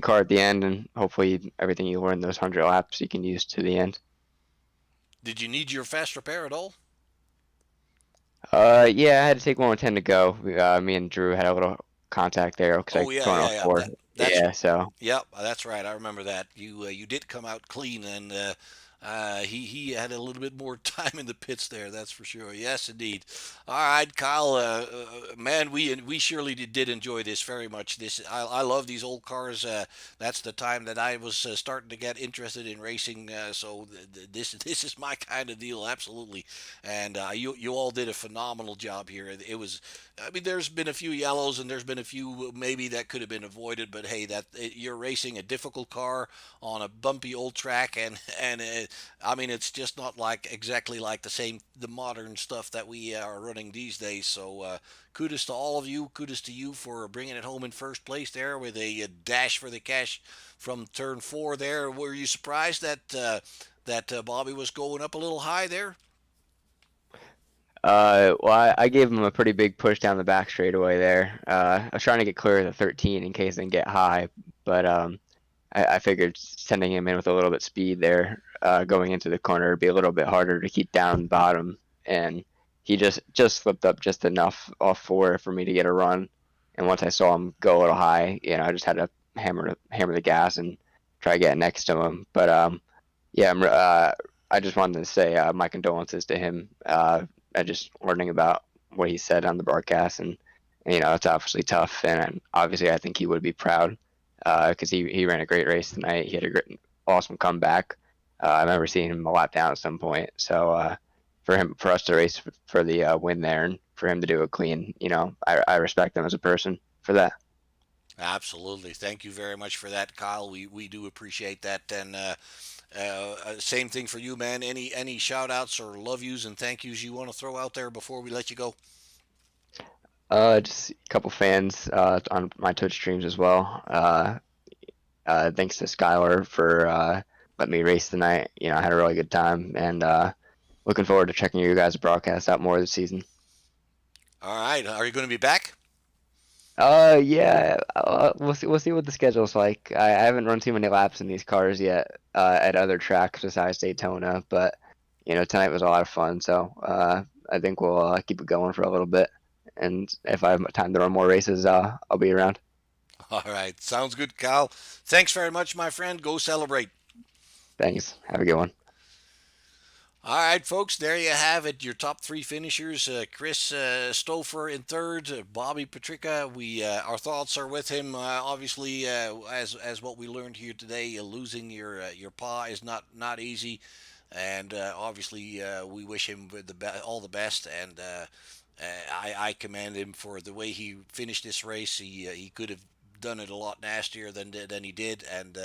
car at the end, and hopefully everything you learn those 100 laps you can use to the end. Did you need your fast repair at all? Yeah, I had to take 110 to go. Me and Drew had a little contact there because I Oh yeah, going yeah, off yeah. four. That's Yeah, so Yep, that's right. I remember that. You did come out clean, and He had a little bit more time in the pits there, that's for sure. Yes, indeed. All right, Kyle. Man, we surely did enjoy this very much. I love these old cars. That's the time that I was starting to get interested in racing. So this is my kind of deal, absolutely. And you all did a phenomenal job here. It was. I mean, there's been a few yellows and there's been a few maybe that could have been avoided, but hey, you're racing a difficult car on a bumpy old track, and I mean, it's just not like exactly like the modern stuff that we are running these days. So kudos to all of you. Kudos to you for bringing it home in first place there with a dash for the cash from turn 4 there. Were you surprised that Bobby was going up a little high there? Well, I gave him a pretty big push down the back straightaway there. I was trying to get clear of the 13 in case they didn't get high, but I figured sending him in with a little bit speed there, going into the corner would be a little bit harder to keep down bottom, and he just slipped up just enough off 4 for me to get a run. And once I saw him go a little high, I just had to hammer the gas and try to get next to him. But yeah, I just wanted to say my condolences to him. Just learning about what he said on the broadcast, and it's obviously tough, and obviously I think he would be proud because he ran a great race tonight. He had a great, awesome comeback. I remember seeing him a lap down at some point. So for us to race for the win there, and for him to do it clean, I respect him as a person for that. Absolutely. Thank you very much for that, Kyle. We do appreciate that. And same thing for you, man. Any shout outs or love yous and thank yous you want to throw out there before we let you go? Just a couple fans on my Twitch streams as well. Thanks to Skylar for letting me race tonight. I had a really good time, and looking forward to checking you guys' broadcast out more this season. All right. Are you going to be back? Yeah, we'll see what the schedule's like. I haven't run too many laps in these cars yet at other tracks besides Daytona, but tonight was a lot of fun, so I think we'll keep it going for a little bit. And if I have time to run more races, I'll be around. All right. Sounds good, Kyle. Thanks very much, my friend. Go celebrate. Thanks. Have a good one. All right, folks, there you have it. Your top 3 finishers: Chris Stouffer in third, Bobby Patrica. Our thoughts are with him. Obviously, as what we learned here today, losing your pa is not easy, and obviously we wish him all the best. And I commend him for the way he finished this race. He could have done it a lot nastier than he did, and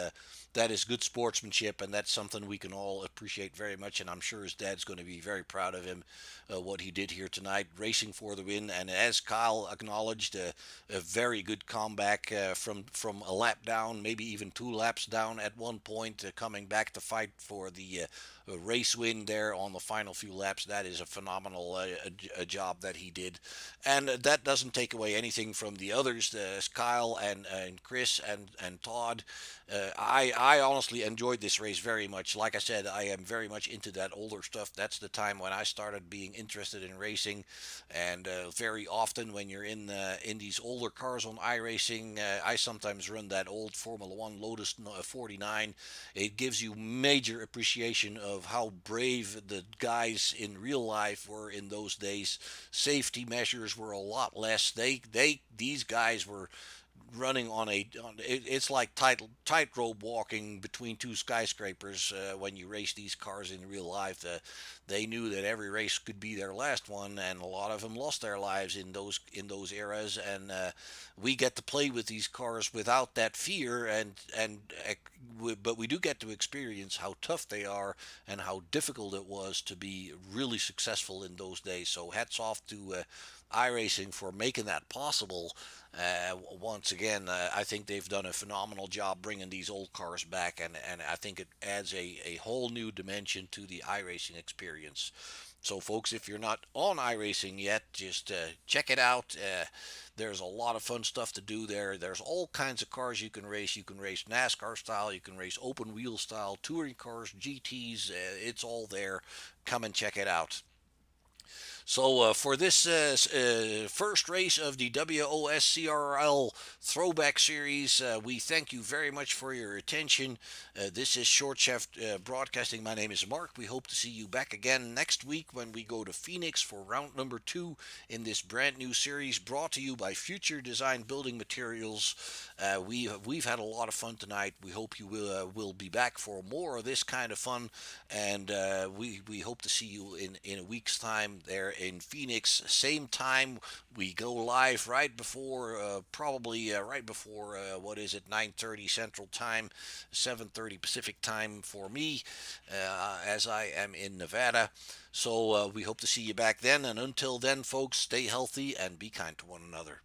that is good sportsmanship, and that's something we can all appreciate very much. And I'm sure his dad's going to be very proud of him, what he did here tonight, racing for the win. And as Kyle acknowledged, a very good comeback from a lap down, maybe even 2 laps down at one point, coming back to fight for the race win there on the final few laps. That is a phenomenal a job that he did, and that doesn't take away anything from the others, Kyle and Chris and Todd. I honestly enjoyed this race very much. Like I said, I am very much into that older stuff. That's the time when I started being interested in racing, and very often when you're in these older cars on iRacing, I sometimes run that old Formula One Lotus 49. It gives you major appreciation of how brave the guys in real life were in those days. Safety measures were a lot less. These guys were running it's like tightrope walking between 2 skyscrapers when you race these cars in real life. They knew that every race could be their last one, and a lot of them lost their lives in those eras. And we get to play with these cars without that fear, but we do get to experience how tough they are and how difficult it was to be really successful in those days. So hats off to iRacing for making that possible. Once again, I think they've done a phenomenal job bringing these old cars back, and I think it adds a whole new dimension to the iRacing experience. So, folks, if you're not on iRacing yet, just check it out. There's a lot of fun stuff to do there. There's all kinds of cars you can race. You can race NASCAR style, you can race open wheel style, touring cars, GTs. It's all there. Come and check it out. So for this first race of the WOSCRL Throwback Series, we thank you very much for your attention. This is Short Shaft Broadcasting. My name is Mark. We hope to see you back again next week when we go to Phoenix for round number 2 in this brand new series brought to you by Future Design Building Materials. We've had a lot of fun tonight. We hope you will be back for more of this kind of fun, and we hope to see you in a week's time there in Phoenix. Same time. We go live right before, probably right before, what is it, 9:30 Central Time, 7:30 Pacific Time for me, as I am in Nevada. So we hope to see you back then. And until then, folks, stay healthy and be kind to one another.